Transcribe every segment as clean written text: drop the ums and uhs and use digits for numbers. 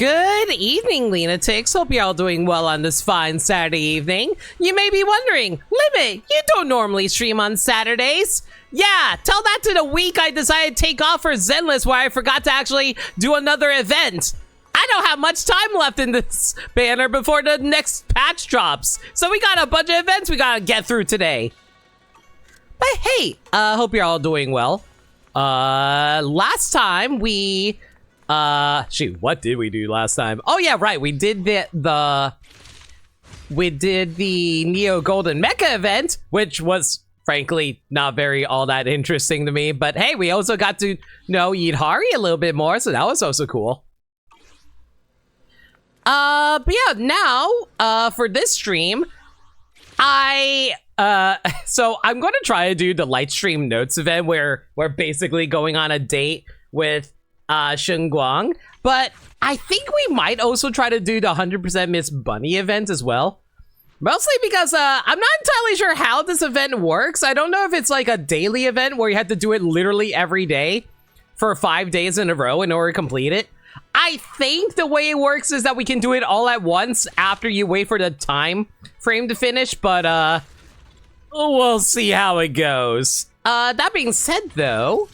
Good evening, lunatics. Hope you're all doing well on this fine Saturday evening. You may be wondering, Limit, you don't normally stream on Saturdays. Yeah, tell that to the week I decided to take off for Zenless where I forgot to actually do another event. I don't have much time left in this banner before the next patch drops. So we got a bunch of events we gotta get through today. But hey, hope you're all doing well. Last time we... shoot, what did we do last time? Oh yeah, right, we did the Neo Golden Mecha event, which was frankly not very all that interesting to me, but hey, we also got to know Yidhari a little bit more, so that was also cool. But yeah, now, for this stream, so I'm going to try to do the Lightstream Notes event where we're basically going on a date with Shunguang, but I think we might also try to do the 100% Miss Bunny event as well. Mostly because I'm not entirely sure how this event works. I don't know if it's like a daily event where you have to do it literally every day for 5 days in a row in order to complete it. I think the way it works is that we can do it all at once after you wait for the time frame to finish, but we'll see how it goes. That being said though,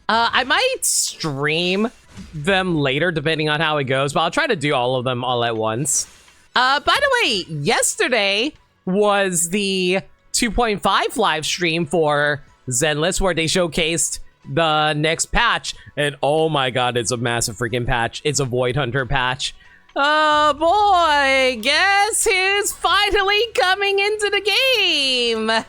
I might stream them later depending on how it goes, but I'll try to do all of them all at once. By the way, yesterday was the 2.5 live stream for Zenless where they showcased the next patch, and oh my god, it's a massive freaking patch. It's a Void Hunter patch. Oh boy, guess who's finally coming into the game?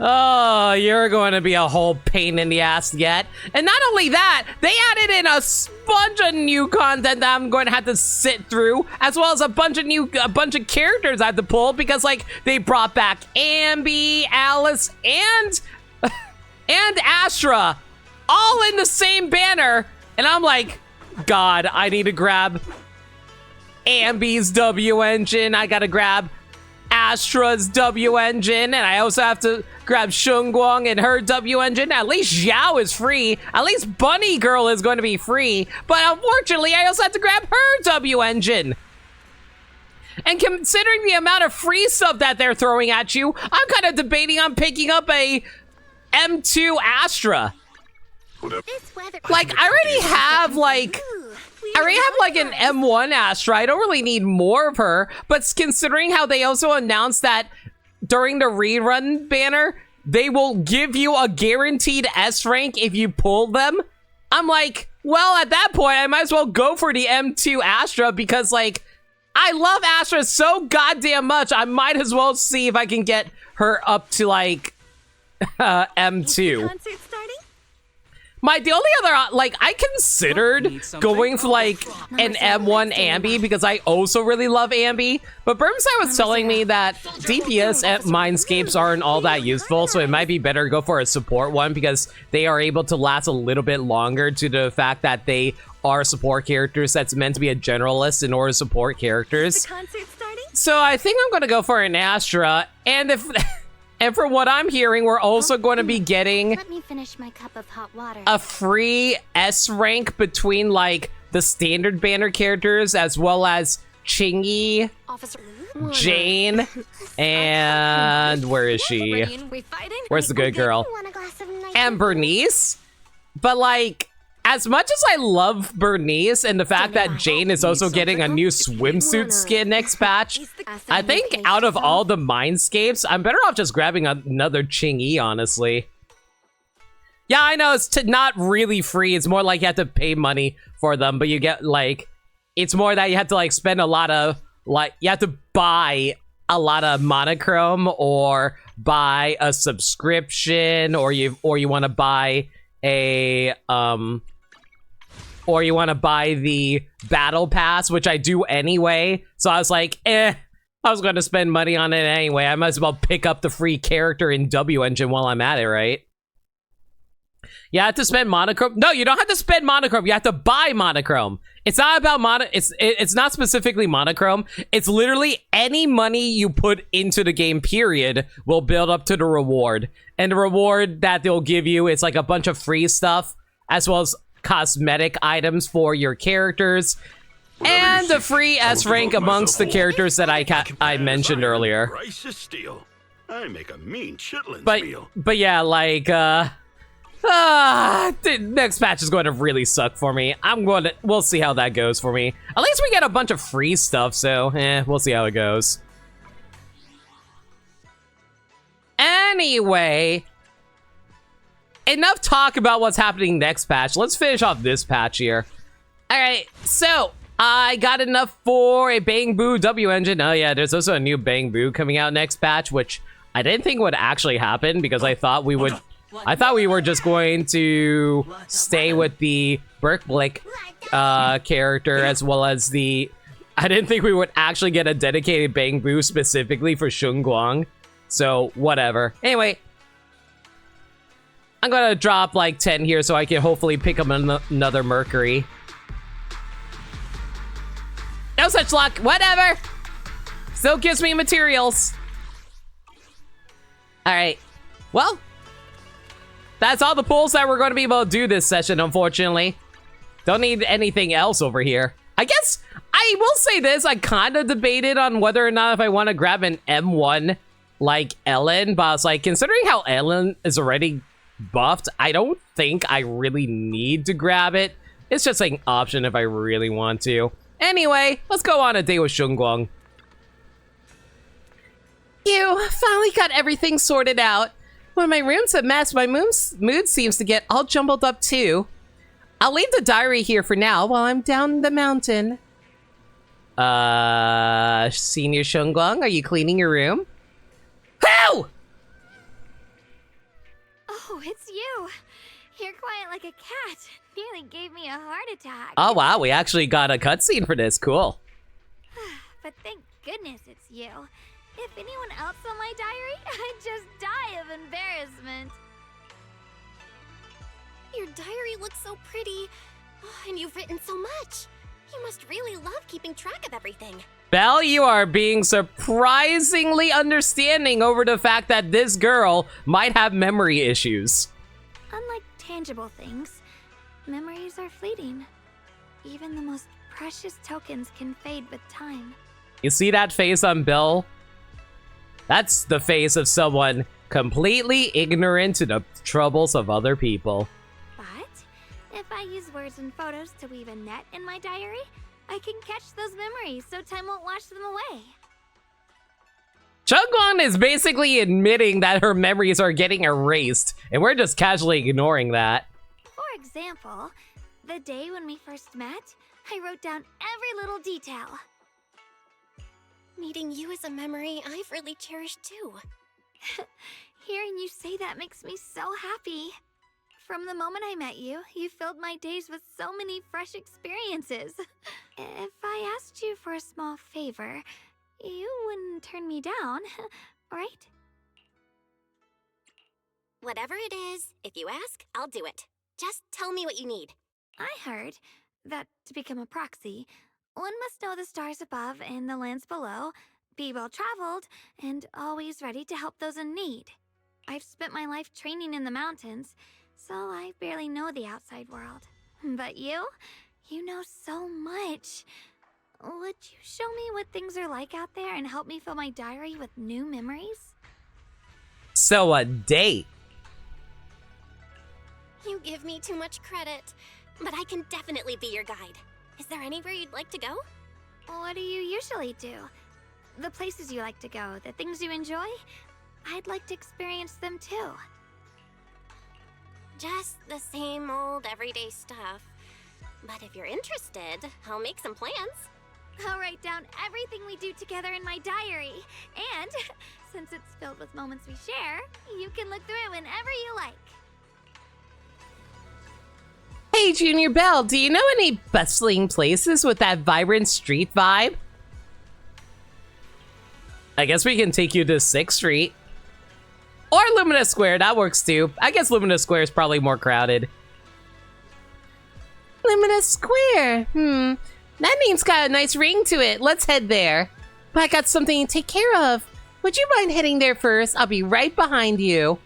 Oh, you're going to be a whole pain in the ass yet. And not only that, they added in a bunch of new content that I'm going to have to sit through, as well as a bunch of characters I have to pull because, like, they brought back Ambi, Alice, and Astra, all in the same banner. And I'm like, God, I need to grab Ambi's W engine. I gotta grab Astra's W engine, and I also have to grab Shunguang and her W engine. At least Xiao is free. At least Bunny Girl is going to be free. But unfortunately, I also have to grab her W engine. And considering the amount of free stuff that they're throwing at you, I'm kind of debating on picking up a M2 Astra. Like, I already have an M1 Astra. I don't really need more of her, but considering how they also announced that during the rerun banner, they will give you a guaranteed S rank if you pull them, I'm like, well, at that point, I might as well go for the M2 Astra because, like, I love Astra so goddamn much, I might as well see if I can get her up to, like, M2. The only other, like, I considered going for, like, an M1 Ambi because I also really love Ambi, but Burmside was telling me that DPS at Mindscapes aren't all that useful, so it might be better to go for a support one because they are able to last a little bit longer due to the fact that they are support characters that's meant to be a generalist in order to support characters. So I think I'm going to go for an Astra, and if... And from what I'm hearing, we're also going to be getting a free S rank between, like, the standard banner characters as well as Chingy, Jane, and where is she? Where's the good girl? And Bernice. But, like, as much as I love Bernice and the fact that Jane is also getting a new swimsuit skin next patch, I think out of all the Mindscapes, I'm better off just grabbing another Ching-Yi, honestly. Yeah, I know, it's not really free. It's more like you have to pay money for them, but you get, like, it's more that you have to, like, spend a lot of, like, you have to buy a lot of monochrome or buy a subscription, or you want to buy a, or you want to buy the battle pass, which I do anyway. So I was like, I was going to spend money on it anyway. I might as well pick up the free character in W engine while I'm at it, right? You have to spend monochrome. No, you don't have to spend monochrome. You have to buy monochrome. It's not about it's not specifically monochrome. It's literally any money you put into the game, period, will build up to the reward. And the reward that they'll give you is like a bunch of free stuff, as well as cosmetic items for your characters, and a free S rank amongst the characters that I mentioned earlier. Price is steel. I make a mean chitlins meal. But yeah, like, the next patch is going to really suck for me. We'll see how that goes for me. At least we get a bunch of free stuff, so, we'll see how it goes. Anyway, enough talk about what's happening next patch. Let's finish off this patch here. Alright, so, I got enough for a Bang Boo W engine. Oh yeah, there's also a new Bang Boo coming out next patch, which I didn't think would actually happen because I thought we were just going to stay with the Berkblick character as well as the... I didn't think we would actually get a dedicated Bang Boo specifically for Shunguang. So, whatever. Anyway, I'm gonna drop like 10 here so I can hopefully pick up another Mercury. No such luck. Whatever. Still gives me materials. Alright. Well, that's all the pulls that we're going to be able to do this session, unfortunately. Don't need anything else over here. I guess I will say this. I kind of debated on whether or not if I want to grab an M1 like Ellen, but I was like, considering how Ellen is already buffed, I don't think I really need to grab it. It's just like an option if I really want to. Anyway, let's go on a day with Shunguang. You finally got everything sorted out. When my room's a mess, my mood seems to get all jumbled up too. I'll leave the diary here for now while I'm down the mountain. Senior Shunguang, are you cleaning your room? Who? Oh, it's you. You're quiet like a cat. Nearly gave me a heart attack. Oh wow, we actually got a cutscene for this. Cool. But thank goodness it's you. If anyone else saw my diary, I'd just die of embarrassment. Your diary looks so pretty. Oh, and you've written so much. You must really love keeping track of everything. Belle, you are being surprisingly understanding over the fact that this girl might have memory issues. Unlike tangible things, memories are fleeting. Even the most precious tokens can fade with time. You see that face on Belle? That's the face of someone completely ignorant to the troubles of other people. But if I use words and photos to weave a net in my diary, I can catch those memories so time won't wash them away. Shunguang is basically admitting that her memories are getting erased, and we're just casually ignoring that. For example, the day when we first met, I wrote down every little detail. Meeting you is a memory I've really cherished too. Hearing you say that makes me so happy. From the moment I met you, you filled my days with so many fresh experiences. If I asked you for a small favor, you wouldn't turn me down, right? Whatever it is, if you ask, I'll do it. Just tell me what you need. I heard that to become a proxy, one must know the stars above and the lands below, be well-traveled, and always ready to help those in need. I've spent my life training in the mountains, so I barely know the outside world. But you know so much. Would you show me what things are like out there and help me fill my diary with new memories? So a date. You give me too much credit, but I can definitely be your guide. Is there anywhere you'd like to go? What do you usually do? The places you like to go, the things you enjoy? I'd like to experience them too. Just the same old everyday stuff. But if you're interested, I'll make some plans. I'll write down everything we do together in my diary. And since it's filled with moments we share, you can look through it whenever you like. Hey, Junior Belle, do you know any bustling places with that vibrant street vibe? I guess we can take you to 6th Street. Or Lumina Square, that works too. I guess Lumina Square is probably more crowded. Lumina Square, that name's got a nice ring to it. Let's head there. But I got something to take care of. Would you mind heading there first? I'll be right behind you.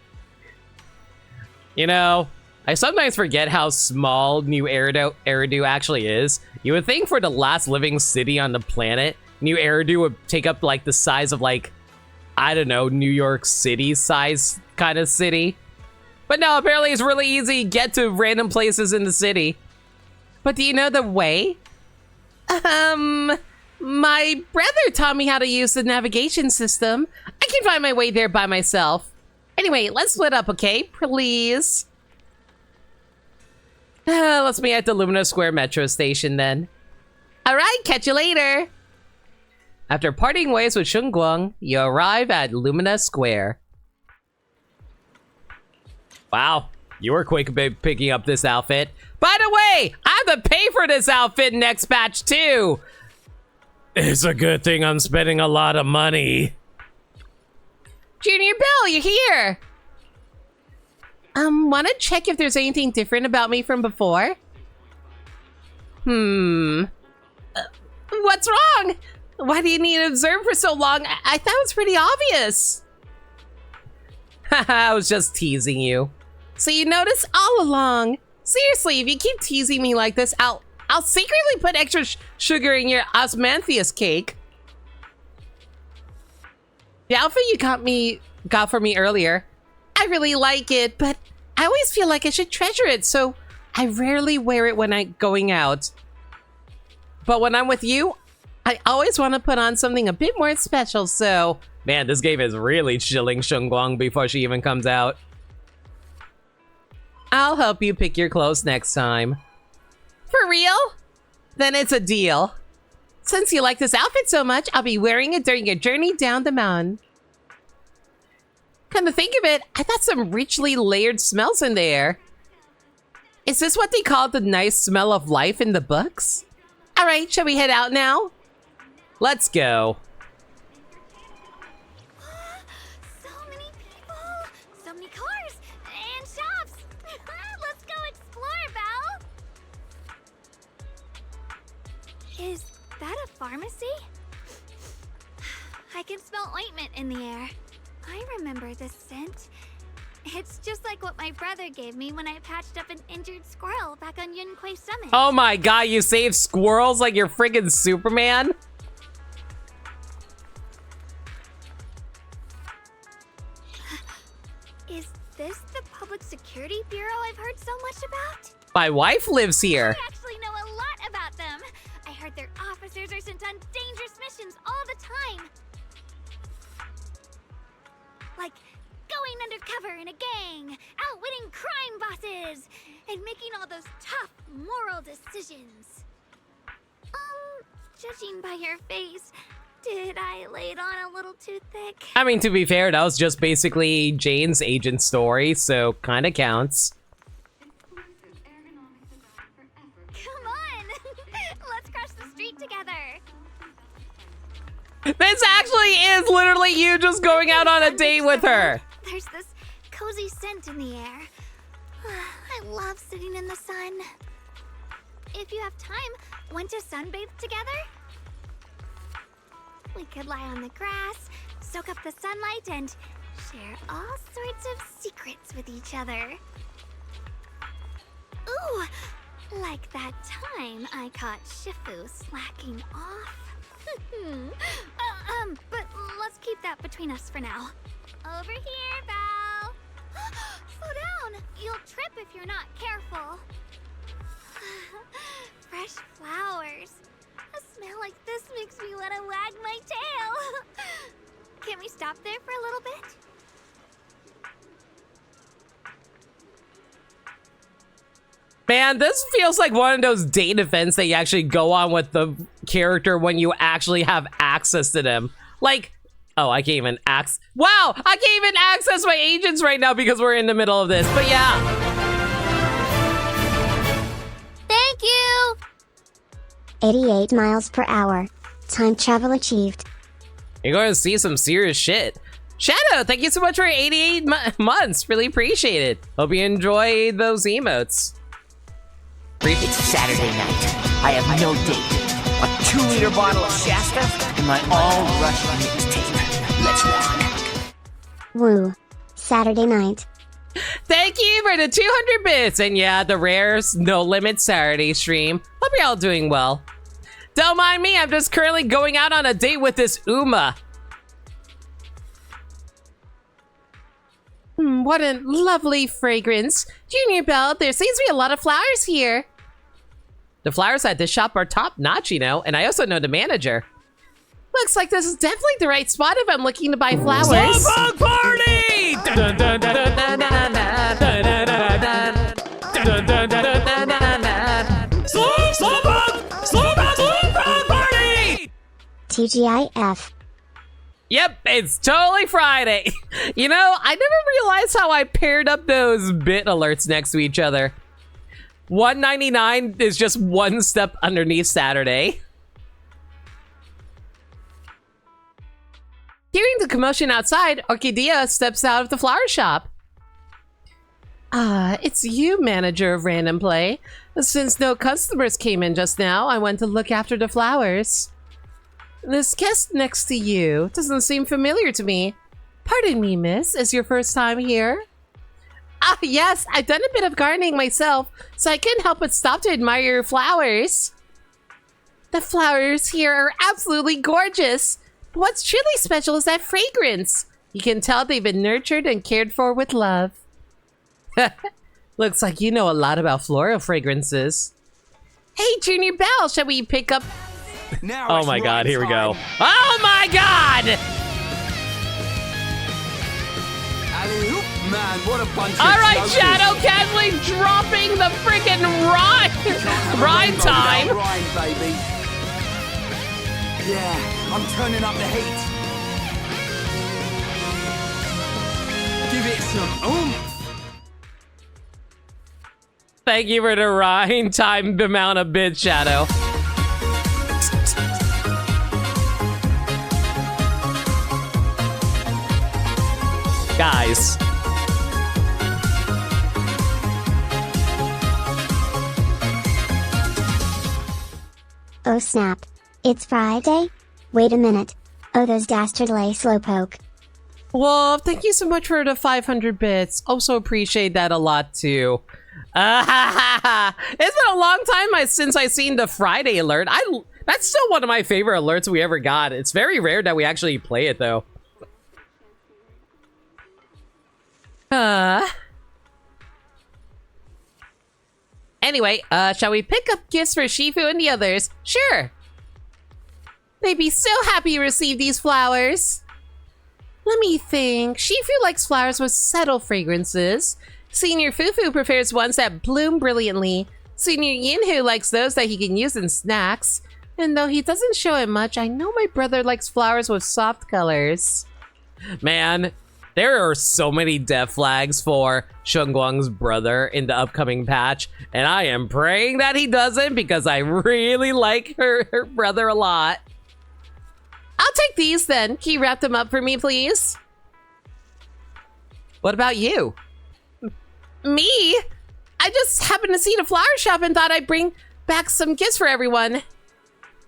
You know, I sometimes forget how small New Eridu actually is. You would think for the last living city on the planet, New Eridu would take up like the size of like, I don't know, New York City size kind of city. But no, apparently it's really easy to get to random places in the city. But do you know the way? My brother taught me how to use the navigation system. I can find my way there by myself. Anyway, let's split up, okay? Please. Let's meet at the Lumina Square metro station then. Alright, catch you later. After parting ways with Shunguang, you arrive at Lumina Square. Wow, you were quick about picking up this outfit. By the way, I have to pay for this outfit next batch too. It's a good thing I'm spending a lot of money. Junior Bill, you're here. Wanna check if there's anything different about me from before? What's wrong? Why do you need to observe for so long? I thought it was pretty obvious. Haha, I was just teasing you. So you noticed all along. Seriously, if you keep teasing me like this, I'll secretly put extra sugar in your osmanthus cake. The outfit you got for me earlier, I really like it, but I always feel like I should treasure it, so I rarely wear it when I'm going out. But when I'm with you, I always want to put on something a bit more special, so... Man, this game is really chilling Shunguang before she even comes out. I'll help you pick your clothes next time. For real? Then it's a deal. Since you like this outfit so much, I'll be wearing it during your journey down the mountain. Come to think of it, I thought some richly layered smells in the air. Is this what they call the nice smell of life in the books? Alright, shall we head out now? Let's go. So many people, so many cars, and shops. Let's go explore, Belle. Is that a pharmacy? I can smell ointment in the air. I remember this scent. It's just like what my brother gave me when I patched up an injured squirrel back on Yunquei Summit. Oh my god, you save squirrels like you're friggin' Superman? Is this the Public Security Bureau I've heard so much about? My wife lives here. I actually know a lot about them. I heard their officers are sent on dangerous missions all the time. Like going undercover in a gang, outwitting crime bosses, and making all those tough moral decisions. Judging by your face, did I lay it on a little too thick? I mean, to be fair, that was just basically Jane's agent story, so kinda counts. Come on! Let's cross the street together. This actually is literally you just going out on a date with her. There's this cozy scent in the air. I love sitting in the sun. If you have time, want to sunbathe together? We could lie on the grass, soak up the sunlight, and share all sorts of secrets with each other. Ooh, like that time I caught Shifu slacking off. But let's keep that between us for now. Over here, Val. Slow down. You'll trip if you're not careful. Fresh flowers. A smell like this makes me want to wag my tail. Can we stop there for a little bit? Man, this feels like one of those date events that you actually go on with the character when you actually have access to them. Like, oh, I can't even access. Wow, I can't even access my agents right now because we're in the middle of this. But yeah. Thank you. 88 miles per hour. Time travel achieved. You're going to see some serious shit. Shadow, thank you so much for 88 months. Really appreciate it. Hope you enjoy those emotes. It's Saturday night. I have no date. A 2-liter bottle of Shasta and my all-Russian mixtape. Let's walk. Woo. Saturday night. Thank you for the 200 bits. And yeah, the rare's No Limit Saturday stream. Hope you're all doing well. Don't mind me, I'm just currently going out on a date with this Uma. What a lovely fragrance. Junior Belle, there seems to be a lot of flowers here. The flowers at this shop are top notch, you know, and I also know the manager. Looks like this is definitely the right spot if I'm looking to buy flowers. Slowpoke party! Slowpoke party! TGIF. Yep, it's totally Friday. You know, I never realized how I paired up those bit alerts next to each other. 199 is just one step underneath Saturday. Hearing the commotion outside, Orchidea steps out of the flower shop. It's you, manager of Random Play. Since no customers came in just now, I went to look after the flowers. This guest next to you doesn't seem familiar to me. Pardon me, miss, is your first time here? Yes, I've done a bit of gardening myself, so I couldn't help but stop to admire your flowers. The flowers here are absolutely gorgeous. But what's truly special is that fragrance. You can tell they've been nurtured and cared for with love. Looks like you know a lot about floral fragrances. Hey, Junior Belle, shall we pick up... Now oh my god, here we go. Oh my god! Man, what a bunch Alright, of Shadow Casually dropping the freaking ride time! Rhyme, baby. Yeah, I'm turning up the heat. Give it some oomph. Thank you for the rhyme time amount of bits, Shadow. Guys. Oh snap. It's Friday? Wait a minute. Oh, those dastardly slowpoke. Well, thank you so much for the 500 bits. Also appreciate that a lot too. It's been a long time since I seen the Friday alert. That's still one of my favorite alerts we ever got. It's very rare that we actually play it though. Anyway, shall we pick up gifts for Shifu and the others? Sure. They'd be so happy to receive these flowers. Let me think. Shifu likes flowers with subtle fragrances. Senior Fufu prefers ones that bloom brilliantly. Senior Yinhu likes those that he can use in snacks. And though he doesn't show it much, I know my brother likes flowers with soft colors. Man, there are so many death flags for Shengguang's brother in the upcoming patch, and I am praying that he doesn't because I really like her brother a lot. I'll take these then. Can you wrap them up for me, please? What about you? Me? I just happened to see the flower shop and thought I'd bring back some gifts for everyone.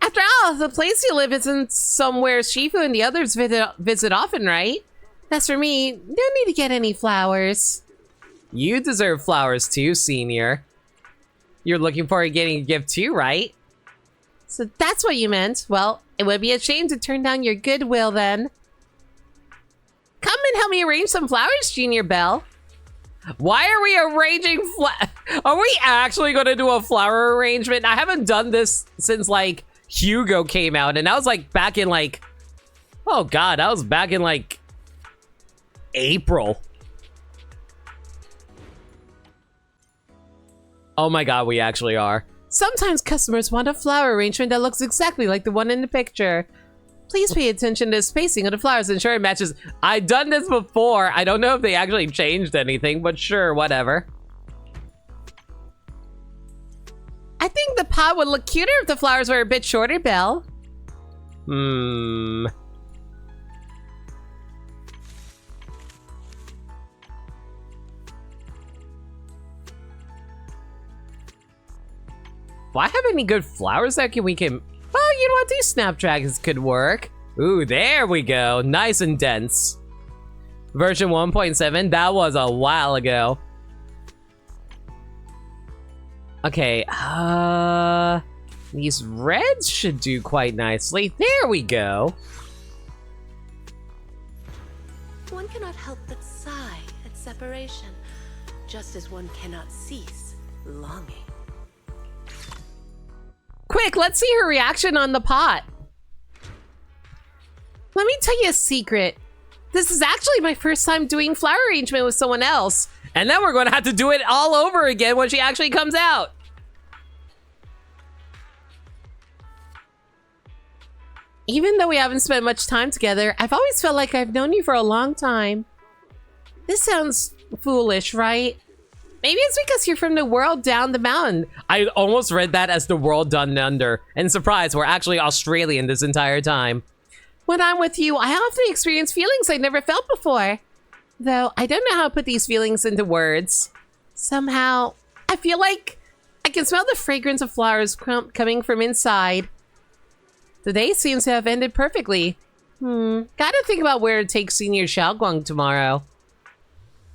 After all, the place you live isn't somewhere Shifu and the others visit often, right? As for me, no need to get any flowers. You deserve flowers too, Senior. You're looking forward to getting a gift too, right? So that's what you meant. Well, it would be a shame to turn down your goodwill then. Come and help me arrange some flowers, Junior Belle. Why are we arranging Are we actually going to do a flower arrangement? I haven't done this since like Hugo came out, and that was like back in like, oh god, that was back in like April. Oh my god, we actually are. Sometimes customers want a flower arrangement that looks exactly like the one in the picture. Please pay attention to the spacing of the flowers, ensure it matches. I've done this before. I don't know if they actually changed anything, but sure, whatever. I think the pot would look cuter if the flowers were a bit shorter, Belle. Do I have any good flowers that we can... Well, you know what? These snapdragons could work. Ooh, there we go. Nice and dense. version 1.7. That was a while ago. Okay, these reds should do quite nicely. There we go. One cannot help but sigh at separation, just as one cannot cease longing. Quick, let's see her reaction on the pot. Let me tell you a secret. This is actually my first time doing flower arrangement with someone else. And then we're going to have to do it all over again when she actually comes out. Even though we haven't spent much time together, I've always felt like I've known you for a long time. This sounds foolish, right? Maybe it's because you're from the world down the mountain. I almost read that as the world down under. And surprise, we're actually Australian this entire time. When I'm with you, I often experience feelings I never felt before. Though, I don't know how to put these feelings into words. Somehow, I feel like I can smell the fragrance of flowers coming from inside. The day seems to have ended perfectly. Gotta think about where to take Senior Xiaoguang tomorrow.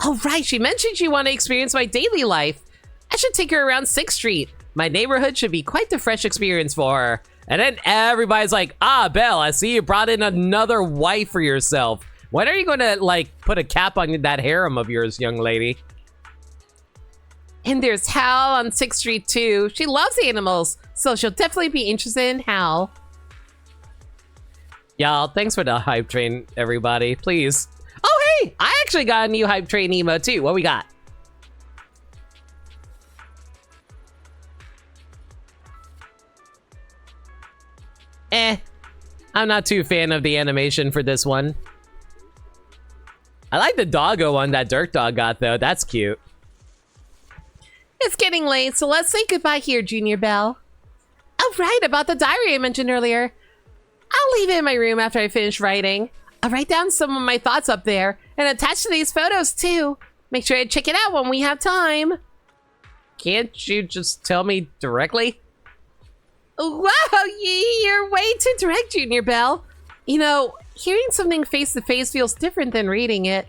Oh right, she mentioned she wanted to experience my daily life. I should take her around 6th Street. My neighborhood should be quite the fresh experience for her. And then everybody's like, ah, Belle, I see you brought in another wife for yourself. When are you gonna, like, put a cap on that harem of yours, young lady? And there's Hal on 6th Street too. She loves animals, so she'll definitely be interested in Hal. Y'all, thanks for the hype train, everybody. Please. Oh, hey! I actually got a new hype train emote, too. What we got? I'm not too fan of the animation for this one. I like the doggo one that Dirk Dog got, though. That's cute. It's getting late, so let's say goodbye here, Junior Belle. Oh, right, about the diary I mentioned earlier. I'll leave it in my room after I finish writing. I'll write down some of my thoughts up there and attach to these photos too. Make sure to check it out when we have time. Can't you just tell me directly? Wow, you're way too direct, Junior Belle. You know, hearing something face to face feels different than reading it.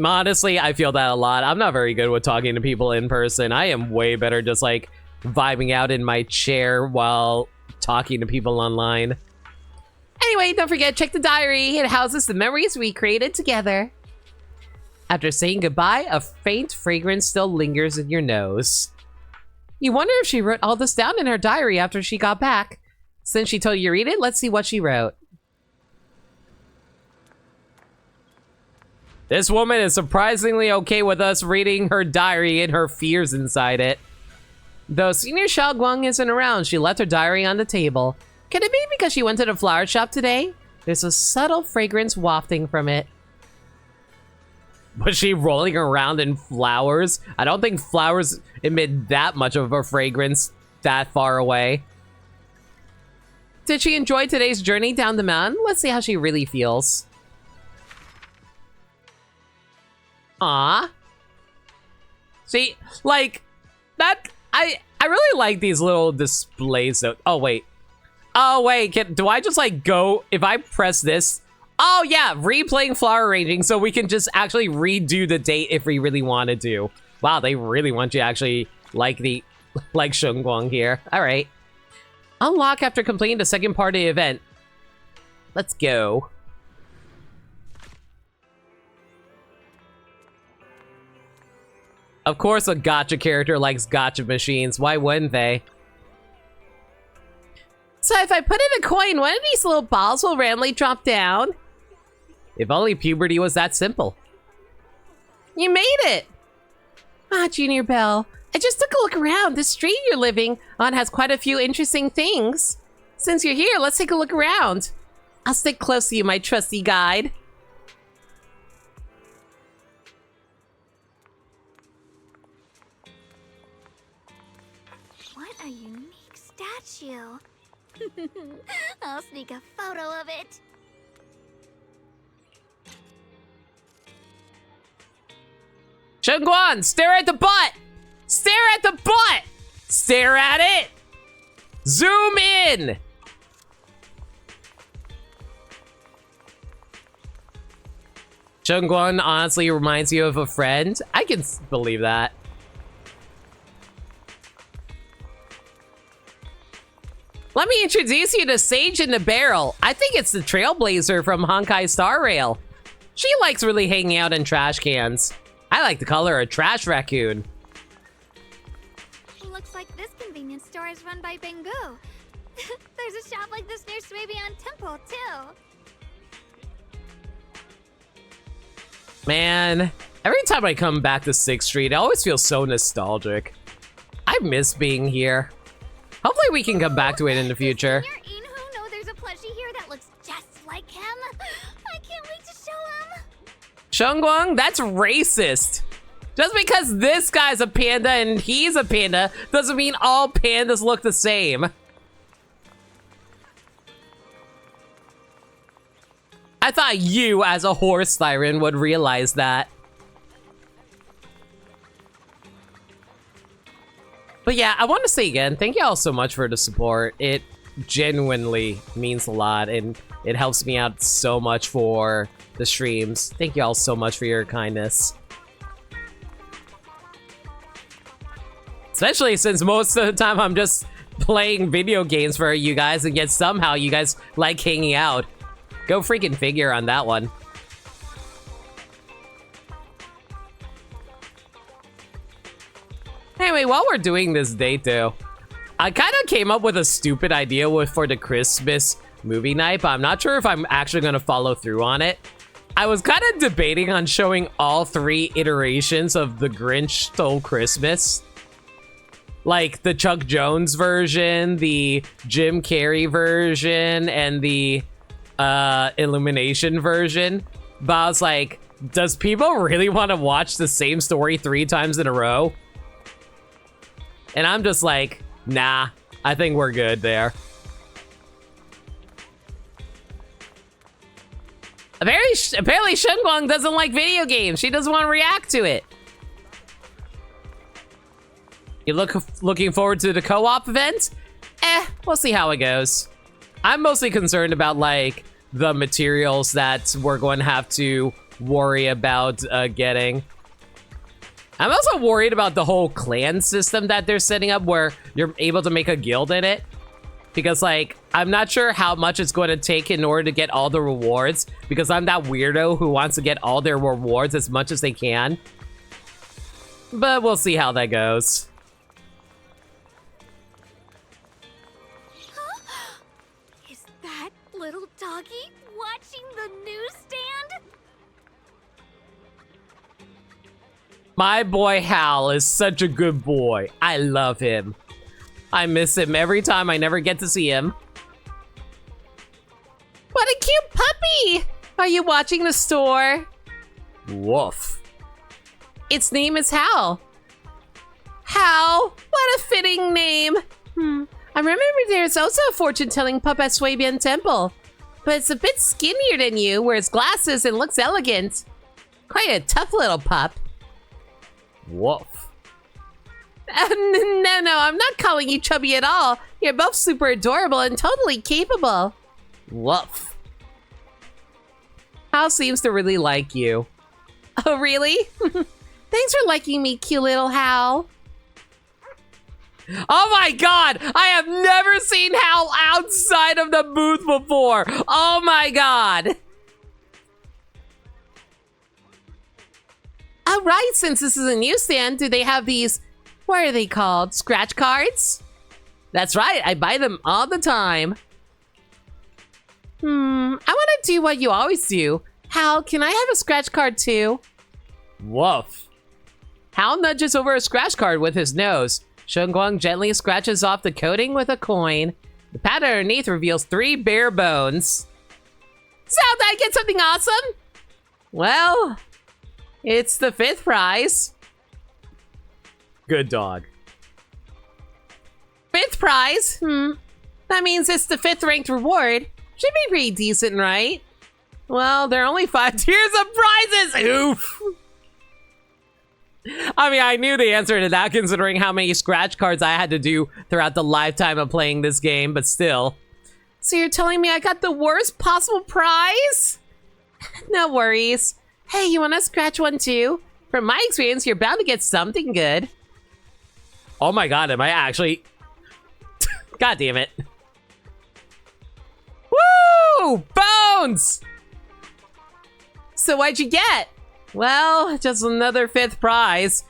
Honestly, I feel that a lot. I'm not very good with talking to people in person. I am way better just like vibing out in my chair while talking to people online. Anyway, don't forget, check the diary. It houses the memories we created together. After saying goodbye, a faint fragrance still lingers in your nose. You wonder if she wrote all this down in her diary after she got back. Since she told you to read it, let's see what she wrote. This woman is surprisingly okay with us reading her diary and her fears inside it. Though Senior Xiaoguang isn't around, she left her diary on the table. Could it be because she went to the flower shop today? There's a subtle fragrance wafting from it. Was she rolling around in flowers? I don't think flowers emit that much of a fragrance that far away. Did she enjoy today's journey down the mountain? Let's see how she really feels. Ah, see, like that. I really like these little displays. Though. Oh wait, do I just like go if I press this? Oh yeah, replaying flower arranging, so we can just actually redo the date if we really wanted to. Wow, they really want you to actually like Shengguang here. All right, unlock after completing the second part of the event. Let's go. Of course a gacha character likes gacha machines. Why wouldn't they? So if I put in a coin, one of these little balls will randomly drop down. If only puberty was that simple. You made it! Ah, Junior Belle. I just took a look around. The street you're living on has quite a few interesting things. Since you're here, let's take a look around. I'll stick close to you, my trusty guide. What a unique statue. I'll sneak a photo of it. Shengguang, stare at the butt! Stare at the butt! Stare at it! Zoom in! Chungguan honestly reminds you of a friend. I can believe that. Let me introduce you to Sage in the Barrel. I think it's the Trailblazer from Honkai Star Rail. She likes really hanging out in trash cans. I like to call her a trash raccoon. Looks like this convenience store is run by Bengu. There's a shop like this near Swabian Temple, too. Man, every time I come back to 6th Street, I always feel so nostalgic. I miss being here. Hopefully we can come back to it in the future. Does Senior Inhu know there's a plushie here that looks just like him? I can't wait to show him. Chungguang, that's racist. Just because this guy's a panda and he's a panda doesn't mean all pandas look the same. I thought you, as a horse siren, would realize that. But yeah, I want to say again, thank you all so much for the support. It genuinely means a lot, and it helps me out so much for the streams. Thank you all so much for your kindness. Especially since most of the time I'm just playing video games for you guys, and yet somehow you guys like hanging out. Go freaking figure on that one. Anyway, while we're doing this date though, I kind of came up with a stupid idea for the Christmas movie night, but I'm not sure if I'm actually going to follow through on it. I was kind of debating on showing all 3 iterations of The Grinch Stole Christmas. Like the Chuck Jones version, the Jim Carrey version, and the Illumination version. But I was like, does people really want to watch the same story 3 times in a row? And I'm just like, nah, I think we're good there. Apparently Chungguang doesn't like video games. She doesn't want to react to it. You looking forward to the co-op event? We'll see how it goes. I'm mostly concerned about, like, the materials that we're going to have to worry about getting. I'm also worried about the whole clan system that they're setting up where you're able to make a guild in it. Because, like, I'm not sure how much it's going to take in order to get all the rewards. Because I'm that weirdo who wants to get all their rewards as much as they can. But we'll see how that goes. Is that little doggy watching the newsstand? My boy Hal is such a good boy. I love him. I miss him every time I never get to see him. What a cute puppy! Are you watching the store? Woof. Its name is Hal. Hal, what a fitting name. I remember there's also a fortune-telling pup at Swabian Temple. But it's a bit skinnier than you, wears glasses and looks elegant. Quite a tough little pup. Woof. No, I'm not calling you chubby at all. You're both super adorable and totally capable. Woof. Hal seems to really like you. Oh, really? Thanks for liking me, cute little Hal. Oh my god! I have never seen Hal outside of the booth before! Oh my god! Alright, since this is a newsstand, do they have these, what are they called, scratch cards? That's right, I buy them all the time. I want to do what you always do. Hal, can I have a scratch card too? Woof. Hal nudges over a scratch card with his nose. Chungguang gently scratches off the coating with a coin. The pad underneath reveals 3 bare bones. So, did I get something awesome? Well, it's the 5th prize. Good dog. 5th prize? That means it's the 5th ranked reward. Should be pretty decent, right? Well, there are only 5 tiers of prizes! Oof! I mean, I knew the answer to that considering how many scratch cards I had to do throughout the lifetime of playing this game, but still. So you're telling me I got the worst possible prize? No worries. Hey, you wanna scratch one too? From my experience, you're bound to get something good. Oh my god, am I actually... God damn it. Woo! Bones! So what'd you get? Well, just another 5th prize.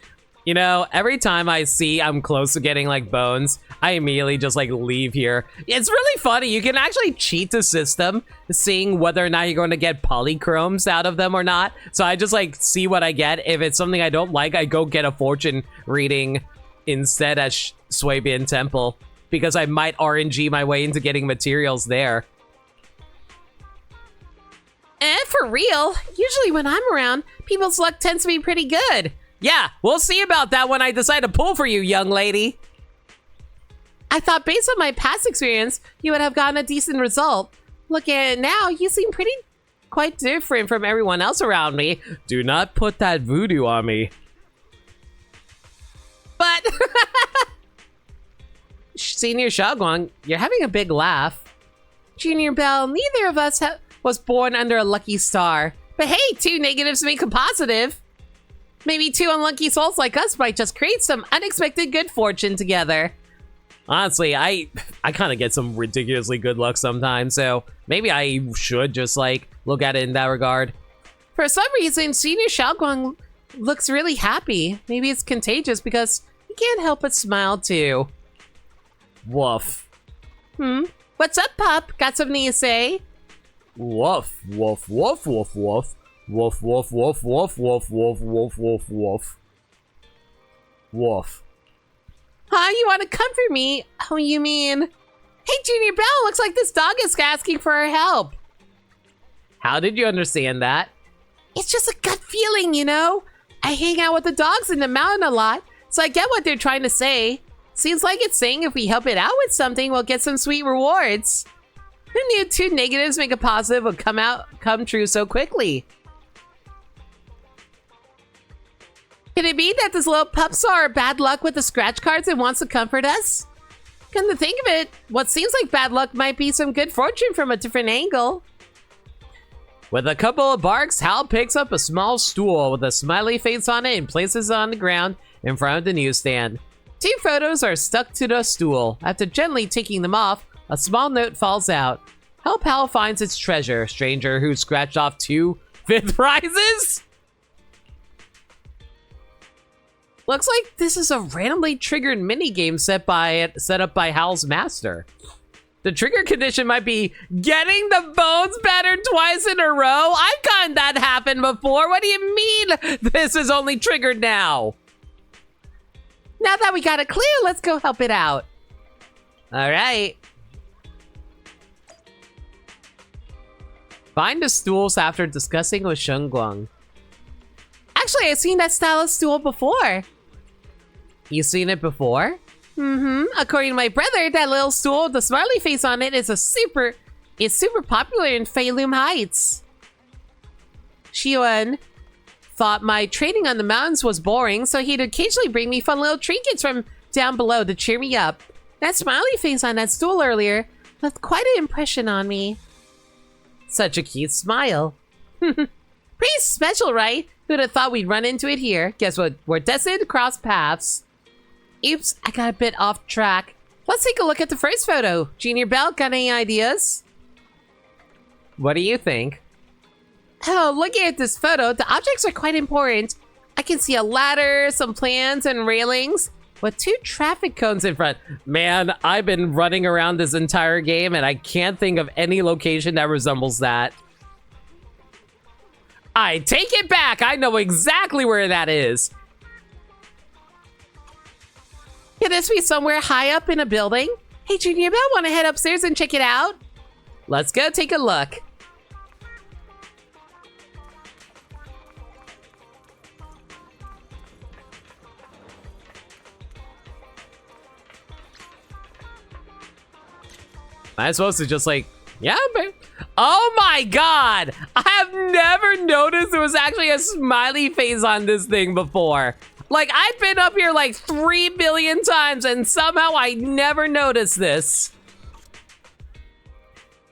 You know, every time I see I'm close to getting like bones, I immediately just like leave here. It's really funny. You can actually cheat the system, seeing whether or not you're going to get polychromes out of them or not. So I just like see what I get. If it's something I don't like, I go get a fortune reading instead at Swabian Temple, because I might RNG my way into getting materials there. And for real, usually when I'm around, people's luck tends to be pretty good. Yeah, we'll see about that when I decide to pull for you, young lady. I thought based on my past experience, you would have gotten a decent result. Looking at it now, you seem quite different from everyone else around me. Do not put that voodoo on me. But, Senior Xiaoguang, you're having a big laugh. Junior Belle, neither of us was born under a lucky star. But hey, 2 negatives make a positive. Maybe 2 unlucky souls like us might just create some unexpected good fortune together. Honestly, I kind of get some ridiculously good luck sometimes, so maybe I should just like look at it in that regard. For some reason, Senior Xiaoguang looks really happy. Maybe it's contagious because he can't help but smile too. Woof. What's up, pup? Got something to say? Woof, woof, woof, woof, woof. Woof, woof, woof, woof, woof, woof, woof, woof, woof. Woof. Huh? You want to comfort me? Oh, you mean... Hey, Junior Belle, looks like this dog is asking for our help. How did you understand that? It's just a gut feeling, you know? I hang out with the dogs in the mountain a lot, so I get what they're trying to say. Seems like it's saying if we help it out with something, we'll get some sweet rewards. Who knew 2 negatives make a positive would come true so quickly? Could it be that this little pup saw our bad luck with the scratch cards and wants to comfort us? Come to think of it, what seems like bad luck might be some good fortune from a different angle. With a couple of barks, Hal picks up a small stool with a smiley face on it and places it on the ground in front of the newsstand. 2 photos are stuck to the stool. After gently taking them off, a small note falls out. Help Hal finds its treasure, stranger who scratched off 2 5th prizes? Looks like this is a randomly triggered minigame set up by Hal's master. The trigger condition might be getting the bones battered twice in a row. I've gotten that happen before. What do you mean this is only triggered now? Now that we got a clue, let's go help it out. All right. Find the stools after discussing with Shengguang. Actually, I've seen that style of stool before. You've seen it before? According to my brother, that little stool with the smiley face on it is super popular in Feilum Heights. Xiuan thought my training on the mountains was boring, so he'd occasionally bring me fun little trinkets from down below to cheer me up. That smiley face on that stool earlier left quite an impression on me. Such a cute smile. Pretty special, right? Who'd have thought we'd run into it here? Guess what? We're destined to cross paths. Oops, I got a bit off track. Let's take a look at the first photo. Junior Belle, got any ideas? What do you think? Oh, looking at this photo, the objects are quite important. I can see a ladder, some plants and railings, with 2 traffic cones in front. Man, I've been running around this entire game and I can't think of any location that resembles that. I take it back. I know exactly where that is. Could this be somewhere high up in a building? Hey, Junior Belle, want to head upstairs and check it out? Let's go take a look. Am I supposed to just like, yeah, babe. Oh my god! I have never noticed there was actually a smiley face on this thing before. Like, I've been up here like 3 billion times and somehow I never noticed this.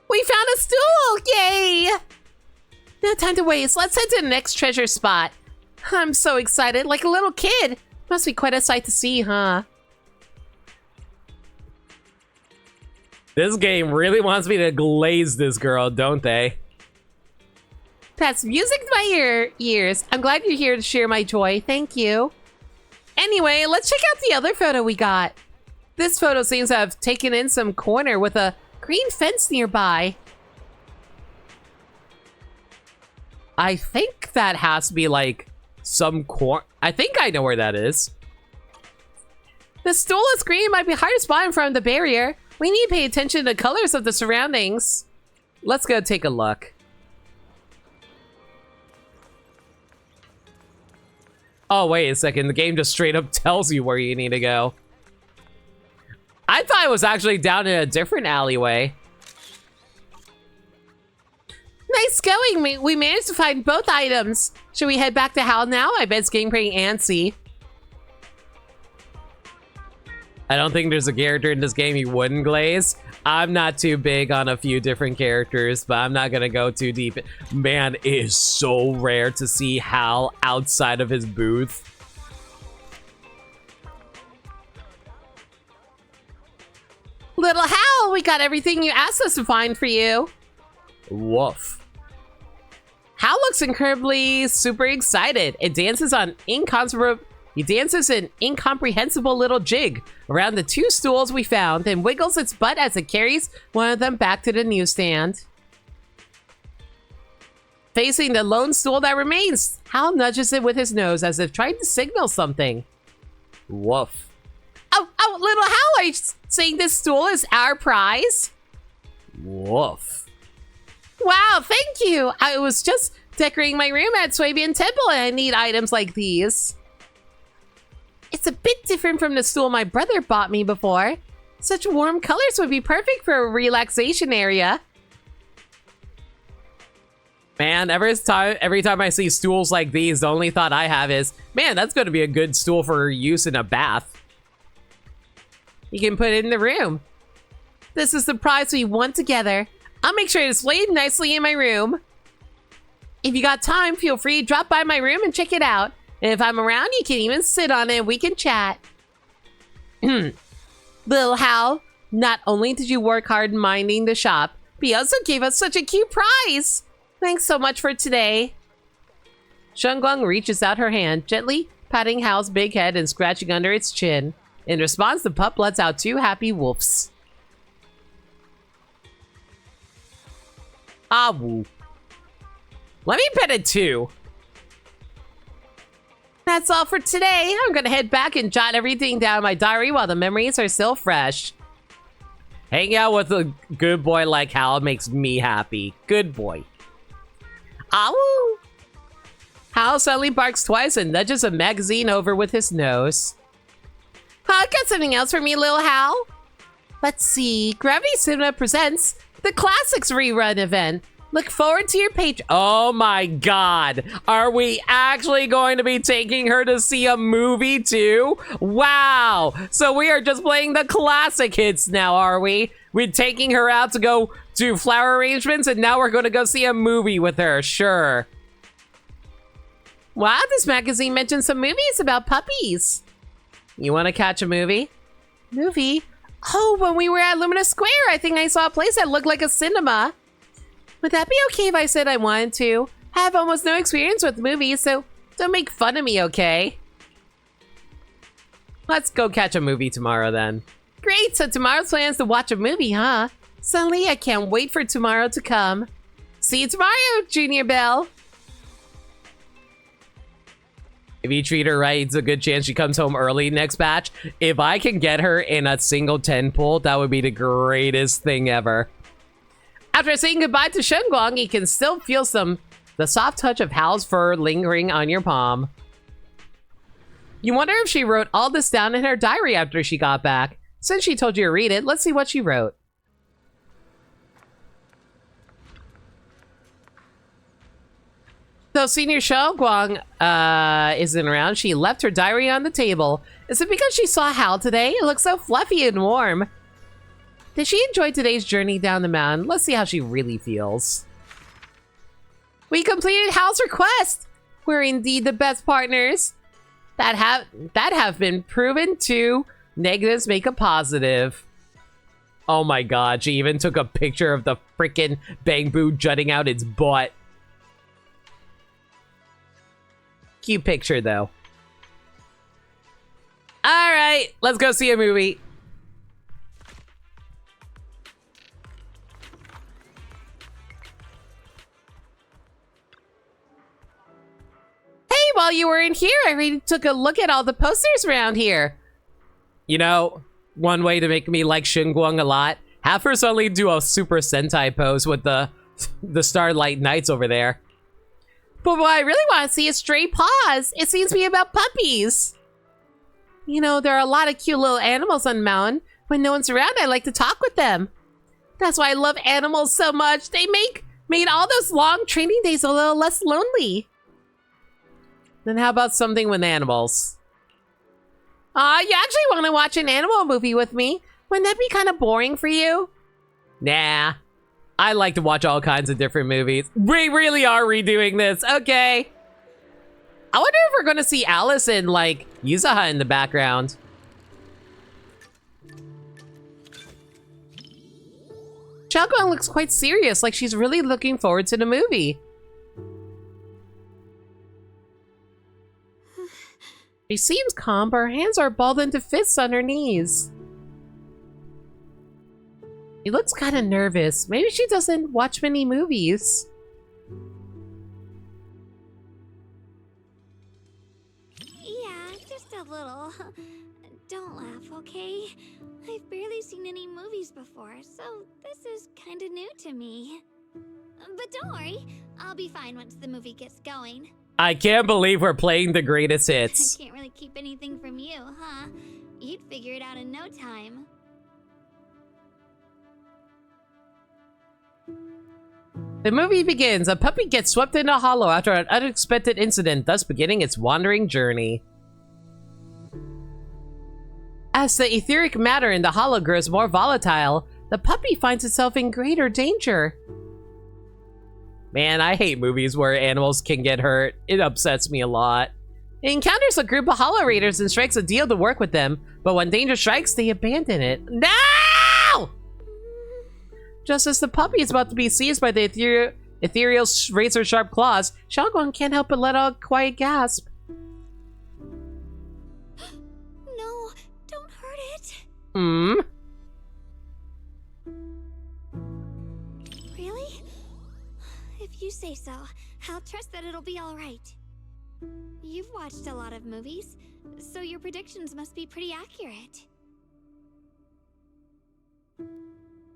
We found a stool! Yay! No time to waste. Let's head to the next treasure spot. I'm so excited, like a little kid. Must be quite a sight to see, huh? This game really wants me to glaze this girl, don't they? That's music to my ears. I'm glad you're here to share my joy. Thank you. Anyway, let's check out the other photo we got. This photo seems to have taken in some corner with a green fence nearby. I think that has to be like some corner. I think I know where that is. The stool is green, might be hard to spot in front of the barrier. We need to pay attention to the colors of the surroundings. Let's go take a look. Oh, wait a second. The game just straight up tells you where you need to go. I thought it was actually down in a different alleyway. Nice going. We managed to find both items. Should we head back to Hal now? I bet it's getting pretty antsy. I don't think there's a character in this game you wouldn't glaze. I'm not too big on a few different characters, but I'm not gonna go too deep. Man, it is so rare to see Hal outside of his booth. Little Hal, we got everything you asked us to find for you. Woof. Hal looks incredibly super excited. It dances an incomprehensible little jig around the two stools we found and wiggles its butt as it carries one of them back to the newsstand. Facing the lone stool that remains, Hal nudges it with his nose as if trying to signal something. Woof. Oh, little Hal, are you saying this stool is our prize? Woof. Wow, thank you. I was just decorating my room at Swabian Temple and I need items like these. It's a bit different from the stool my brother bought me before. Such warm colors would be perfect for a relaxation area. Man, every time I see stools like these, the only thought I have is, man, that's going to be a good stool for use in a bath. You can put it in the room. This is the prize we won together. I'll make sure to display it nicely in my room. If you got time, feel free to drop by my room and check it out. And if I'm around, you can even sit on it and we can chat. Little Hal, not only did you work hard minding the shop, but you also gave us such a cute prize. Thanks so much for today. Shunguang reaches out her hand, gently patting Hal's big head and scratching under its chin. In response, the pup lets out two happy woofs. Ah, woo. Let me pet it too. That's all for today. I'm gonna head back and jot everything down in my diary while the memories are still fresh. Hanging out with a good boy like Hal makes me happy. Good boy. Ow! Hal suddenly barks twice and nudges a magazine over with his nose. Got something else for me, little Hal? Let's see. Gravity Cinema presents the Classics Rerun event. Look forward to your page. Oh my god. Are we actually going to be taking her to see a movie too? Wow. So we are just playing the classic hits now, are we? We're taking her out to go do flower arrangements and now we're going to go see a movie with her. Sure. Wow, this magazine mentions some movies about puppies. You want to catch a movie? Movie? Oh, when we were at Lumina Square, I think I saw a place that looked like a cinema. Would that be okay if I said I wanted to? I have almost no experience with movies, so don't make fun of me, okay? Let's go catch a movie tomorrow then. Great, so tomorrow's plan is to watch a movie, huh? Suddenly, I can't wait for tomorrow to come. See you tomorrow, Junior Belle. If you treat her right, it's a good chance she comes home early next batch. If I can get her in a single 10 pull, that would be the greatest thing ever. After saying goodbye to Shunguang, you can still feel the soft touch of Hal's fur lingering on your palm. You wonder if she wrote all this down in her diary after she got back. Since she told you to read it, let's see what she wrote. Though Senior Shunguang isn't around, she left her diary on the table. Is it because she saw Hal today? It looks so fluffy and warm. Did she enjoy today's journey down the mountain? Let's see how she really feels. We completed Hal's request. We're indeed the best partners that have been proven to negatives make a positive. Oh my god, she even took a picture of the freaking Bangbu jutting out its butt. Cute picture, though. Alright, let's go see a movie. Hey, while you were in here, I really took a look at all the posters around here. You know, one way to make me like Xingguang a lot, have her suddenly do a Super Sentai pose with the Starlight Knights over there. But what I really want to see is Stray Paws. It seems to be about puppies. You know, there are a lot of cute little animals on the mountain. When no one's around, I like to talk with them. That's why I love animals so much. They made all those long training days a little less lonely. Then how about something with animals? You actually want to watch an animal movie with me? Wouldn't that be kind of boring for you? Nah. I like to watch all kinds of different movies. We really are redoing this. Okay. I wonder if we're going to see Alice and, like, Yuzaha in the background. Xiaoguang looks quite serious, like she's really looking forward to the movie. She seems calm, but her hands are balled into fists on her knees. She looks kind of nervous. Maybe she doesn't watch many movies. Yeah, just a little. Don't laugh, okay? I've barely seen any movies before, so this is kind of new to me. But don't worry, I'll be fine once the movie gets going. I can't believe we're playing the greatest hits. I can't really keep anything from you, huh? You'd figure it out in no time. The movie begins. A puppy gets swept into a hollow after an unexpected incident, thus beginning its wandering journey. As the etheric matter in the hollow grows more volatile, the puppy finds itself in greater danger. Man, I hate movies where animals can get hurt. It upsets me a lot. It encounters a group of hollow raiders and strikes a deal to work with them, but when danger strikes, they abandon it. No! Just as the puppy is about to be seized by the ethereal razor-sharp claws, Xiaoguang can't help but let out a quiet gasp. No, don't hurt it. Really? If you say so, I'll trust that it'll be all right. You've watched a lot of movies, so your predictions must be pretty accurate.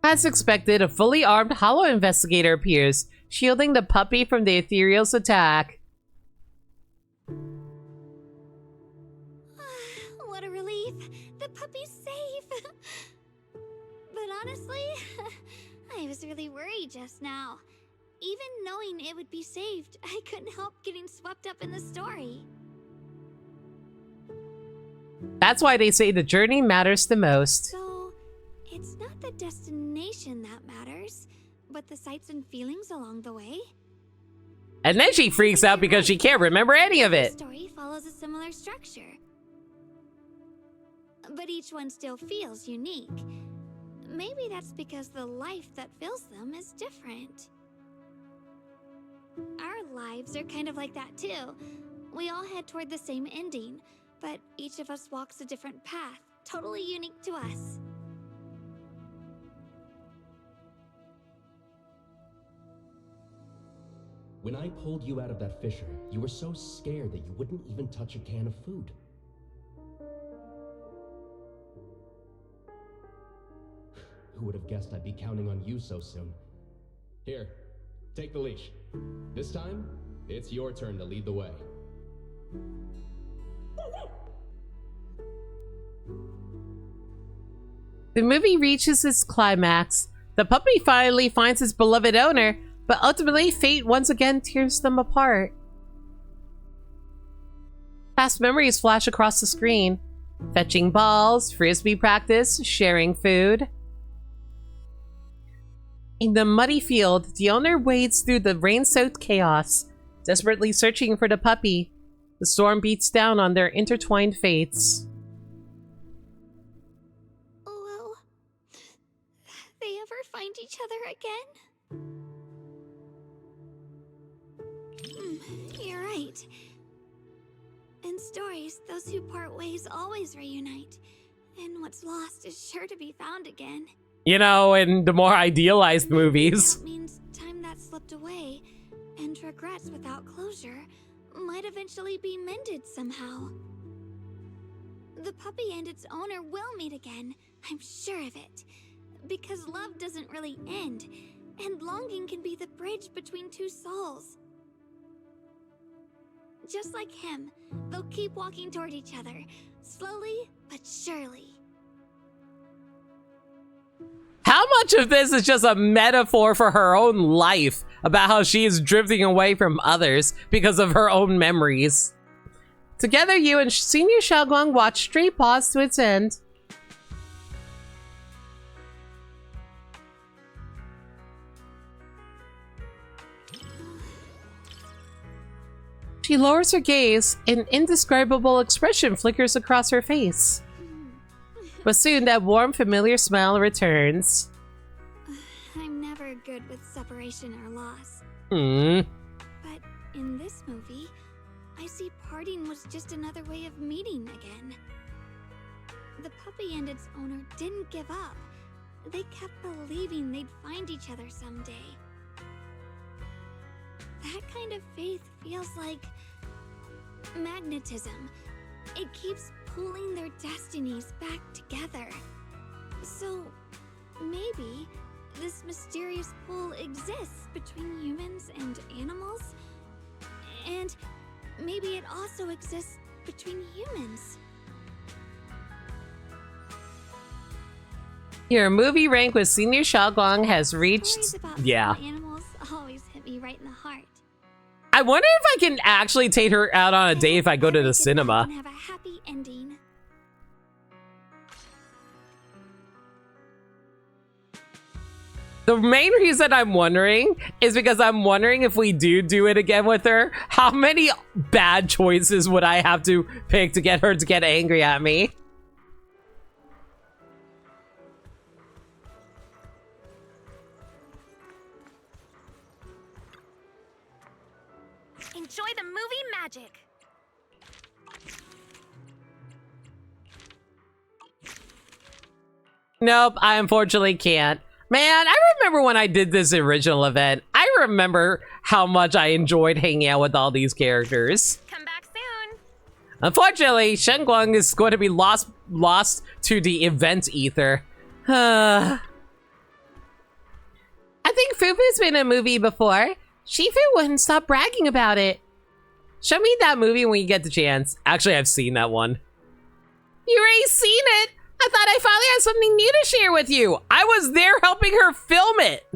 As expected, a fully armed hollow investigator appears, shielding the puppy from the ethereal's attack. What a relief! The puppy's safe! But honestly, I was really worried just now. Even knowing it would be saved, I couldn't help getting swept up in the story. That's why they say the journey matters the most. So, it's not the destination that matters, but the sights and feelings along the way. And then she freaks out because she can't remember any of The it. story follows a similar structure, but each one still feels unique. Maybe that's because the life that fills them is different. Our lives are kind of like that too. We all head toward the same ending, but each of us walks a different path, totally unique to us. When I pulled you out of that fissure, you were so scared that you wouldn't even touch a can of food. Who would have guessed I'd be counting on you so soon? Here, take the leash. This time, it's your turn to lead the way. The movie reaches its climax. The puppy finally finds its beloved owner, but ultimately fate once again tears them apart. Past memories flash across the screen. Fetching balls, frisbee practice, sharing food. In the muddy field, the owner wades through the rain-soaked chaos, desperately searching for the puppy. The storm beats down on their intertwined fates. Will they ever find each other again? You're right. In stories, those who part ways always reunite. And what's lost is sure to be found again. You know, in the more idealized movies. That means time that slipped away and regrets without closure might eventually be mended somehow. The puppy and its owner will meet again, I'm sure of it. Because love doesn't really end, and longing can be the bridge between two souls. Just like him, they'll keep walking toward each other, slowly but surely. How much of this is just a metaphor for her own life about how she is drifting away from others because of her own memories? Together, you and Senior Xiaoguang watch Stray Paws to its end. She lowers her gaze, an indescribable expression flickers across her face. But soon that warm, familiar smile returns. I'm never good with separation or loss. But in this movie, I see parting was just another way of meeting again. The puppy and its owner didn't give up. They kept believing they'd find each other someday. That kind of faith feels like magnetism. It keeps pulling their destinies back together. So, maybe this mysterious pull exists between humans and animals? And maybe it also exists between humans. Your movie rank with Senior Xiaoguang has reached... Stories about yeah. animals always hit me right in the heart. I wonder if I can actually take her out on a date if I go to the cinema. And have a happy ending. The main reason I'm wondering is because I'm wondering if we do it again with her, how many bad choices would I have to pick to get her to get angry at me? Enjoy the movie magic. Nope, I unfortunately can't. Man, I remember when I did this original event. I remember how much I enjoyed hanging out with all these characters. Come back soon. Unfortunately, Shenguang is going to be lost to the event ether. I think Fufu's been in a movie before. Shifu wouldn't stop bragging about it. Show me that movie when you get the chance. Actually, I've seen that one. You already seen it? I thought I finally had something new to share with you. I was there helping her film it.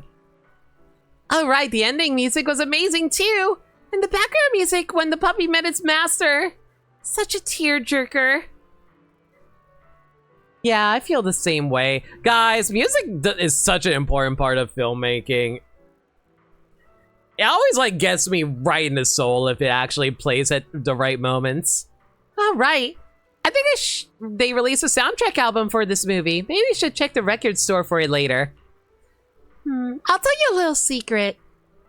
Oh right, the ending music was amazing too. And the background music when the puppy met its master. Such a tearjerker. Yeah, I feel the same way. Guys, music is such an important part of filmmaking. It always like gets me right in the soul if it actually plays at the right moments. All right. I think they released a soundtrack album for this movie. Maybe we should check the record store for it later. I'll tell you a little secret.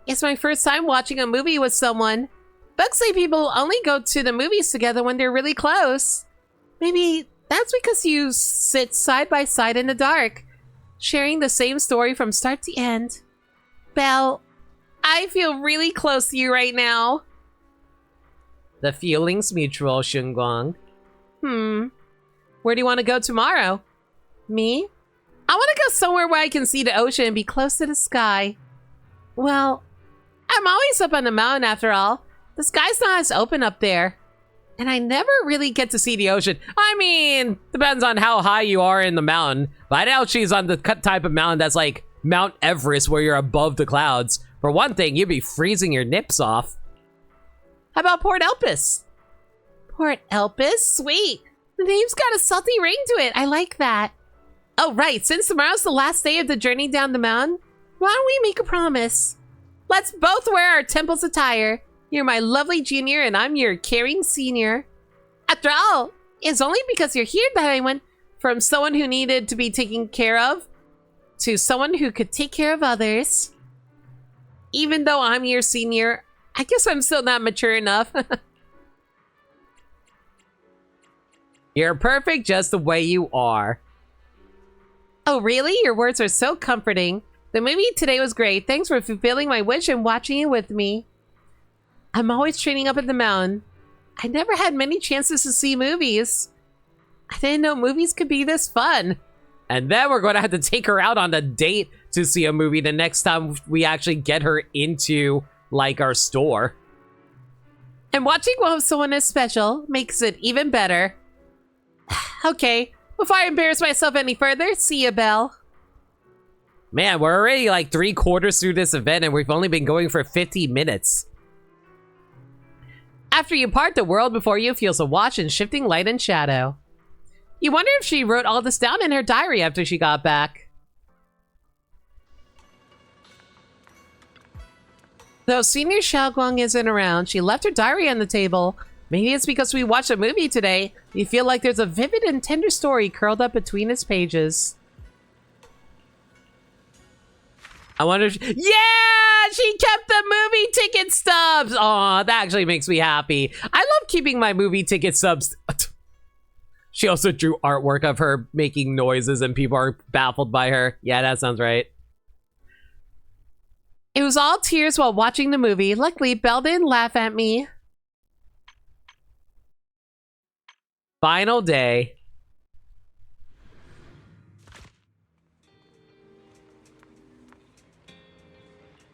It's my first time watching a movie with someone. Books say people only go to the movies together when they're really close. Maybe that's because you sit side by side in the dark, sharing the same story from start to end. Belle, I feel really close to you right now. The feeling's mutual, Shunguang. Where do you want to go tomorrow? Me? I want to go somewhere where I can see the ocean and be close to the sky. Well, I'm always up on the mountain after all. The sky's not as open up there. And I never really get to see the ocean. I mean, depends on how high you are in the mountain. But I doubt she's on the type of mountain that's like Mount Everest where you're above the clouds. For one thing, you'd be freezing your nips off. How about Port Elpis? Port Elpis? Sweet. The name's got a salty ring to it. I like that. Oh, right. Since tomorrow's the last day of the journey down the mountain, Why don't we make a promise? Let's both wear our temple's attire. You're my lovely junior and I'm your caring senior. After all, it's only because you're here that I went from someone who needed to be taken care of to someone who could take care of others. Even though I'm your senior, I guess I'm still not mature enough. You're perfect just the way you are. Oh, really? Your words are so comforting. The movie today was great. Thanks for fulfilling my wish and watching it with me. I'm always training up at the mountain. I never had many chances to see movies. I didn't know movies could be this fun. And then we're going to have to take her out on a date to see a movie the next time we actually get her into, like, our store. And watching one with someone as special makes it even better. Okay, before I embarrass myself any further, see ya, Belle. Man, we're already like 3/4 through this event and we've only been going for 50 minutes. After you part, the world before you feels a watch in shifting light and shadow. You wonder if she wrote all this down in her diary after she got back. Though Senior Xiaoguang isn't around, she left her diary on the table. Maybe it's because we watched a movie today. You feel like there's a vivid and tender story curled up between its pages. I wonder if yeah, she kept the movie ticket stubs. Aw, that actually makes me happy. I love keeping my movie ticket stubs. She also drew artwork of her making noises and people are baffled by her. Yeah, that sounds right. It was all tears while watching the movie. Luckily, Belle didn't laugh at me. Final day.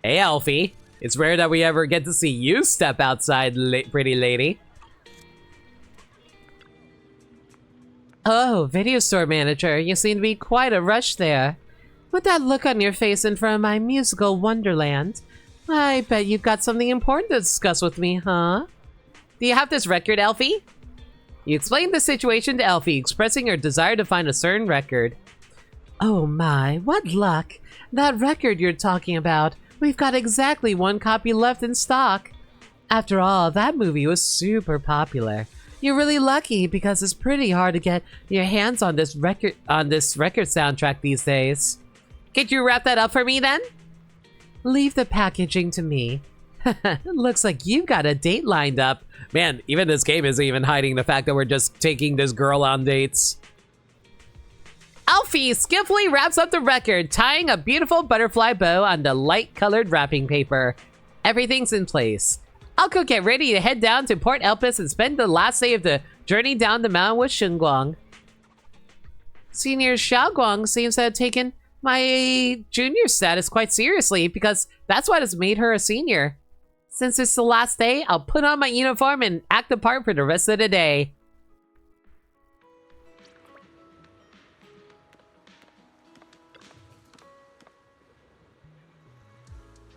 Hey, Elfie. It's rare that we ever get to see you step outside, pretty lady. Oh, video store manager. You seem to be quite a rush there. With that look on your face in front of my musical wonderland, I bet you've got something important to discuss with me, huh? Do you have this record, Elfie? You explained the situation to Elfie, expressing her desire to find a certain record. Oh my, what luck! That record you're talking about, we've got exactly one copy left in stock. After all, that movie was super popular. You're really lucky because it's pretty hard to get your hands on this record soundtrack these days. Could you wrap that up for me then? Leave the packaging to me. Looks like you've got a date lined up. Man, even this game isn't even hiding the fact that we're just taking this girl on dates. Alfie skillfully wraps up the record, tying a beautiful butterfly bow on the light-colored wrapping paper. Everything's in place. Alco get ready to head down to Port Elpis and spend the last day of the journey down the mountain with Xinguang. Senior Xiaoguang seems to have taken my junior status quite seriously because that's what has made her a senior. Since it's the last day, I'll put on my uniform and act the part for the rest of the day.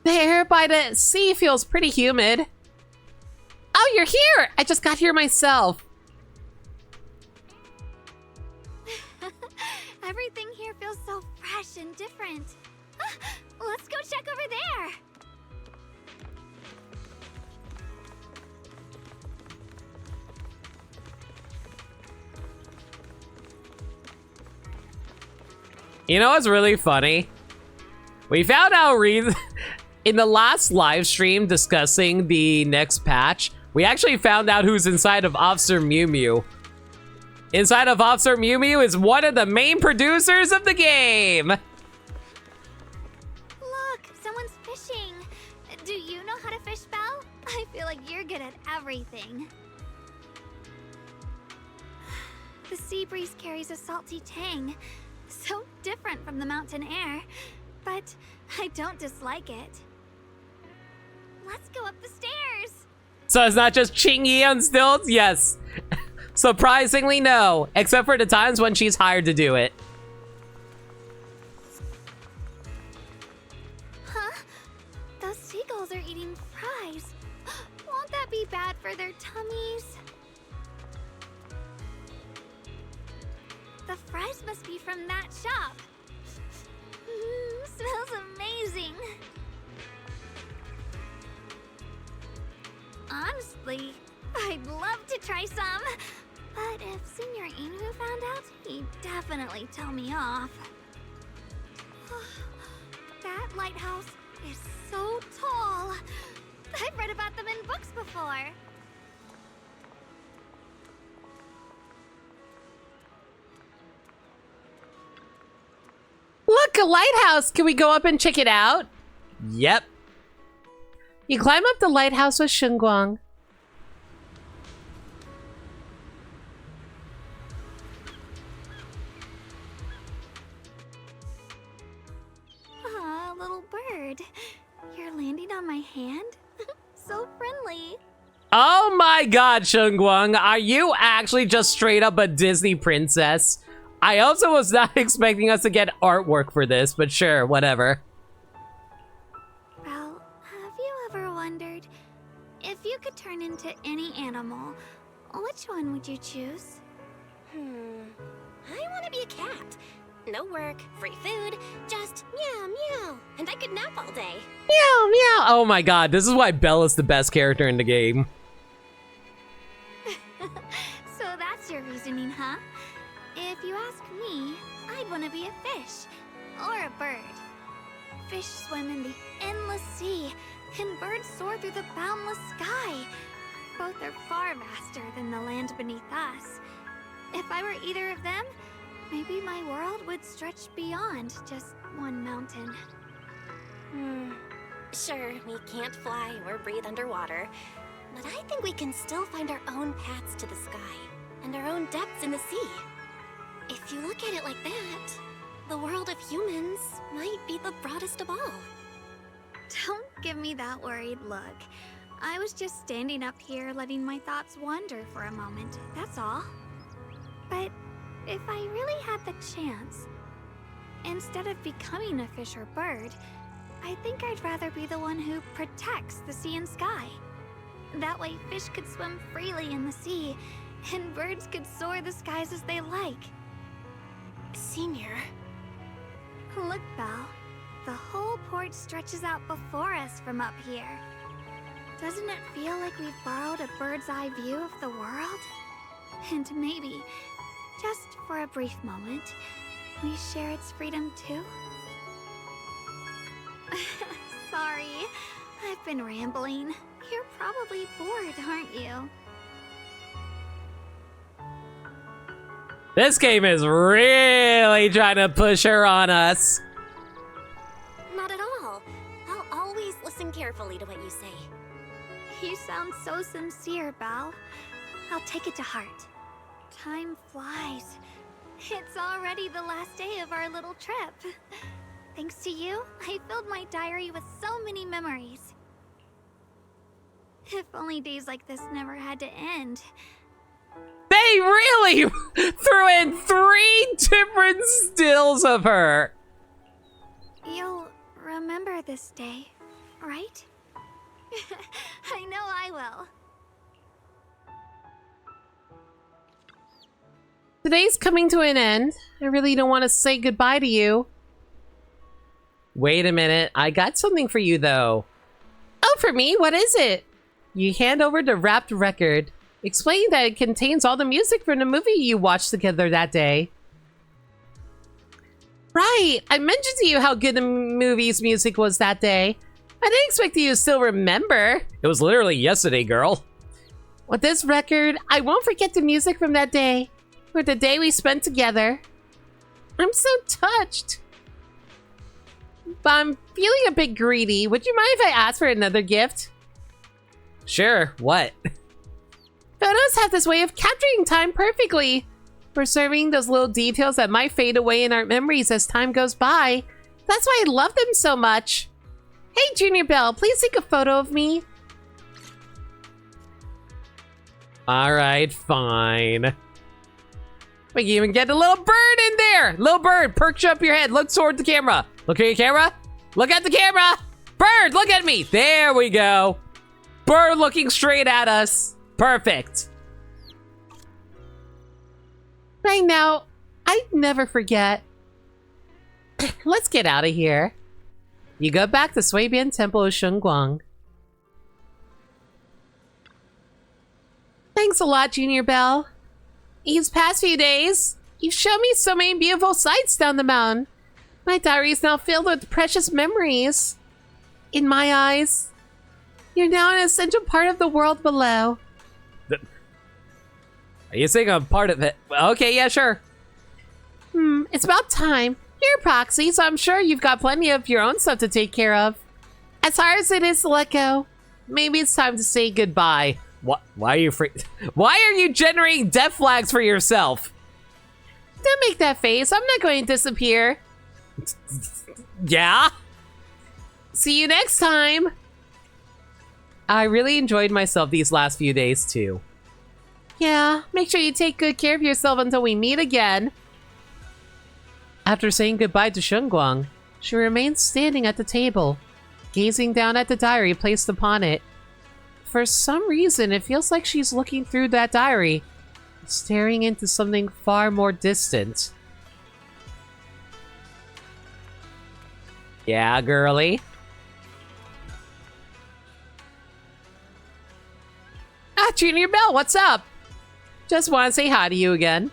The air by the sea feels pretty humid. Oh, you're here! I just got here myself. Everything here feels so fresh and different. Let's go check over there. You know what's really funny? We found out in the last live stream discussing the next patch, we actually found out who's inside of Officer Mew Mew. Inside of Officer Mew Mew is one of the main producers of the game. Look, someone's fishing. Do you know how to fish, Belle? I feel like you're good at everything. The sea breeze carries a salty tang. So different from the mountain air. But I don't dislike it. Let's go up the stairs. So it's not just Ching-Yi on stilts? Yes. Surprisingly, no. Except for the times when she's hired to do it. Huh? Those seagulls are eating fries. Won't that be bad for their tummies? The fries must be from that shop. Smells amazing. amazing. Honestly, I'd love to try some. But if Senior Inu found out, he'd definitely tell me off. That lighthouse is so tall. I've read about them in books before. Look, a lighthouse! Can we go up and check it out? Yep. You climb up the lighthouse with Shunguang. Aw, little bird. You're landing on my hand? So friendly. Oh my god, Shunguang, are you actually just straight up a Disney princess? I also was not expecting us to get artwork for this, but sure, whatever. Well, have you ever wondered, if you could turn into any animal, which one would you choose? I want to be a cat. No work, free food, just meow meow. And I could nap all day. Meow, meow. Oh my god, this is why Bella's the best character in the game. So that's your reasoning, huh? If you ask me, I'd want to be a fish. Or a bird. Fish swim in the endless sea, and birds soar through the boundless sky. Both are far vaster than the land beneath us. If I were either of them, maybe my world would stretch beyond just one mountain. Sure, we can't fly or breathe underwater, but I think we can still find our own paths to the sky and our own depths in the sea. If you look at it like that, the world of humans might be the broadest of all. Don't give me that worried look. I was just standing up here letting my thoughts wander for a moment, that's all. But if I really had the chance, instead of becoming a fish or bird, I think I'd rather be the one who protects the sea and sky. That way fish could swim freely in the sea, and birds could soar the skies as they like. Senior. Look, Belle. The whole port stretches out before us from up here. Doesn't it feel like we've borrowed a bird's eye view of the world? And maybe, just for a brief moment, we share its freedom too? Sorry, I've been rambling. You're probably bored, aren't you? This game is really trying to push her on us. Not at all. I'll always listen carefully to what you say. You sound so sincere, Belle. I'll take it to heart. Time flies. It's already the last day of our little trip. Thanks to you, I filled my diary with so many memories. If only days like this never had to end. They really threw in 3 different stills of her. You'll remember this day, right? I know I will. Today's coming to an end. I really don't want to say goodbye to you. Wait a minute. I got something for you, though. Oh, for me? What is it? You hand over the wrapped record, explaining that it contains all the music from the movie you watched together that day. Right. I mentioned to you how good the movie's music was that day. I didn't expect you to still remember. It was literally yesterday, girl. With this record, I won't forget the music from that day, or the day we spent together. I'm so touched. But I'm feeling a bit greedy. Would you mind if I ask for another gift? Sure, what? Photos have this way of capturing time perfectly, preserving those little details that might fade away in our memories as time goes by. That's why I love them so much. Hey, Junior Belle, please take a photo of me. Alright, fine. We can even get a little bird in there! Little bird, perch up your head, look toward the camera. Look at your camera. Look at the camera! Bird, look at me! There we go. Bird looking straight at us. Perfect. Right now, I'd never forget. Let's get out of here. You go back to Suibian Temple of Shunguang. Thanks a lot, Junior Belle. These past few days, you've shown me so many beautiful sights down the mountain. My diary is now filled with precious memories. In my eyes, you're now an essential part of the world below. Are you saying I'm part of it? Okay, yeah, sure. It's about time. You're a proxy, so I'm sure you've got plenty of your own stuff to take care of. As hard as it is to let go, maybe it's time to say goodbye. What? Why are you Why are you generating death flags for yourself? Don't make that face. I'm not going to disappear. Yeah? See you next time. I really enjoyed myself these last few days, too. Yeah, make sure you take good care of yourself until we meet again. After saying goodbye to Shunguang, she remains standing at the table, gazing down at the diary placed upon it. For some reason, it feels like she's looking through that diary, staring into something far more distant. Yeah, girly? Junior Belle, what's up? Just want to say hi to you again.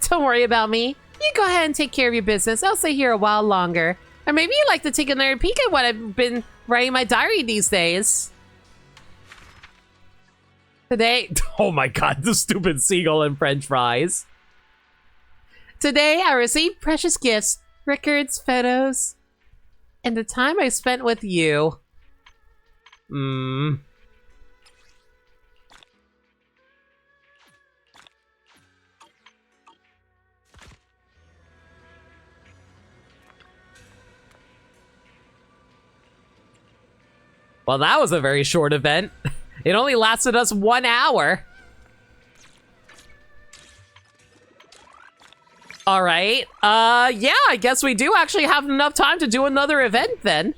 Don't worry about me. You go ahead and take care of your business. I'll stay here a while longer. Or maybe you'd like to take another peek at what I've been writing in my diary these days. Today, oh my god, the stupid seagull and french fries. Today, I received precious gifts, records, photos, and the time I spent with you. Well, that was a very short event. It only lasted us 1 hour. All right. Yeah, I guess we do actually have enough time to do another event then.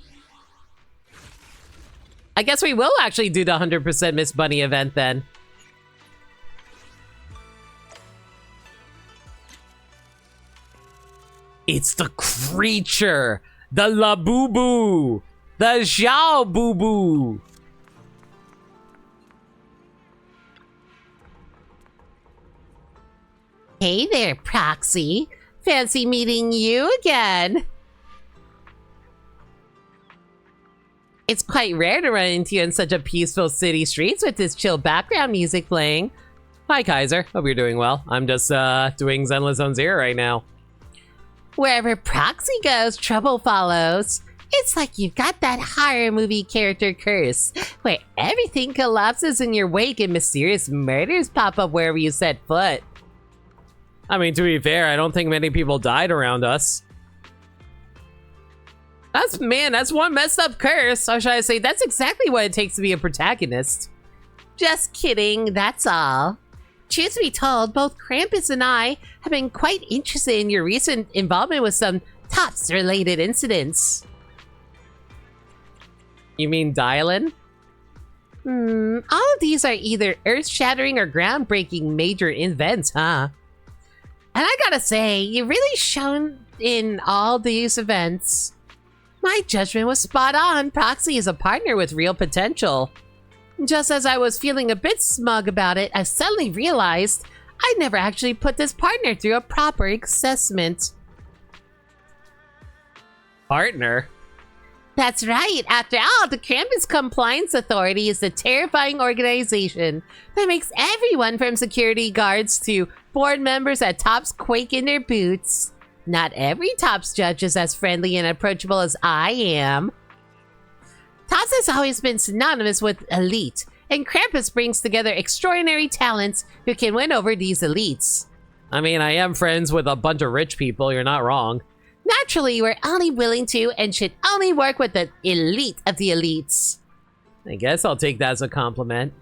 I guess we will actually do the 100% Miss Bunny event then. It's the creature, the Labubu, the Xiao Boo Boo. Hey there, Proxy. Fancy meeting you again. It's quite rare to run into you in such a peaceful city streets with this chill background music playing. Hi, Kaiser. Hope you're doing well. I'm just, doing Zenless Zone Zero right now. Wherever Proxy goes, trouble follows. It's like you've got that horror movie character curse, where everything collapses in your wake and mysterious murders pop up wherever you set foot. I mean, to be fair, I don't think many people died around us. That's one messed up curse. Or should I say, that's exactly what it takes to be a protagonist. Just kidding, that's all. Truth be told, both Krampus and I have been quite interested in your recent involvement with some Tops-related incidents. You mean Dylan? All of these are either earth-shattering or groundbreaking major events, huh? And I gotta say, you've really shown in all these events. My judgment was spot on. Proxy is a partner with real potential. Just as I was feeling a bit smug about it, I suddenly realized I never actually put this partner through a proper assessment. Partner? That's right. After all, the Campus Compliance Authority is the terrifying organization that makes everyone from security guards to board members at Tops quake in their boots. Not every Tops judge is as friendly and approachable as I am. Tops has always been synonymous with elite, and Krampus brings together extraordinary talents who can win over these elites. I mean, I am friends with a bunch of rich people, you're not wrong. Naturally, we're only willing to and should only work with the elite of the elites. I guess I'll take that as a compliment.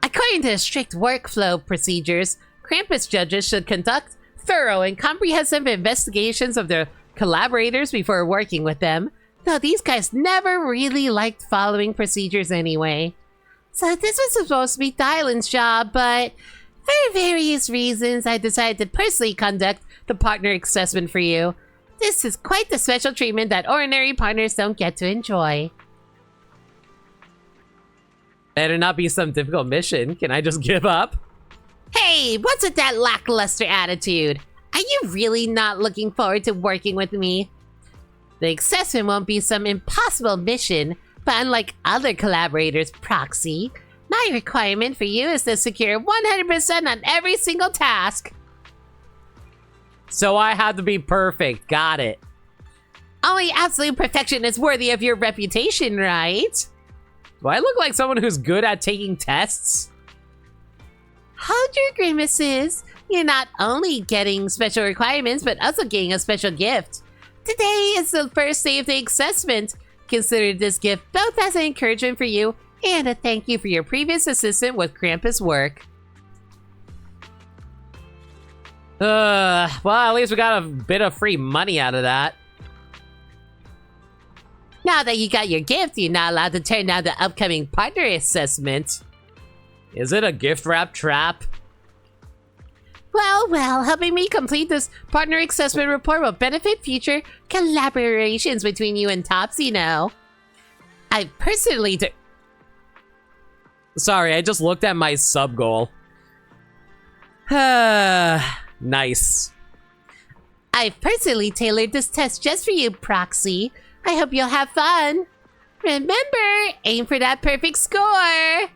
According to strict workflow procedures, Krampus judges should conduct thorough and comprehensive investigations of their collaborators before working with them, though these guys never really liked following procedures anyway. So this was supposed to be Dylan's job, but for various reasons, I decided to personally conduct the partner assessment for you. This is quite the special treatment that ordinary partners don't get to enjoy. Better not be some difficult mission. Can I just give up? Hey, what's with that lackluster attitude? Are you really not looking forward to working with me? The assessment won't be some impossible mission, but unlike other collaborators, Proxy, my requirement for you is to secure 100% on every single task. So I have to be perfect. Got it. Only absolute perfection is worthy of your reputation, right? Do I look like someone who's good at taking tests? Hold your grimaces. You're not only getting special requirements, but also getting a special gift. Today is the first day of the assessment. Consider this gift both as an encouragement for you and a thank you for your previous assistance with Krampus' work. Well, at least we got a bit of free money out of that. Now that you got your gift, you're not allowed to turn down the upcoming partner assessment. Is it a gift wrap trap? Well, helping me complete this partner assessment report will benefit future collaborations between you and Tops, you know. I personally Sorry, I just looked at my sub goal. Nice. I've personally tailored this test just for you, Proxy. I hope you'll have fun. Remember, aim for that perfect score.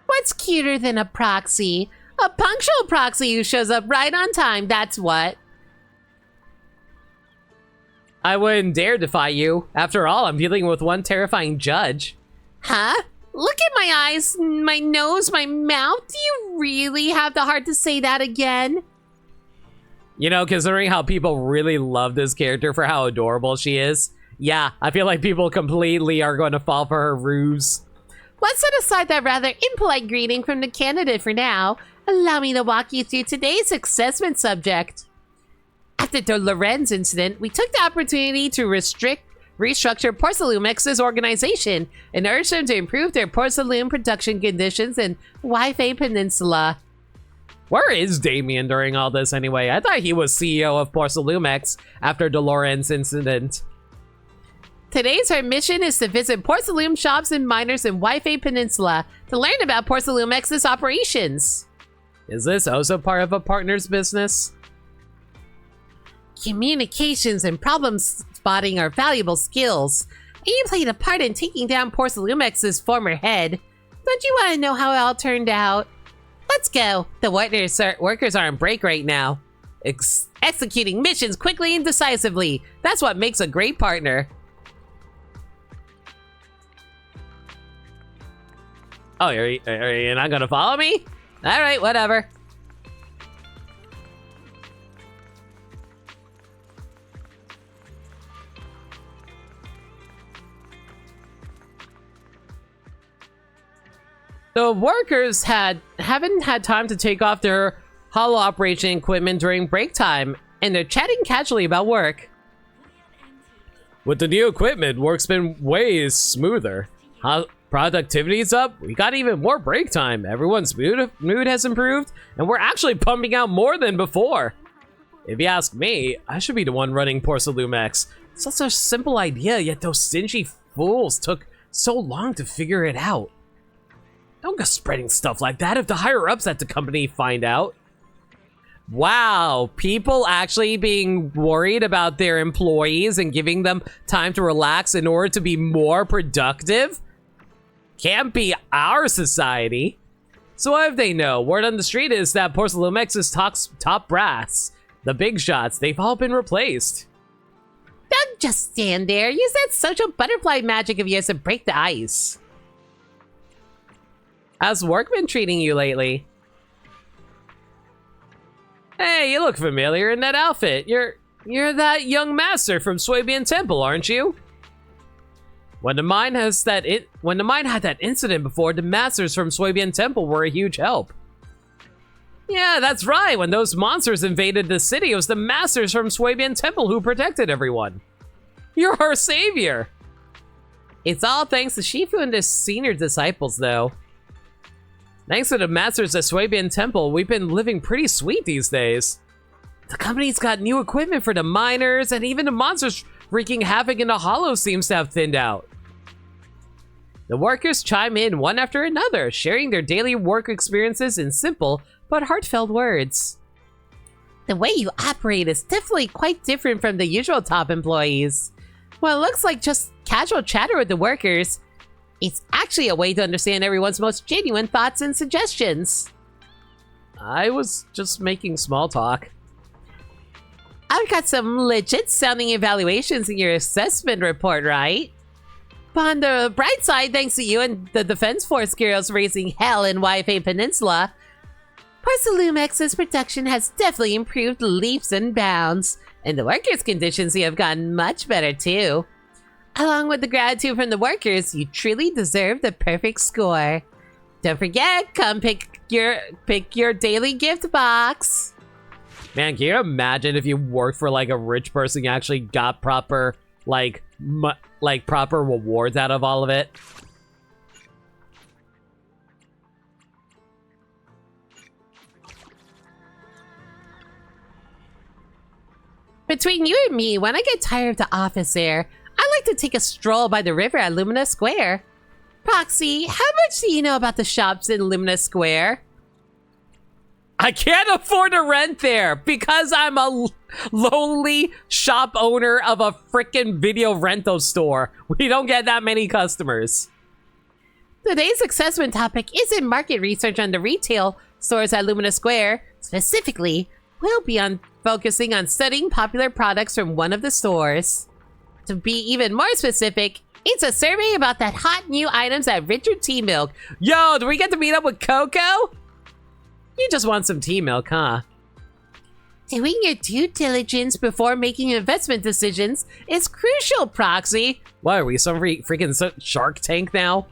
What's cuter than a proxy? A punctual proxy who shows up right on time, that's what. I wouldn't dare defy you. After all, I'm dealing with one terrifying judge. Huh? Look at my eyes, my nose, my mouth. Do you really have the heart to say that again? You know, considering how people really love this character for how adorable she is, yeah, I feel like people completely are going to fall for her ruse. Let's set aside that rather impolite greeting from the candidate for now. Allow me to walk you through today's assessment subject. After the Lorenz incident, we took the opportunity to restructure Porcelumex's organization and urge them to improve their porcelain production conditions in Wi-Fi Peninsula. Where is Damien during all this anyway? I thought he was CEO of Porcelumex after the Lorenz incident. Today's our mission is to visit porcelain shops and miners in Wi-Fi Peninsula to learn about Porcelumex's operations. Is this also part of a partner's business? Communications and problem spotting are valuable skills, and you played a part in taking down Porcelumex's former head. Don't you want to know how it all turned out? Let's go. The workers are on break right now. Executing missions quickly and decisively. That's what makes a great partner. Oh, are you not gonna follow me? All right, whatever. The workers haven't had time to take off their holo operation equipment during break time, and they're chatting casually about work. With the new equipment, work's been way smoother. Productivity's up, we got even more break time. Everyone's mood has improved, and we're actually pumping out more than before. If you ask me, I should be the one running Porcelumex. Such a simple idea, yet those stingy fools took so long to figure it out. Don't go spreading stuff like that if the higher-ups at the company find out. Wow, people actually being worried about their employees and giving them time to relax in order to be more productive? Can't be our society. So what if they know? Word on the street is that Porcelumex's top brass, the big shots, they've all been replaced. Don't just stand there. Use that social butterfly magic of yours to break the ice. How's work been treating you lately? Hey, you look familiar in that outfit. You're that young master from Swabian Temple, aren't you? When the mine had that incident before, the masters from Swabian Temple were a huge help. Yeah, that's right. When those monsters invaded the city, it was the masters from Swabian Temple who protected everyone. You're our savior. It's all thanks to Shifu and his senior disciples, though. Thanks to the masters at Swabian Temple, we've been living pretty sweet these days. The company's got new equipment for the miners, and even the monsters wreaking havoc in the hollow seems to have thinned out. The workers chime in one after another, sharing their daily work experiences in simple but heartfelt words. The way you operate is definitely quite different from the usual top employees. Well, it looks like just casual chatter with the workers. It's actually a way to understand everyone's most genuine thoughts and suggestions. I was just making small talk. I've got some legit sounding evaluations in your assessment report, right? But on the bright side, thanks to you and the Defense Force girls raising hell in YFA Peninsula, Porcelumex's production has definitely improved leaps and bounds, and the workers' conditions here have gotten much better too. Along with the gratitude from the workers, you truly deserve the perfect score. Don't forget, come pick your daily gift box. Man, can you imagine if you worked for like a rich person, you actually got proper proper rewards out of all of it? Between you and me, when I get tired of the office air, I like to take a stroll by the river at Lumina Square. Proxy, how much do you know about the shops in Lumina Square? I can't afford to rent there because I'm a lonely shop owner of a frickin' video rental store. We don't get that many customers. Today's assessment topic isn't market research on the retail stores at Lumina Square. Specifically, we'll be focusing on studying popular products from one of the stores. To be even more specific, it's a survey about that hot new items at Richard Tea Milk. Yo, do we get to meet up with Coco? You just want some tea milk, huh? Doing your due diligence before making investment decisions is crucial, Proxy. What, are we some freaking Shark Tank now?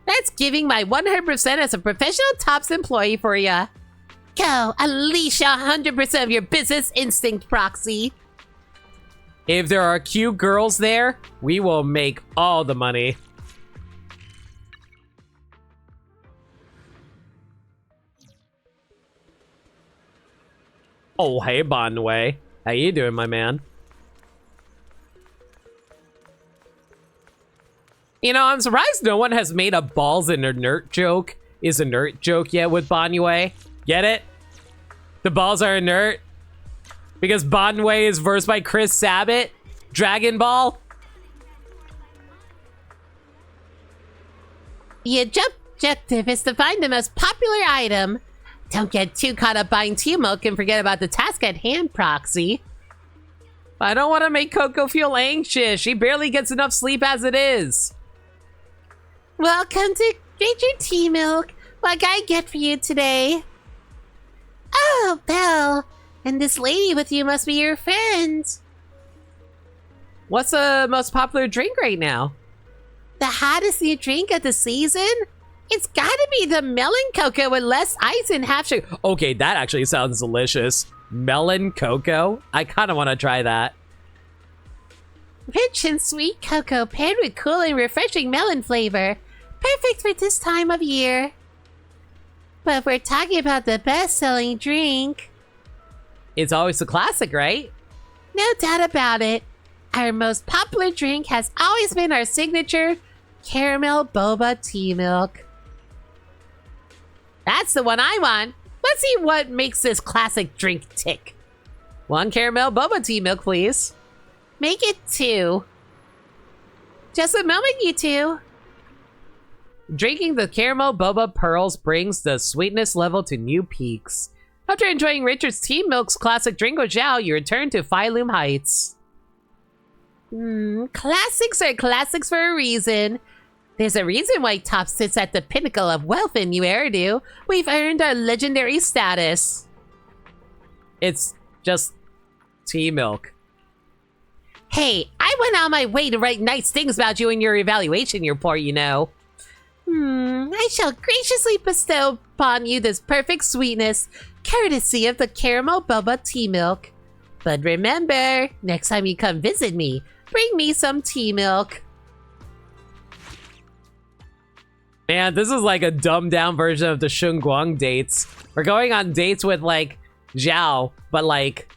That's giving my 100% as a professional tops employee for ya. Go, unleash 100% of your business instinct, Proxy. If there are cute girls there, we will make all the money. Oh, hey, Bonway. How you doing, my man? You know, I'm surprised no one has made a balls in a nerd joke yet with Bonway. Get it? The balls are inert? Because Bonway is versed by Chris Sabat? Dragon Ball? The objective is to find the most popular item. Don't get too caught up buying tea milk and forget about the task at hand, Proxy. I don't want to make Coco feel anxious. She barely gets enough sleep as it is. Welcome to Richard Tea Milk. What can I get for you today? Oh, Belle. And this lady with you must be your friend. What's the most popular drink right now? The hottest new drink of the season? It's gotta be the melon cocoa with less ice and half sugar. Okay, that actually sounds delicious. Melon cocoa? I kind of want to try that. Rich and sweet cocoa paired with cool and refreshing melon flavor. Perfect for this time of year. But if we're talking about the best-selling drink... It's always a classic, right? No doubt about it. Our most popular drink has always been our signature caramel boba tea milk. That's the one I want. Let's see what makes this classic drink tick. 1 caramel boba tea milk, please. Make it 2. Just a moment, you two. Drinking the caramel boba pearls brings the sweetness level to new peaks. After enjoying Richard's Tea Milk's classic drink with Zhao, you return to Phylum Heights. Classics are classics for a reason. There's a reason why Top sits at the pinnacle of wealth in New Eridu. We've earned our legendary status. It's just tea milk. Hey, I went out my way to write nice things about you in your evaluation report, you know. I shall graciously bestow upon you this perfect sweetness, courtesy of the caramel boba tea milk. But remember, next time you come visit me, bring me some tea milk. Man, this is like a dumbed down version of the Shunguang dates. We're going on dates with like Zhao, but like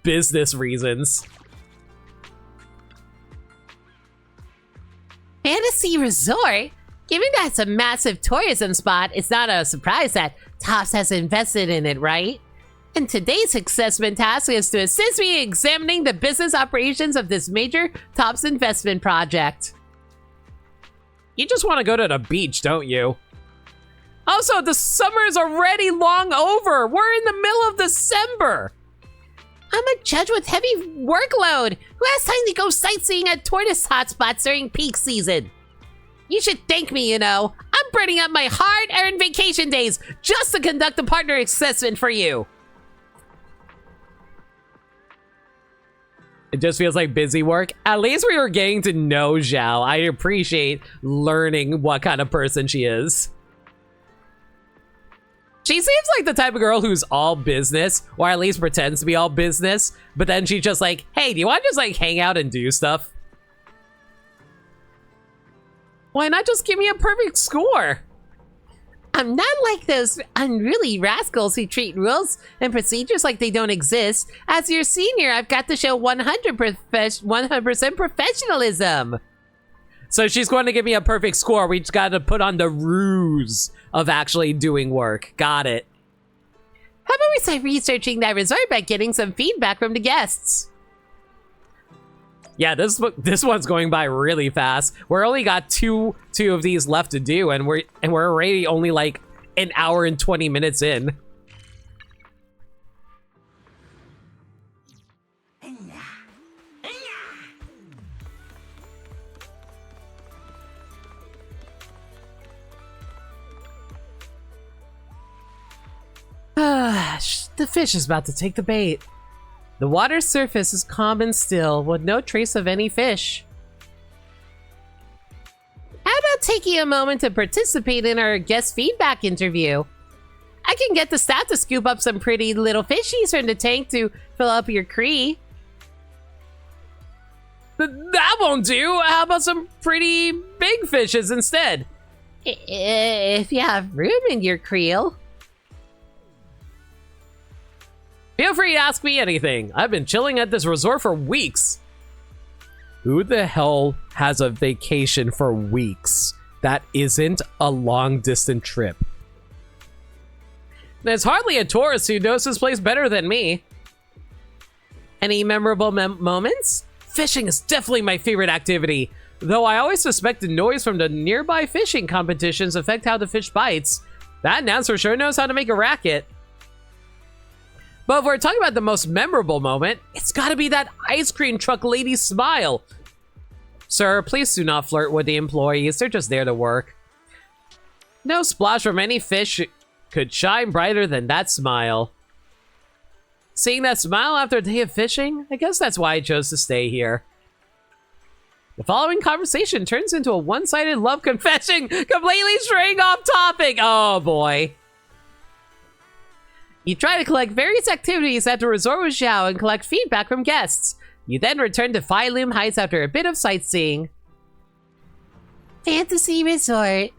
business reasons. Fantasy Resort? Given that it's a massive tourism spot, it's not a surprise that Tops has invested in it, right? And today's assessment task is to assist me in examining the business operations of this major Tops investment project. You just want to go to the beach, don't you? Also, the summer is already long over. We're in the middle of December. I'm a judge with heavy workload who has time to go sightseeing at tourist hotspots during peak season. You should thank me, you know. I'm burning up my hard-earned vacation days just to conduct a partner assessment for you. It just feels like busy work. At least we were getting to know Zhao. I appreciate learning what kind of person she is. She seems like the type of girl who's all business, or at least pretends to be all business, but then she's just like, hey, do you want to just like hang out and do stuff? Why not just give me a perfect score? I'm not like those unruly rascals who treat rules and procedures like they don't exist. As your senior, I've got to show 100% professionalism. So she's going to give me a perfect score. We just got to put on the ruse of actually doing work. Got it. How about we start researching that resort by getting some feedback from the guests? Yeah, this one's going by really fast. We're only got two of these left to do, and we're already only like an hour and 20 minutes in. The fish is about to take the bait. The water's surface is calm and still, with no trace of any fish. How about taking a moment to participate in our guest feedback interview? I can get the staff to scoop up some pretty little fishies from the tank to fill up your cree. That won't do. How about some pretty big fishes instead? If you have room in your creel. Feel free to ask me anything. I've been chilling at this resort for weeks. Who the hell has a vacation for weeks that isn't a long-distance trip? There's hardly a tourist who knows this place better than me. Any memorable moments? Fishing is definitely my favorite activity, though I always suspect the noise from the nearby fishing competitions affect how the fish bites. That announcer sure knows how to make a racket. But if we're talking about the most memorable moment, it's gotta be that ice cream truck lady's smile. Sir, please do not flirt with the employees. They're just there to work. No splash from any fish could shine brighter than that smile. Seeing that smile after a day of fishing, I guess that's why I chose to stay here. The following conversation turns into a one-sided love confession, completely straying off topic. Oh boy. You try to collect various activities at the resort with Zhao and collect feedback from guests. You then return to Phylum Heights after a bit of sightseeing. Fantasy Resort.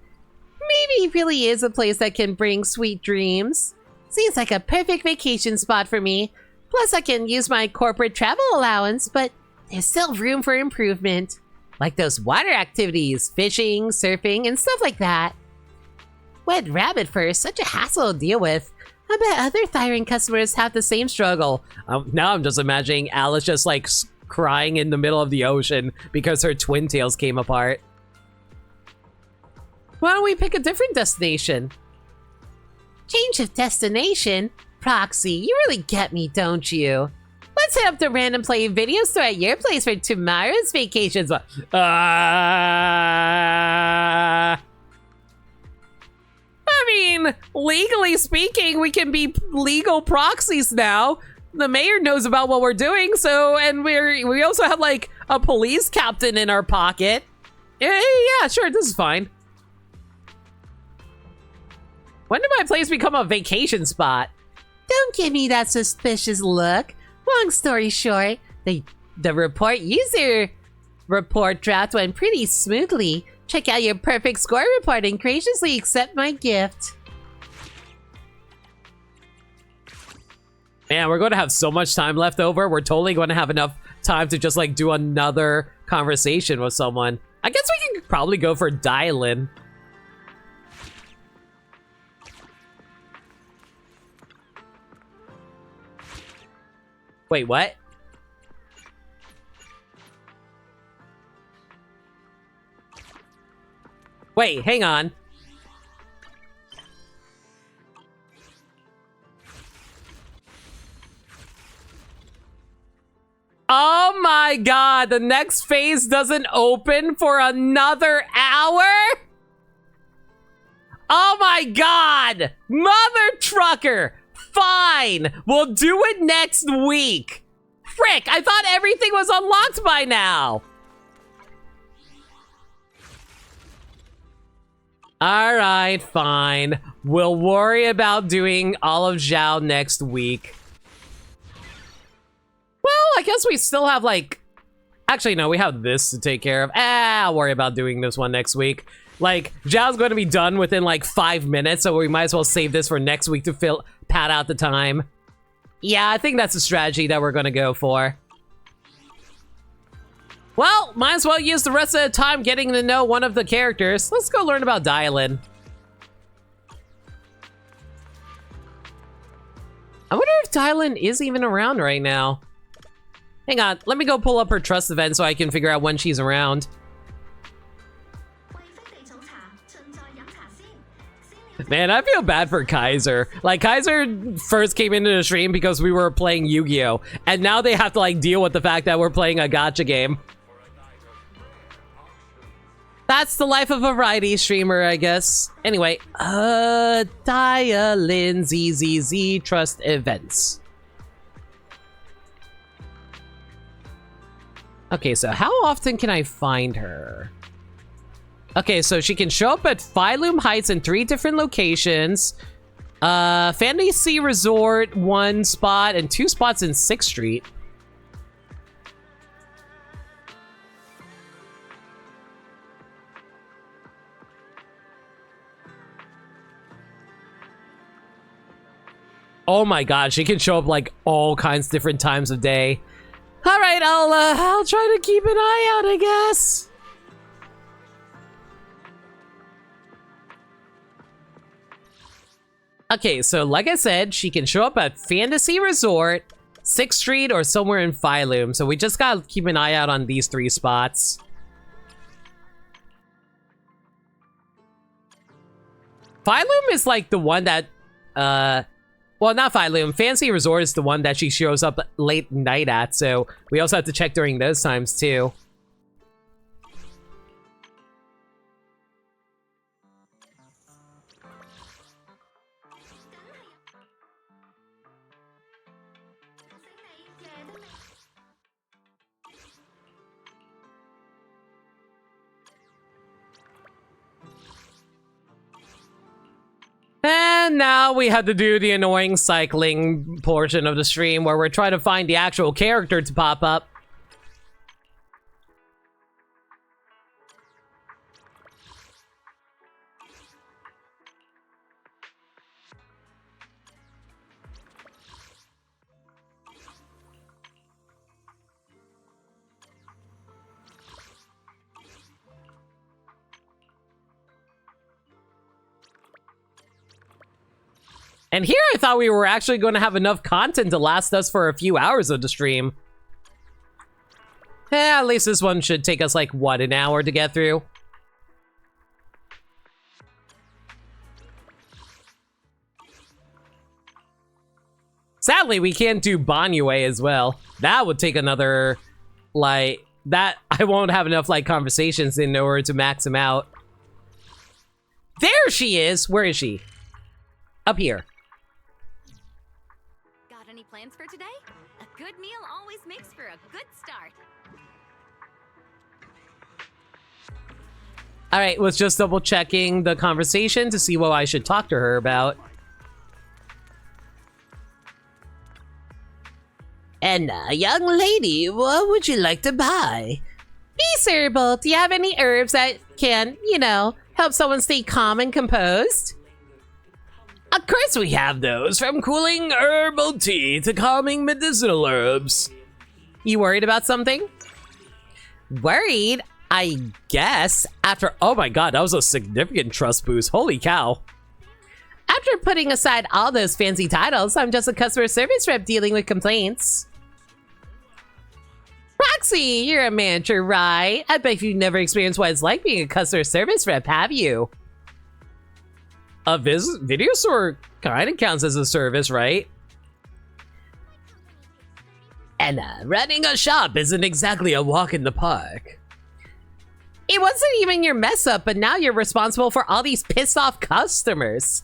Maybe it really is a place that can bring sweet dreams. Seems like a perfect vacation spot for me. Plus I can use my corporate travel allowance, but there's still room for improvement. Like those water activities, fishing, surfing, and stuff like that. Wet rabbit fur is such a hassle to deal with. I bet other Thyran customers have the same struggle. Now I'm just imagining Alice just like crying in the middle of the ocean because her twin tails came apart. Why don't we pick a different destination? Change of destination? Proxy, you really get me, don't you? Let's hit up the random play video store at your place for tomorrow's vacations. I mean, legally speaking, we can be legal proxies now. The mayor knows about what we're doing, so, and we also have like a police captain in our pocket. Yeah, sure, this is fine. When did my place become a vacation spot? Don't give me that suspicious look. Long story short, the report user report draft went pretty smoothly. Check out your perfect score report and graciously accept my gift. Man, we're going to have so much time left over. We're totally going to have enough time to just like do another conversation with someone. I guess we can probably go for dial-in. Wait, what? Wait, hang on. Oh my god, the next phase doesn't open for another hour? Oh my god! Mother trucker! Fine, we'll do it next week. Frick, I thought everything was unlocked by now. Alright, fine. We'll worry about doing all of Zhao next week. Well, I guess we still have like... Actually, no, we have this to take care of. I'll worry about doing this one next week. Like, Zhao's going to be done within like 5 minutes, so we might as well save this for next week to pad out the time. Yeah, I think that's a strategy that we're going to go for. Well, might as well use the rest of the time getting to know one of the characters. Let's go learn about Dylan. I wonder if Dylan is even around right now. Hang on, let me go pull up her trust event so I can figure out when she's around. Man, I feel bad for Kaiser. Like, Kaiser first came into the stream because we were playing Yu-Gi-Oh! And now they have to, like, deal with the fact that we're playing a gacha game. That's the life of a variety streamer, I guess. Anyway, Dialin ZZZ Trust Events. Okay, so how often can I find her? Okay, so she can show up at Phylum Heights in 3 different locations. Fantasy Resort, 1 spot, and 2 spots in 6th Street. Oh my god, she can show up like all kinds of different times of day. All right, I'll try to keep an eye out, I guess. Okay, so like I said, she can show up at Fantasy Resort, 6th Street, or somewhere in Phylum. So we just gotta keep an eye out on these 3 spots. Phylum is like the one that, well, not Phylum. Fantasy Resort is the one that she shows up late night at, so we also have to check during those times, too. And now we have to do the annoying cycling portion of the stream where we're trying to find the actual character to pop up. And here I thought we were actually going to have enough content to last us for a few hours of the stream. At least this one should take us like, what, an hour to get through? Sadly, we can't do Banyue as well. That would take another, like, that I won't have enough, like, conversations in order to max him out. There she is! Where is she? Up here. Got any plans for today? A good meal always makes for a good start. Alright, was just double checking the conversation to see what I should talk to her about. And young lady, what would you like to buy? Peace, Herbal. Do you have any herbs that can, help someone stay calm and composed? Of course we have those, from cooling herbal tea to calming medicinal herbs. You worried about something? Worried? I guess. Oh my god, that was a significant trust boost. Holy cow. After putting aside all those fancy titles, I'm just a customer service rep dealing with complaints. Proxy, you're a manager, right? I bet you've never experienced what it's like being a customer service rep, have you? A video store kind of counts as a service, right? And running a shop isn't exactly a walk in the park. It wasn't even your mess up, but now you're responsible for all these pissed off customers.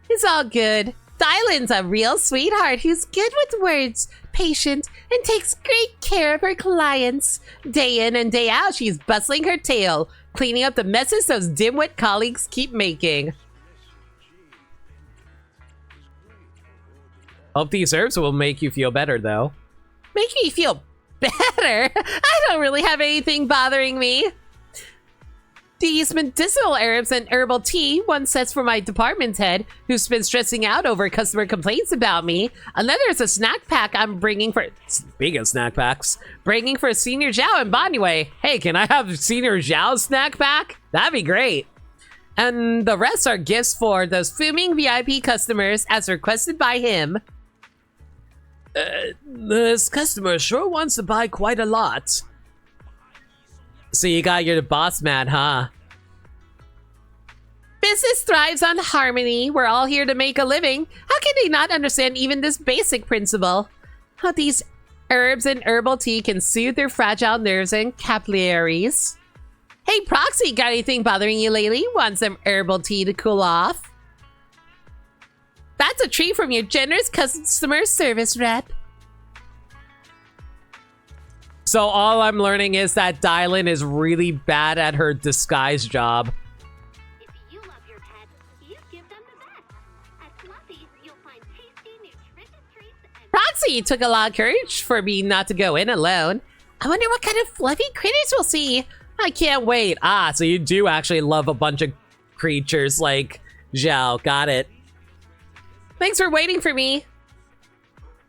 It's all good. Dylan's a real sweetheart who's good with words, patient, and takes great care of her clients. Day in and day out, she's bustling her tail, cleaning up the messes those dimwit colleagues keep making. Hope these herbs will make you feel better, though. Make me feel better? I don't really have anything bothering me. These medicinal herbs and herbal tea, one set's for my department head, who's been stressing out over customer complaints about me. Another is a snack pack I'm bringing for... Speaking of snack packs, bringing for Senior Zhao and Boniway. Hey, can I have Senior Zhao's snack pack? That'd be great. And the rest are gifts for those fuming VIP customers as requested by him. This customer sure wants to buy quite a lot. So you got your boss man, huh? Business thrives on harmony. We're all here to make a living. How can they not understand even this basic principle? How these herbs and herbal tea can soothe their fragile nerves and capillaries. Hey, Proxy, got anything bothering you lately? Want some herbal tea to cool off? That's a treat from your generous customer service rep. So all I'm learning is that Dylan is really bad at her disguise job. If you love your pet, you give them the best. At Fluffy's, you'll find tasty, nutritious treats and... Proxy took a lot of courage for me not to go in alone. I wonder what kind of fluffy critters we'll see. I can't wait. Ah, so you do actually love a bunch of creatures like Zhao. Got it. Thanks for waiting for me.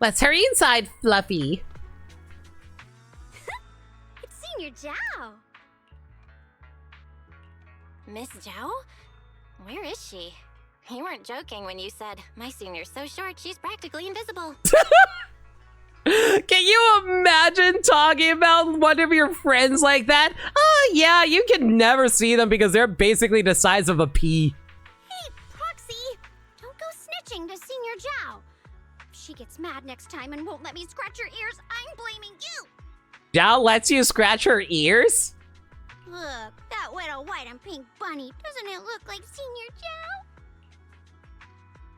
Let's hurry inside, Fluffy. It's Senior Zhao. Miss Zhao? Where is she? You weren't joking when you said, my senior's so short, she's practically invisible. Can you imagine talking about one of your friends like that? Oh, yeah, you can never see them because they're basically the size of a pea. Hey, Proxy! Don't go snitching to Senior Zhao. If she gets mad next time and won't let me scratch her ears, I'm blaming you! Zhao lets you scratch her ears? Look, that little white and pink bunny. Doesn't it look like Senior Zhao?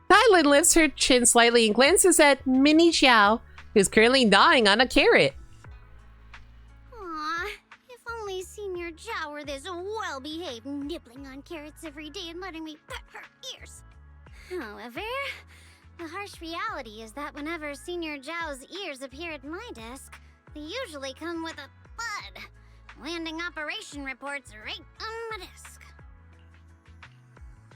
Dylan lifts her chin slightly and glances at Mini Zhao, who's currently gnawing on a carrot. Aw, if only Senior Zhao were this well-behaved, nibbling on carrots every day and letting me pet her ears. However, the harsh reality is that whenever Senior Zhao's ears appear at my desk, they usually come with a thud, landing operation reports right on my desk.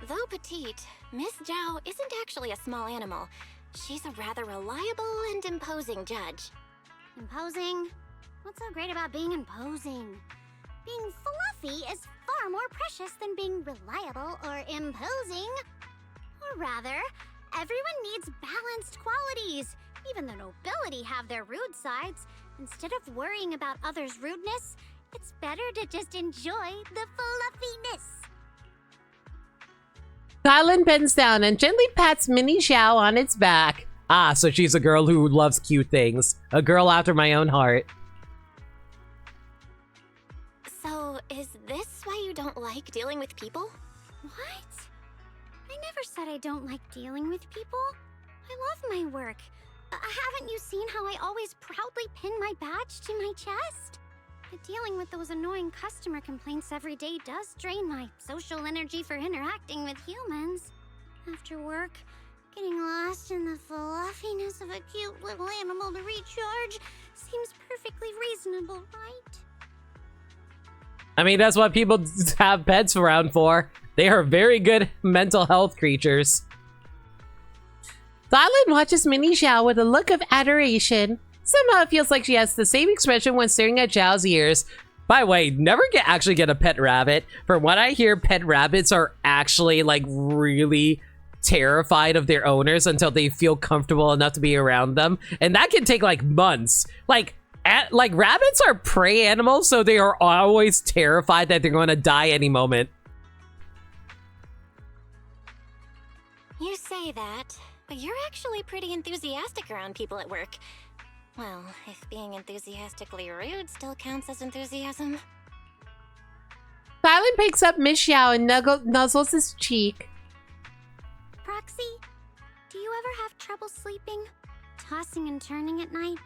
Though petite, Miss Zhao isn't actually a small animal. She's a rather reliable and imposing judge. Imposing? What's so great about being imposing? Being fluffy is far more precious than being reliable or imposing. Or rather, everyone needs balanced qualities. Even the nobility have their rude sides. Instead of worrying about others' rudeness, it's better to just enjoy the fluffiness. Dylan bends down and gently pats Mini Zhao on its back. Ah, so she's a girl who loves cute things. A girl after my own heart. So, is this why you don't like dealing with people? What? I never said I don't like dealing with people. I love my work. Haven't you seen how I always proudly pin my badge to my chest? But dealing with those annoying customer complaints every day does drain my social energy for interacting with humans. After work, getting lost in the fluff fluffiness of a cute little animal to recharge seems perfectly reasonable, right? I mean, that's what people have pets around for. They are very good mental health creatures. Thailand watches Mini Xiao with a look of adoration. Somehow it feels like she has the same expression when staring at Xiao's ears. By the way, never actually get a pet rabbit. From what I hear, pet rabbits are actually like really terrified of their owners until they feel comfortable enough to be around them. And that can take like months. Like rabbits are prey animals, so they are always terrified that they're going to die any moment. You say that, but you're actually pretty enthusiastic around people at work. Well, if being enthusiastically rude still counts as enthusiasm. Thailand picks up Miss Xiao and nuzzles his cheek. Proxy, do you ever have trouble sleeping? Tossing and turning at night?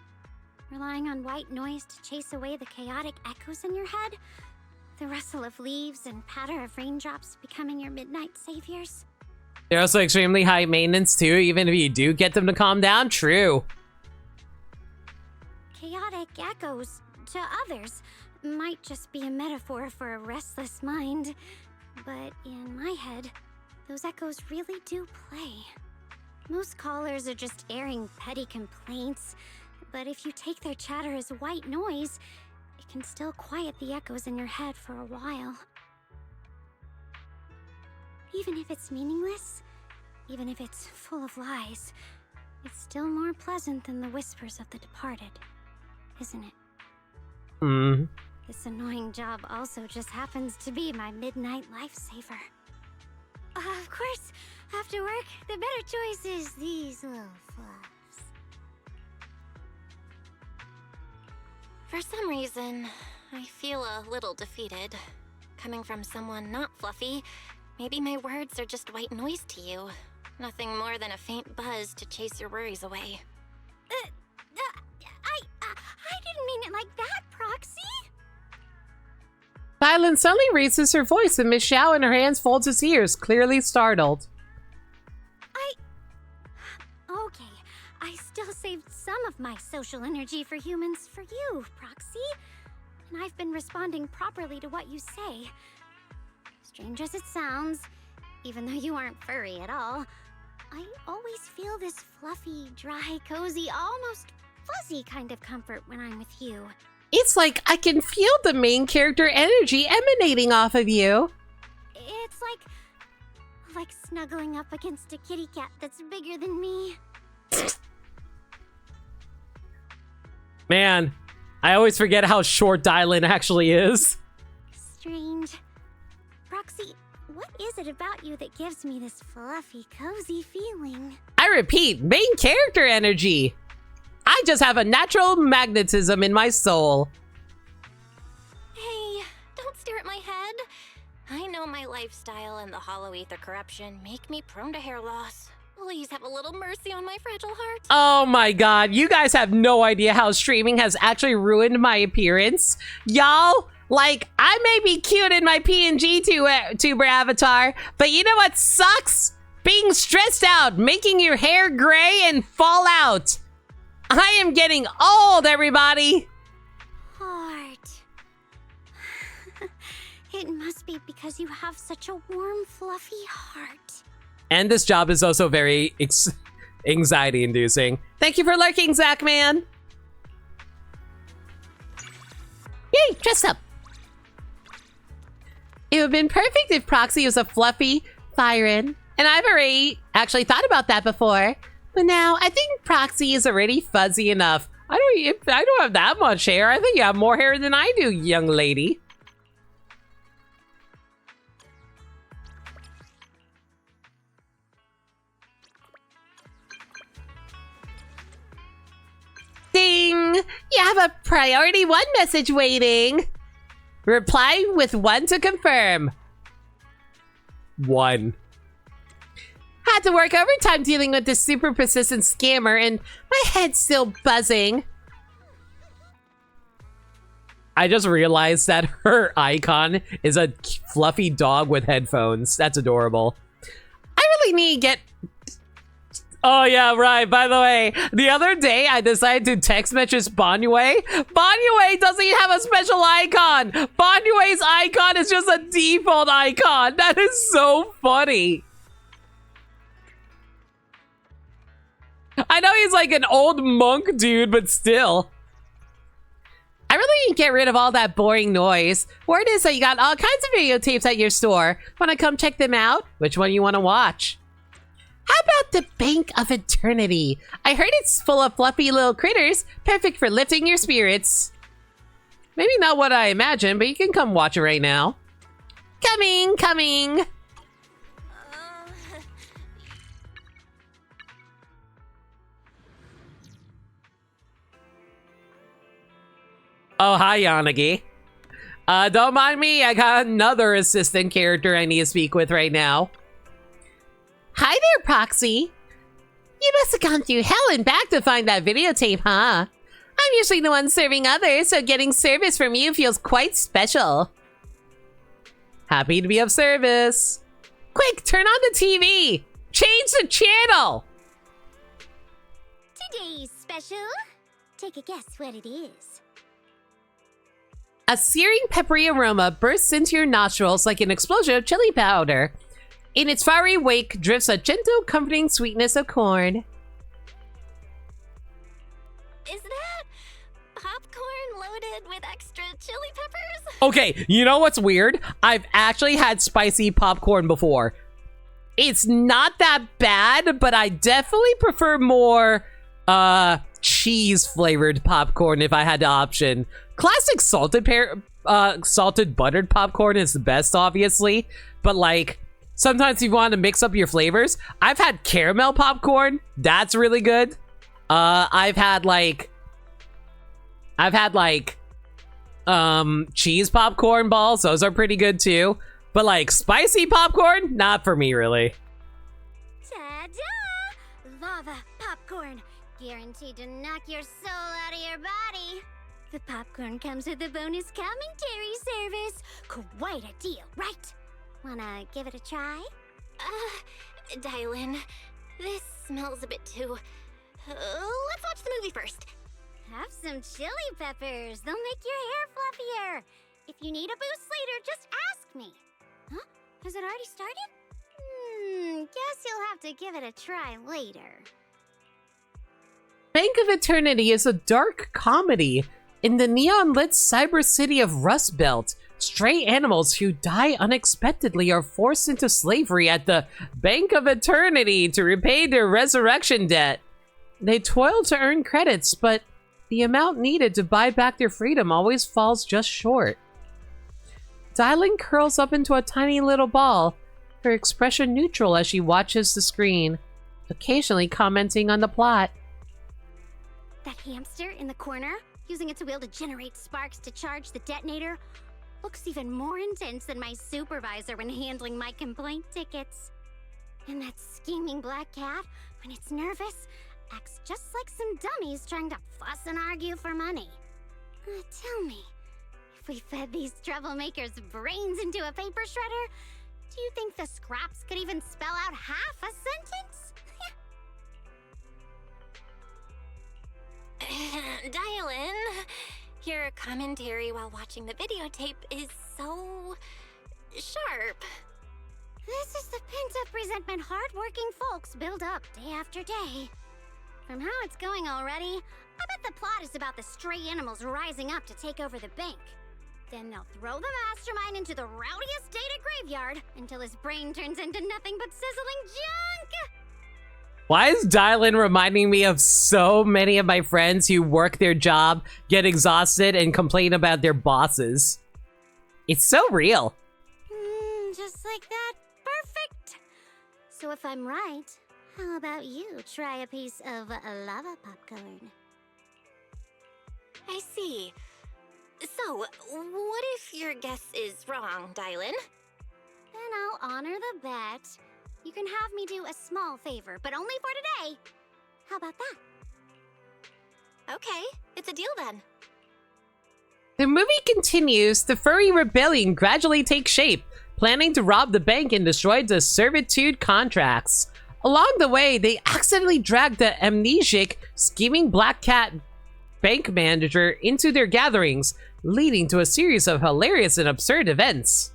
Relying on white noise to chase away the chaotic echoes in your head? The rustle of leaves and patter of raindrops becoming your midnight saviors? They're also extremely high maintenance too, even if you do get them to calm down. True. Chaotic echoes, to others, might just be a metaphor for a restless mind. But in my head, those echoes really do play. Most callers are just airing petty complaints, but if you take their chatter as white noise, it can still quiet the echoes in your head for a while. Even if it's meaningless, even if it's full of lies, it's still more pleasant than the whispers of the departed, isn't it? This annoying job also just happens to be my midnight lifesaver. Of course, after work, the better choice is these little fluffs. For some reason, I feel a little defeated. Coming from someone not fluffy, maybe my words are just white noise to you. Nothing more than a faint buzz to chase your worries away. I didn't mean it like that, Proxy! Thailand suddenly raises her voice and Miss Xiao in her hands folds his ears, clearly startled. Okay, I still saved some of my social energy for humans for you, Proxy. And I've been responding properly to what you say. Strange as it sounds, even though you aren't furry at all, I always feel this fluffy, dry, cozy, almost fuzzy kind of comfort when I'm with you. It's like I can feel the main character energy emanating off of you. It's like snuggling up against a kitty cat that's bigger than me. Man, I always forget how short Dylan actually is. Strange. Proxy, what is it about you that gives me this fluffy, cozy feeling? I repeat, main character energy. I just have a natural magnetism in my soul. Hey, don't stare at my head. I know my lifestyle and the hollow ether corruption make me prone to hair loss. Please have a little mercy on my fragile heart. Oh my god, you guys have no idea how streaming has actually ruined my appearance. Y'all, like, I may be cute in my PNG tuber avatar, but you know what sucks? Being stressed out, making your hair gray and fall out. I am getting old, everybody. Heart. It must be because you have such a warm, fluffy heart. And this job is also very anxiety-inducing. Thank you for lurking, Zachman. Yay, dress up. It would have been perfect if Proxy was a fluffy Thyron. And I've already actually thought about that before. But now I think Proxy is already fuzzy enough. I don't have that much hair. I think you have more hair than I do, young lady. Ding! You have a priority 1 message waiting. Reply with 1 to confirm. 1. Had to work overtime dealing with this super persistent scammer and my head's still buzzing. I just realized that her icon is a fluffy dog with headphones. That's adorable. I really need to get Oh, yeah, right. By the way, the other day I decided to text message Banyue. Banyue doesn't even have a special icon. Banyue's icon is just a default icon. That is so funny. I know he's like an old monk dude, but still. I really need to get rid of all that boring noise. Word is that you got all kinds of videotapes at your store. Want to come check them out? Which one you want to watch? How about the Bank of Eternity? I heard it's full of fluffy little critters, perfect for lifting your spirits. Maybe not what I imagined, but you can come watch it right now. Coming. Oh, hi, Yanagi. Don't mind me. I got another assistant character I need to speak with right now. Hi there, Proxy. You must have gone through hell and back to find that videotape, huh? I'm usually the one serving others, so getting service from you feels quite special. Happy to be of service. Quick, turn on the TV. Change the channel. Today's special. Take a guess what it is. A searing peppery aroma bursts into your nostrils like an explosion of chili powder. In its fiery wake drifts a gentle, comforting sweetness of corn. Is that popcorn loaded with extra chili peppers? Okay, you know what's weird? I've actually had spicy popcorn before. It's not that bad, but I definitely prefer more cheese flavored popcorn if I had the option. Classic salted buttered popcorn is the best, obviously, but like sometimes you want to mix up your flavors. I've had caramel popcorn. That's really good. I've had cheese popcorn balls. Those are pretty good too. But like spicy popcorn, not for me really. Ta-da! Lava popcorn. Guaranteed to knock your soul out of your body. The popcorn comes with a bonus commentary service. Quite a deal, right? Wanna give it a try? Dylan, this smells a bit too... let's watch the movie first. Have some chili peppers. They'll make your hair fluffier. If you need a boost later, just ask me. Huh? Has it already started? Guess you'll have to give it a try later. Bank of Eternity is a dark comedy. In the neon-lit cyber city of Rust Belt, stray animals who die unexpectedly are forced into slavery at the Bank of Eternity to repay their resurrection debt. They toil to earn credits, but the amount needed to buy back their freedom always falls just short. Dylan curls up into a tiny little ball, her expression neutral as she watches the screen, occasionally commenting on the plot. That hamster in the corner, using its wheel to generate sparks to charge the detonator, looks even more intense than my supervisor when handling my complaint tickets. And that scheming black cat, when it's nervous, acts just like some dummies trying to fuss and argue for money. Tell me, if we fed these troublemakers brains into a paper shredder, do you think the scraps could even spell out half a sentence? Dylan, your commentary while watching the videotape is so sharp. This is the pent-up resentment hard-working folks build up day after day. From how it's going already, I bet the plot is about the stray animals rising up to take over the bank. Then they'll throw the mastermind into the rowdiest data graveyard until his brain turns into nothing but sizzling junk! Why is Dylan reminding me of so many of my friends who work their job, get exhausted, and complain about their bosses? It's so real. Just like that. Perfect! So if I'm right, how about you try a piece of lava popcorn? I see. So, what if your guess is wrong, Dylan? Then I'll honor the bet. You can have me do a small favor, but only for today. How about that? Okay, it's a deal then. The movie continues. The furry rebellion gradually takes shape, planning to rob the bank and destroy the servitude contracts. Along the way, they accidentally dragged the amnesic, scheming Black Cat bank manager into their gatherings, leading to a series of hilarious and absurd events.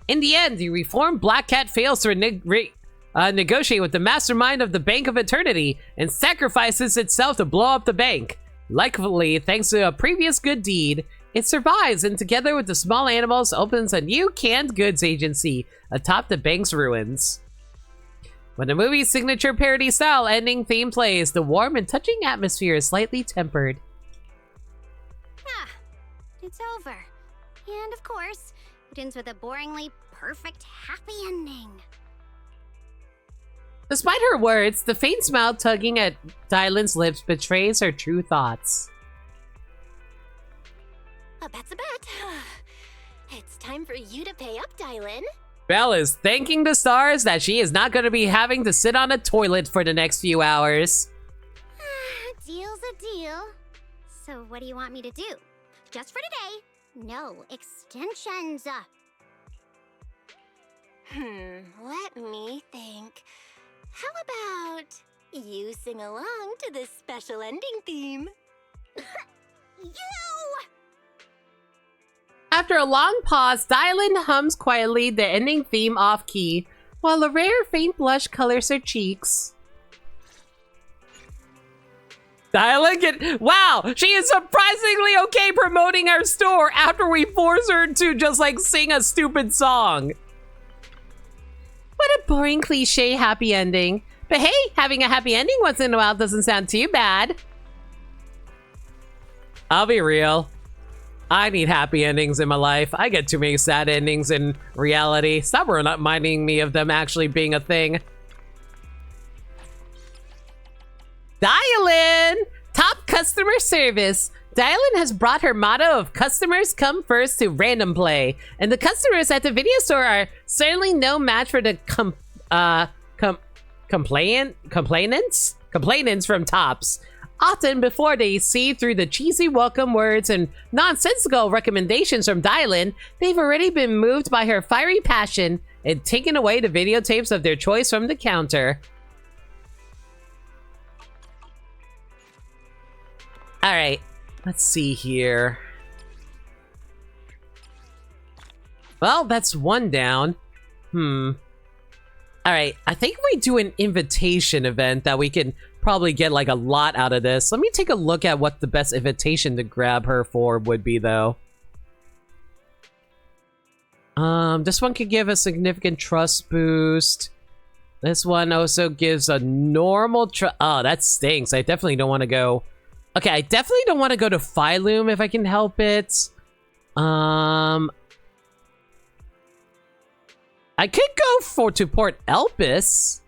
In the end, the reformed Black Cat fails to negotiate with the mastermind of the Bank of Eternity and sacrifices itself to blow up the bank. Luckily, thanks to a previous good deed, it survives and together with the small animals opens a new canned goods agency atop the bank's ruins. When the movie's signature parody-style ending theme plays, the warm and touching atmosphere is slightly tempered. Ah, it's over. And of course, it ends with a boringly perfect happy ending. Despite her words, the faint smile tugging at Dylan's lips betrays her true thoughts. A bet's a bet. It's time for you to pay up, Dylan. Belle is thanking the stars that she is not going to be having to sit on a toilet for the next few hours. Deal's a deal. So what do you want me to do? Just for today, no extensions. Let me think. How about you sing along to this special ending theme? You! After a long pause, Dylan hums quietly the ending theme off-key, while a rare faint blush colors her cheeks. Dylan wow, she is surprisingly okay promoting our store after we force her to just like sing a stupid song. What a boring cliche happy ending. But hey, having a happy ending once in a while doesn't sound too bad. I'll be real. I need happy endings in my life. I get too many sad endings in reality. Stop reminding me of them actually being a thing. Dylan! Top customer service. Dylan has brought her motto of customers come first to random play. And the customers at the video store are certainly no match for the complainants from Tops. Often before they see through the cheesy welcome words and nonsensical recommendations from Dylan, they've already been moved by her fiery passion and taken away the videotapes of their choice from the counter. Alright, let's see here. Well, that's one down. Alright, I think we do an invitation event that we can probably get like a lot out of this. Let me take a look at what the best invitation to grab her for would be though. This one could give a significant trust boost. This one also gives a normal oh, that stinks. I definitely don't want to go. Okay, I definitely don't want to go to Phylum if I can help it. I could go to Port Elpis.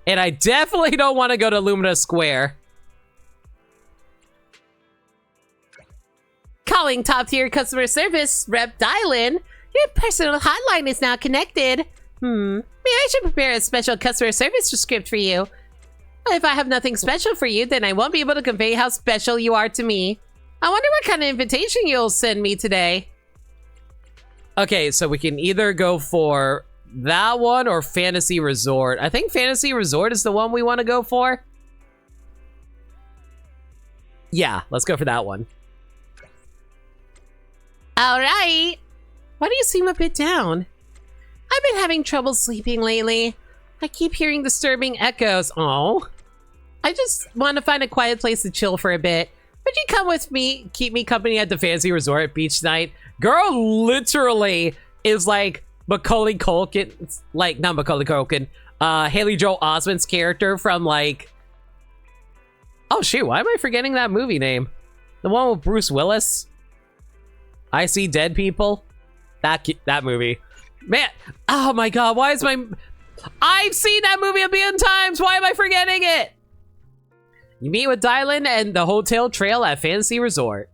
And I definitely don't want to go to Lumina Square. Calling top-tier customer service rep Dylan. Your personal hotline is now connected. Maybe I should prepare a special customer service script for you. If I have nothing special for you, then I won't be able to convey how special you are to me. I wonder what kind of invitation you'll send me today. Okay, so we can either go for that one or Fantasy Resort. I think Fantasy Resort is the one we want to go for. Yeah, let's go for that one. All right. Why do you seem a bit down? I've been having trouble sleeping lately. I keep hearing disturbing echoes. Oh. I just want to find a quiet place to chill for a bit. Would you come with me, keep me company at the Fantasy Resort beach night? Girl literally is like Macaulay Culkin, like, not Macaulay Culkin, Haley Joel Osment's character from, like, oh shoot, why am I forgetting that movie name? The one with Bruce Willis? I See Dead People? That movie. Man, oh my god, why is I've seen that movie a billion times, why am I forgetting it? You meet with Dylan and the hotel trail at Fantasy Resort.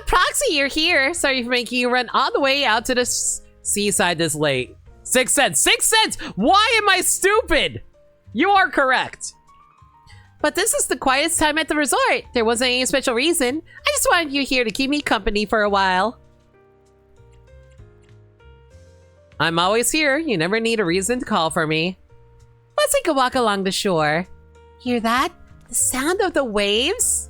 Proxy, you're here. Sorry for making you run all the way out to the seaside this late. 6 cents. 6 cents! Why am I stupid? You are correct. But this is the quietest time at the resort. There wasn't any special reason. I just wanted you here to keep me company for a while. I'm always here. You never need a reason to call for me. Let's take a walk along the shore. Hear that? The sound of the waves?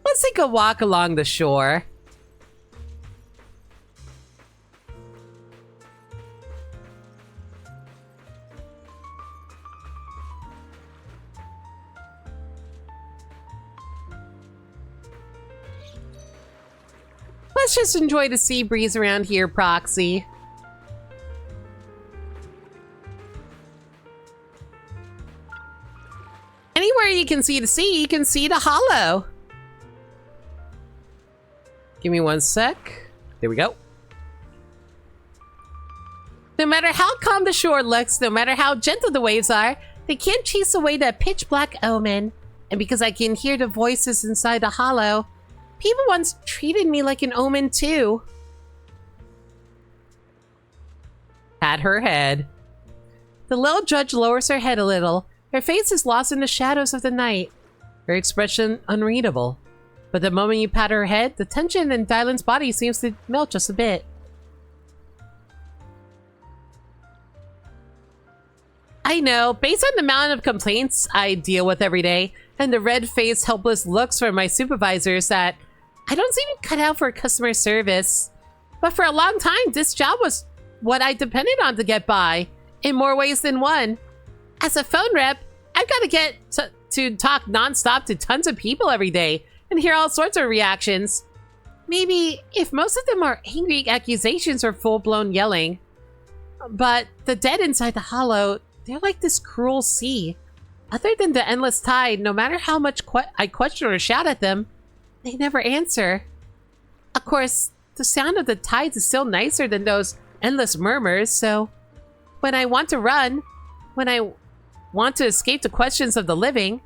Let's take a walk along the shore. Let's just enjoy the sea breeze around here, Proxy. Anywhere you can see the sea, you can see the hollow. Give me one sec. There we go. No matter how calm the shore looks, no matter how gentle the waves are, they can't chase away that pitch black omen. And because I can hear the voices inside the hollow, people once treated me like an omen too. Pat her head. The little judge lowers her head a little. Her face is lost in the shadows of the night. Her expression unreadable. But the moment you pat her head, the tension in Dylan's body seems to melt just a bit. I know, based on the amount of complaints I deal with every day, and the red-faced, helpless looks from my supervisors, that I don't seem cut out for customer service. But for a long time, this job was what I depended on to get by, in more ways than one. As a phone rep, I've got to get to talk nonstop to tons of people every day, and hear all sorts of reactions. Maybe if most of them are angry accusations or full-blown yelling. But the dead inside the hollow, they're like this cruel sea. Other than the endless tide, no matter how much I question or shout at them, they never answer. Of course, the sound of the tides is still nicer than those endless murmurs, so when I want to run, when I want to escape the questions of the living,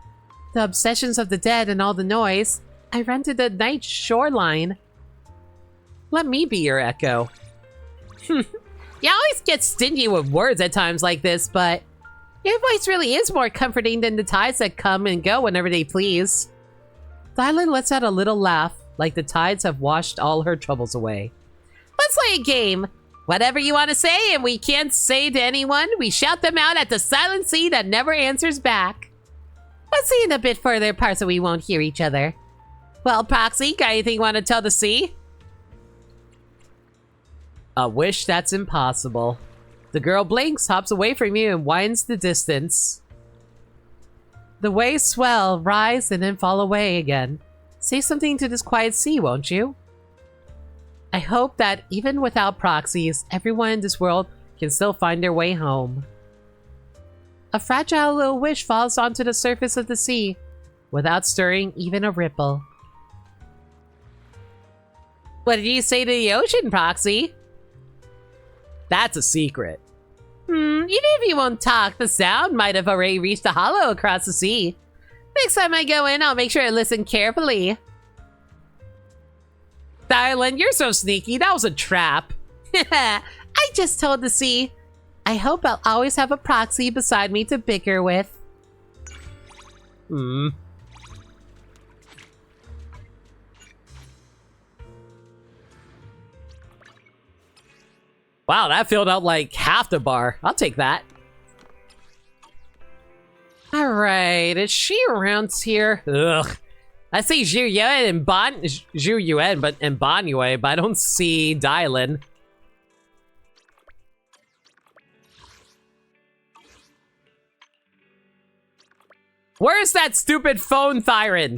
the obsessions of the dead and all the noise, I run to the night shoreline. Let me be your echo. You always get stingy with words at times like this, but your voice really is more comforting than the tides that come and go whenever they please. Dylan lets out a little laugh, like the tides have washed all her troubles away. Let's play a game. Whatever you want to say and we can't say to anyone, we shout them out at the silent sea that never answers back. Let's see in a bit further parts so we won't hear each other. Well, Proxy, got anything you want to tell the sea? A wish that's impossible. The girl blinks, hops away from you, and winds the distance. The waves swell, rise, and then fall away again. Say something to this quiet sea, won't you? I hope that even without proxies, everyone in this world can still find their way home. A fragile little wish falls onto the surface of the sea, without stirring even a ripple. What did you say to the ocean, Proxy? That's a secret. Even if you won't talk, the sound might have already reached the hollow across the sea. Next time I go in, I'll make sure I listen carefully. Dylan, you're so sneaky. That was a trap. I just told the sea. I hope I'll always have a proxy beside me to bicker with. Wow, that filled out like half the bar. I'll take that. Alright, is she around here? Ugh. I see Zhu Yuan and Ban Yue, but I don't see Dylan. Where's that stupid phone, Thyron?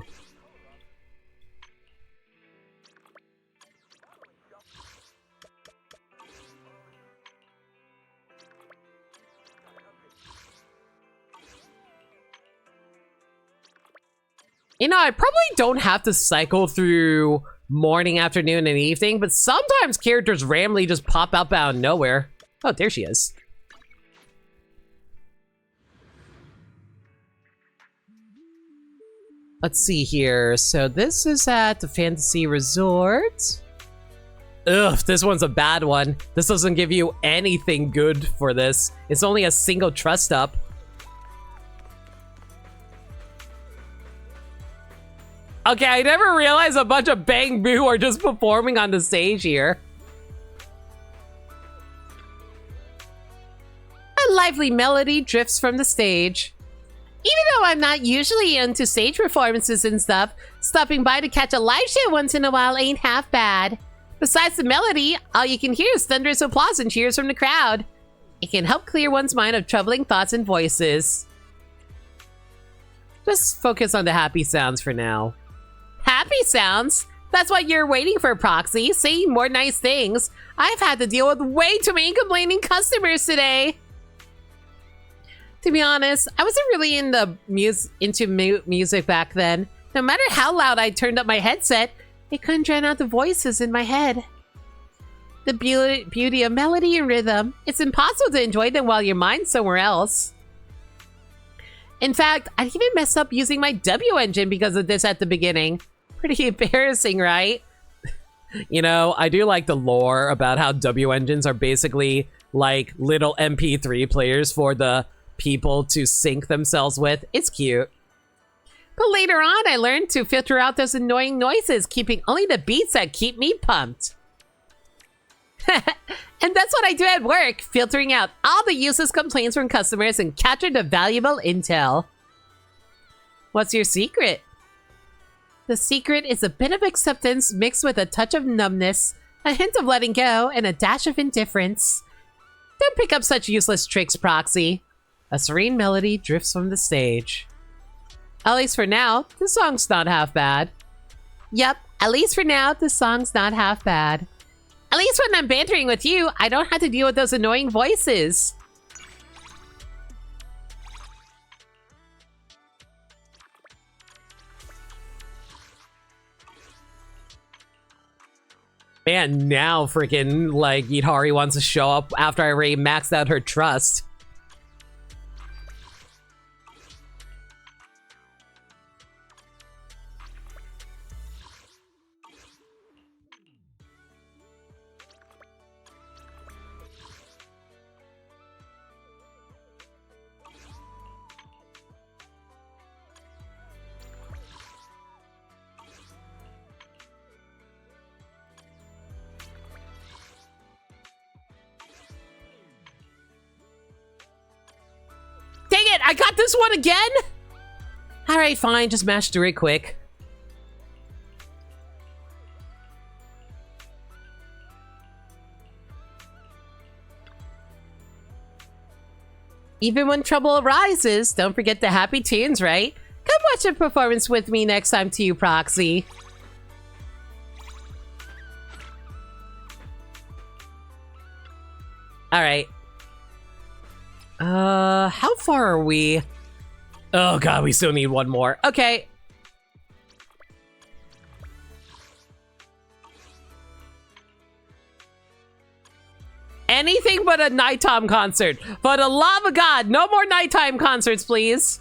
You know, I probably don't have to cycle through morning, afternoon, and evening, but sometimes characters randomly just pop up out of nowhere. Oh, there she is. Let's see here. So this is at the Fantasy Resort. Ugh, this one's a bad one. This doesn't give you anything good for this. It's only a single trust up. Okay, I never realized a bunch of Bang Boo are just performing on the stage here. A lively melody drifts from the stage. Even though I'm not usually into stage performances and stuff, stopping by to catch a live show once in a while ain't half bad. Besides the melody, all you can hear is thunderous applause and cheers from the crowd. It can help clear one's mind of troubling thoughts and voices. Just focus on the happy sounds for now. Happy sounds? That's what you're waiting for, Proxy. Saying more nice things. I've had to deal with way too many complaining customers today. To be honest, I wasn't really into music back then. No matter how loud I turned up my headset, it couldn't drown out the voices in my head. The beauty of melody and rhythm. It's impossible to enjoy them while your mind's somewhere else. In fact, I even messed up using my W engine because of this at the beginning. Pretty embarrassing, right? You know, I do like the lore about how W engines are basically like little MP3 players for the people to sync themselves with. It's cute. But later on, I learned to filter out those annoying noises, keeping only the beats that keep me pumped. And that's what I do at work, filtering out all the useless complaints from customers and capture the valuable intel. What's your secret? The secret is a bit of acceptance mixed with a touch of numbness, a hint of letting go, and a dash of indifference. Don't pick up such useless tricks, Proxy. A serene melody drifts from the stage. At least for now, the song's not half bad. Yep, at least for now, the song's not half bad. At least when I'm bantering with you, I don't have to deal with those annoying voices. Man, now freaking, like, Yidhari wants to show up after I already maxed out her trust. Dang it, I got this one again? Alright, fine, just mash through it quick. Even when trouble arises, don't forget the happy tunes, right? Come watch a performance with me next time too, Proxy. Alright. How far are we? Oh god, we still need one more. Okay. Anything but a nighttime concert. For the love of God, no more nighttime concerts, please.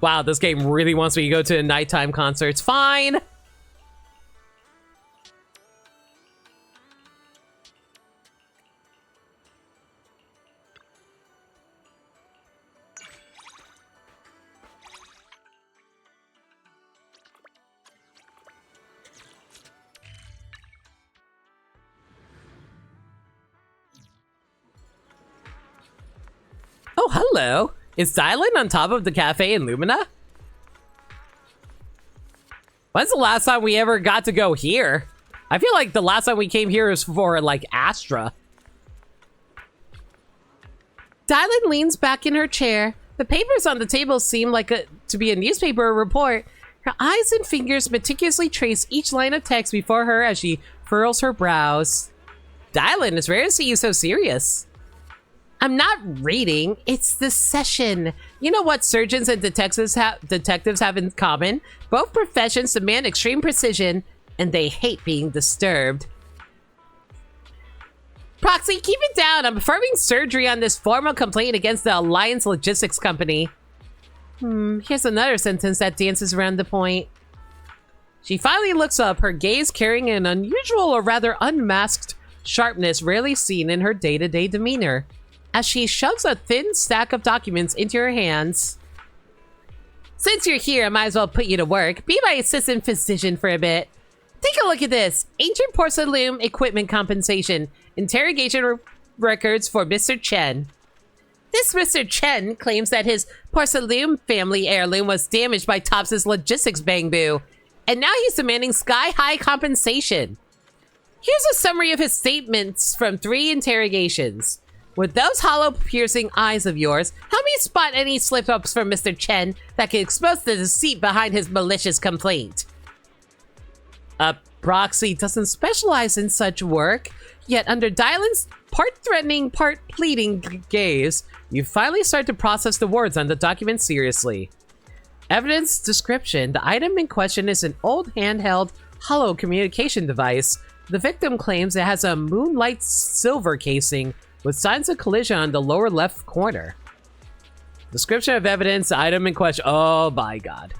Wow, this game really wants me to go to nighttime concerts. Fine. Oh, hello. Is Dylan on top of the cafe in Lumina? When's the last time we ever got to go here? I feel like the last time we came here was for, like, Astra. Dylan leans back in her chair. The papers on the table seem like to be a newspaper report. Her eyes and fingers meticulously trace each line of text before her as she furrows her brows. Dylan, it's rare to see you so serious. I'm not reading, it's the session. You know what surgeons and detectives have in common? Both professions demand extreme precision, and they hate being disturbed. Proxy, keep it down. I'm performing surgery on this formal complaint against the Alliance Logistics Company. Here's another sentence that dances around the point. She finally looks up, her gaze carrying an unusual or rather unmasked sharpness rarely seen in her day-to-day demeanor. as she shoves a thin stack of documents into her hands. Since you're here, I might as well put you to work. Be my assistant physician for a bit. Take a look at this. Ancient porcelain equipment compensation. Interrogation records for Mr. Chen. This Mr. Chen claims that his porcelain family heirloom was damaged by Topps' logistics bangboo, and now he's demanding sky-high compensation. Here's a summary of his statements from 3 interrogations. With those hollow, piercing eyes of yours, help me spot any slip-ups from Mr. Chen that could expose the deceit behind his malicious complaint. Proxy doesn't specialize in such work, yet under Dylan's part-threatening, part-pleading gaze, you finally start to process the words on the document seriously. Evidence description. The item in question is an old handheld, hollow communication device. The victim claims it has a moonlight silver casing with signs of collision on the lower left corner. Description of evidence. The item in question. Oh my god.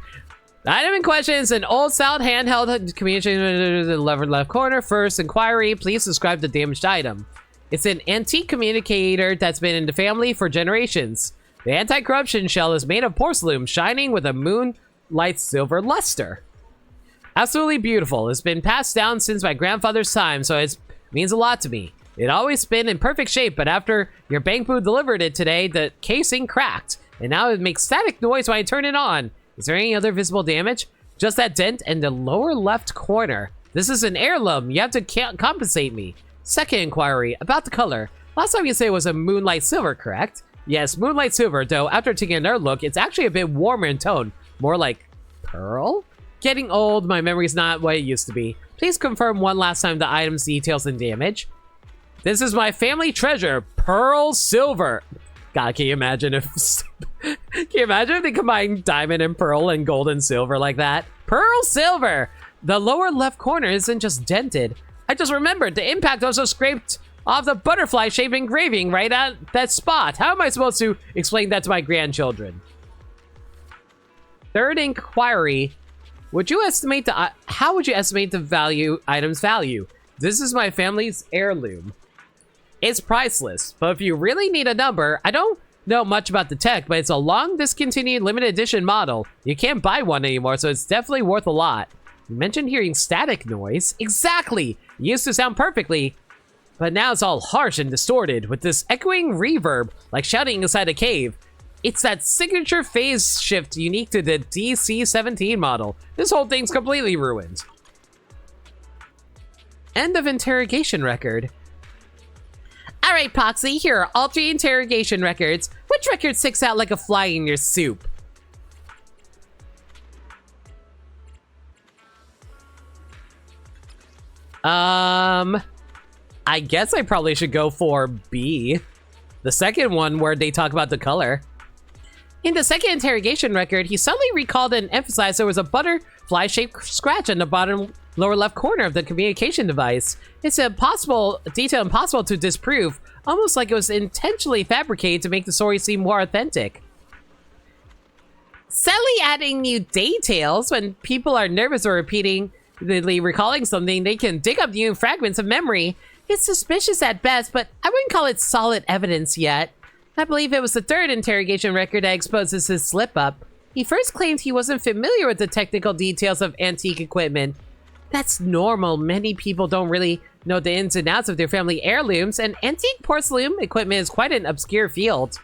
The item in question is an old sound handheld communication in the lower left corner. First inquiry. Please describe the damaged item. It's an antique communicator that's been in the family for generations. The anti-corruption shell is made of porcelain, shining with a moonlight silver luster. Absolutely beautiful. It's been passed down since my grandfather's time, so it means a lot to me. It always been in perfect shape, but after your bangboo delivered it today, the casing cracked, and now it makes static noise when I turn it on. Is there any other visible damage? Just that dent in the lower left corner. This is an heirloom. You have to compensate me. Second inquiry, about the color. Last time you said it was a moonlight silver, correct? Yes, moonlight silver, though after taking another look, it's actually a bit warmer in tone. More like pearl? Getting old, my memory's not what it used to be. Please confirm one last time the item's details and damage. This is my family treasure, pearl silver. God, can you imagine if they combine diamond and pearl and gold and silver like that? Pearl silver! The lower left corner isn't just dented. I just remembered the impact also scraped off the butterfly-shaped engraving right at that spot. How am I supposed to explain that to my grandchildren? Third inquiry. Would you estimate how would you estimate the item's value? This is my family's heirloom. It's priceless, but if you really need a number, I don't know much about the tech, but it's a long discontinued limited edition model. You can't buy one anymore, so it's definitely worth a lot. You mentioned hearing static noise. Exactly! It used to sound perfectly, but now it's all harsh and distorted, with this echoing reverb, like shouting inside a cave. It's that signature phase shift unique to the DC-17 model. This whole thing's completely ruined. End of interrogation record. Alright, Proxy, here are all 3 interrogation records. Which record sticks out like a fly in your soup? I guess I probably should go for B. The second one where they talk about the color. In the second interrogation record, he suddenly recalled and emphasized there was a butterfly-shaped scratch in the bottom lower left corner of the communication device. It's a detail impossible to disprove, almost like it was intentionally fabricated to make the story seem more authentic. Sadly, adding new details when people are nervous or repeatedly recalling something, they can dig up new fragments of memory. It's suspicious at best, but I wouldn't call it solid evidence yet. I believe it was the third interrogation record that exposes his slip-up. He first claimed he wasn't familiar with the technical details of antique equipment. That's normal. Many people don't really know the ins and outs of their family heirlooms, and antique porcelain equipment is quite an obscure field.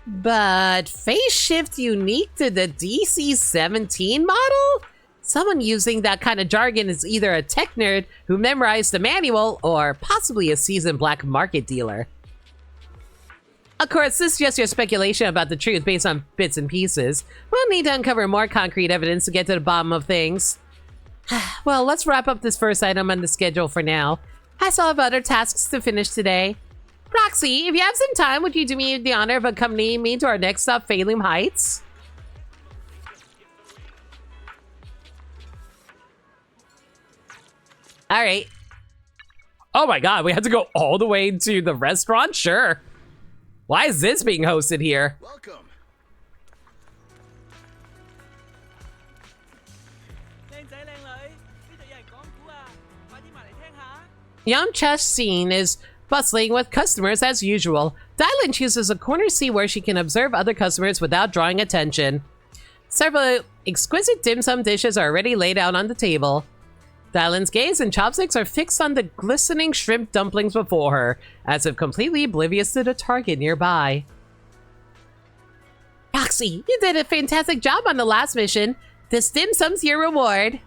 But phase shift unique to the DC-17 model? Someone using that kind of jargon is either a tech nerd who memorized the manual or possibly a seasoned black market dealer. Of course, this is just your speculation about the truth based on bits and pieces. We'll need to uncover more concrete evidence to get to the bottom of things. Well, let's wrap up this first item on the schedule for now. I still have other tasks to finish today. Roxy, if you have some time, would you do me the honor of accompanying me to our next stop, Phelim Heights? Alright. Oh my god, we have to go all the way to the restaurant? Sure. Why is this being hosted here? Welcome. Yamcha's scene is Bustling with customers as usual, Dylan chooses a corner seat where she can observe other customers without drawing attention. Several exquisite dim sum dishes are already laid out on the table. Dylan's gaze and chopsticks are fixed on the glistening shrimp dumplings before her, as if completely oblivious to the target nearby. Roxy, you did a fantastic job on the last mission. This dim sum's your reward.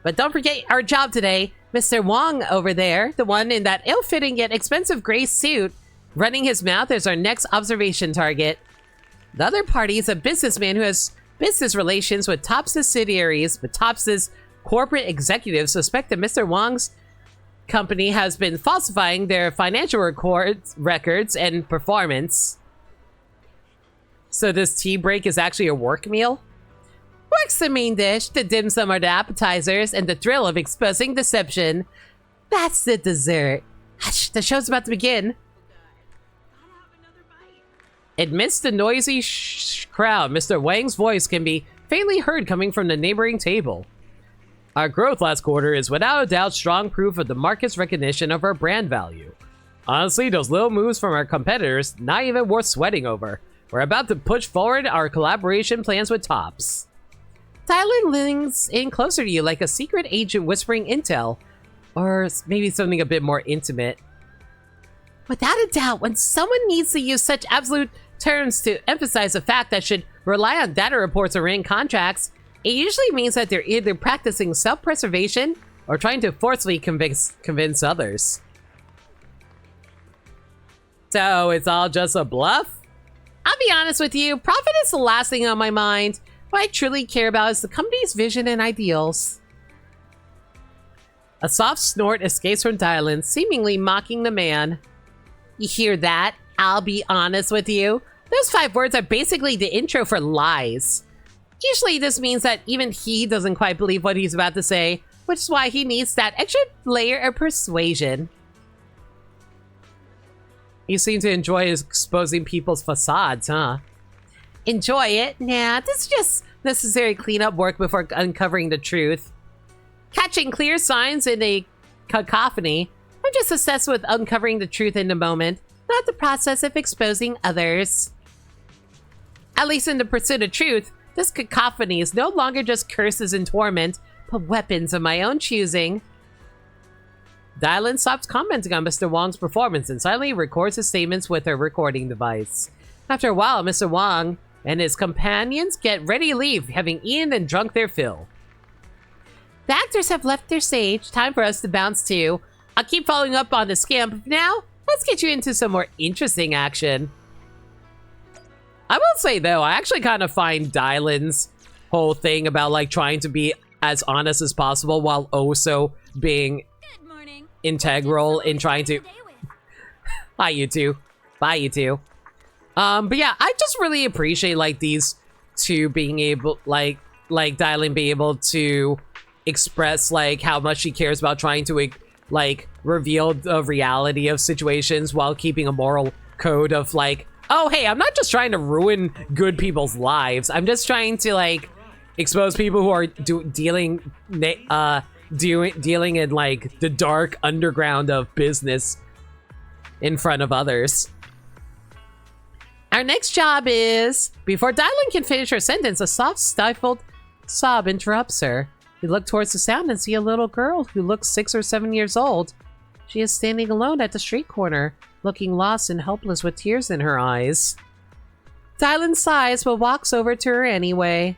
But don't forget our job today. Mr. Wong over there, the one in that ill-fitting yet expensive gray suit, running his mouth is our next observation target. The other party is a businessman who has business relations with top subsidiaries, but Tops's corporate executives suspect that Mr. Wong's company has been falsifying their financial records and performance. So this tea break is actually a work meal? Work's the main dish, the dim sum are the appetizers, and the thrill of exposing deception. That's the dessert. Hush, the show's about to begin. Amidst the noisy crowd, Mr. Wang's voice can be faintly heard coming from the neighboring table. Our growth last quarter is without a doubt strong proof of the market's recognition of our brand value. Honestly, those little moves from our competitors, not even worth sweating over. We're about to push forward our collaboration plans with Tops. Dylan leans in closer to you like a secret agent whispering intel, or maybe something a bit more intimate. Without a doubt, when someone needs to use such absolute terms to emphasize a fact that should rely on data reports or written contracts, it usually means that they're either practicing self-preservation or trying to forcefully convince others. So it's all just a bluff? I'll be honest with you, profit is the last thing on my mind. What I truly care about is the company's vision and ideals. A soft snort escapes from Dylan, seemingly mocking the man. You hear that? I'll be honest with you. Those 5 words are basically the intro for lies. Usually this means that even he doesn't quite believe what he's about to say, which is why he needs that extra layer of persuasion. You seem to enjoy exposing people's facades, huh? Enjoy it? Nah, this is just necessary cleanup work before uncovering the truth. Catching clear signs in a cacophony, I'm just obsessed with uncovering the truth in the moment, not the process of exposing others. At least in the pursuit of truth, this cacophony is no longer just curses and torment, but weapons of my own choosing. Dylan stops commenting on Mr. Wong's performance and silently records his statements with her recording device. After a while, Mr. Wong and his companions get ready to leave, having eaten and drunk their fill. The actors have left their stage. Time for us to bounce too. I'll keep following up on the scam. Now, let's get you into some more interesting action. I will say, though, I actually kind of find Dylan's whole thing about, like, trying to be as honest as possible while also being integral in trying to... Bye, you two. Bye, you two. But yeah, I just really appreciate, like, these two being able, like Dylan being able to express, like, how much she cares about trying to, like, reveal the reality of situations while keeping a moral code of, like, oh, hey, I'm not just trying to ruin good people's lives. I'm just trying to, like, expose people who are dealing in, like, the dark underground of business in front of others. Our next job is... Before Dylan can finish her sentence, a soft, stifled sob interrupts her. We look towards the sound and see a little girl who looks 6 or 7 years old. She is standing alone at the street corner, looking lost and helpless with tears in her eyes. Dylan sighs but walks over to her anyway.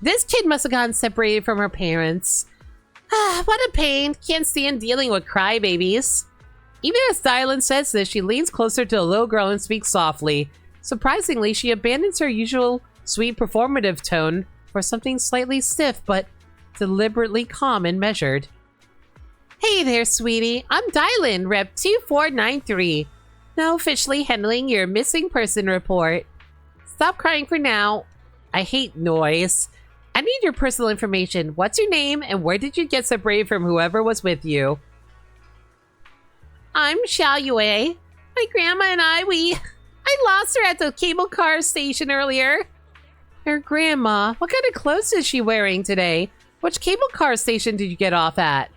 This kid must have gotten separated from her parents. What a pain. Can't stand dealing with crybabies. Even as Dylan says this, she leans closer to the little girl and speaks softly. Surprisingly, she abandons her usual sweet performative tone for something slightly stiff but deliberately calm and measured. Hey there, sweetie. I'm Dylan, Rep 2493. Now officially handling your missing person report. Stop crying for now. I hate noise. I need your personal information. What's your name and where did you get separated from whoever was with you? I'm Xiao Yue. My grandma and I lost her at the cable car station earlier. Her grandma? What kind of clothes is she wearing today? Which cable car station did you get off at?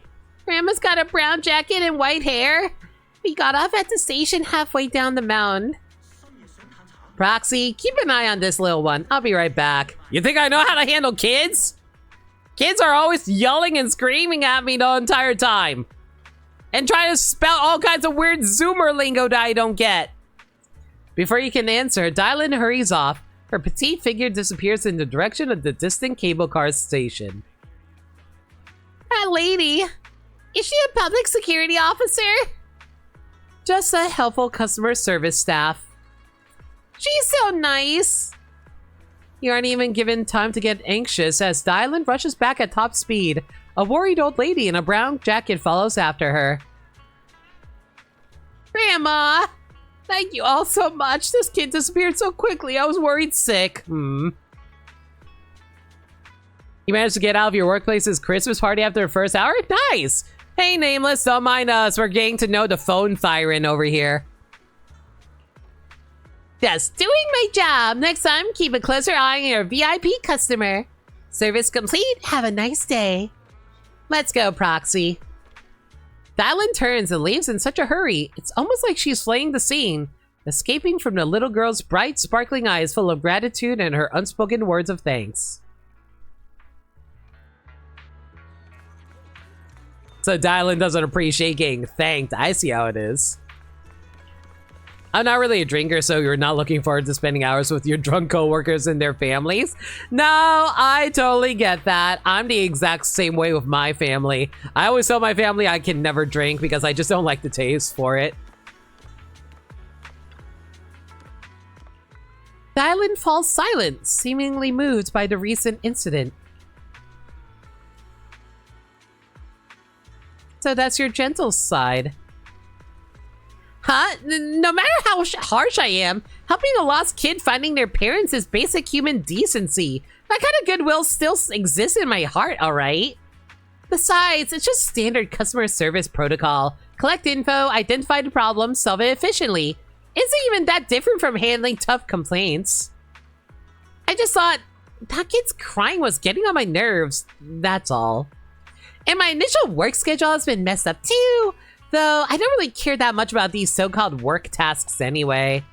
Grandma's got a brown jacket and white hair. We got off at the station halfway down the mountain. Proxy, keep an eye on this little one. I'll be right back. You think I know how to handle kids? Kids are always yelling and screaming at me the entire time. And trying to spell all kinds of weird Zoomer lingo that I don't get. Before you can answer, Dylan hurries off. Her petite figure disappears in the direction of the distant cable car station. That lady, is she a public security officer? Just a helpful customer service staff. She's so nice. You aren't even given time to get anxious as Dylan rushes back at top speed. A worried old lady in a brown jacket follows after her. Grandma, thank you all so much. This kid disappeared so quickly. I was worried sick. You managed to get out of your workplace's Christmas party after the first hour? Nice! Hey, Nameless, don't mind us. We're getting to know the phone siren over here. Just doing my job. Next time, keep a closer eye on your VIP customer. Service complete. Have a nice day. Let's go, Proxy. Dylan turns and leaves in such a hurry. It's almost like she's fleeing the scene, escaping from the little girl's bright, sparkling eyes full of gratitude and her unspoken words of thanks. So Dylan doesn't appreciate getting thanked. I see how it is. I'm not really a drinker, so you're not looking forward to spending hours with your drunk coworkers and their families. No, I totally get that. I'm the exact same way with my family. I always tell my family I can never drink because I just don't like the taste for it. Dylan falls silent, seemingly moved by the recent incident. So that's your gentle side. Huh? No matter how harsh I am, helping a lost kid finding their parents is basic human decency. That kind of goodwill still exists in my heart, alright? Besides, it's just standard customer service protocol. Collect info, identify the problem, solve it efficiently. Isn't even that different from handling tough complaints. I just thought, that kid's crying was getting on my nerves, that's all. And my initial work schedule has been messed up too. Though, I don't really care that much about these so-called work tasks anyway.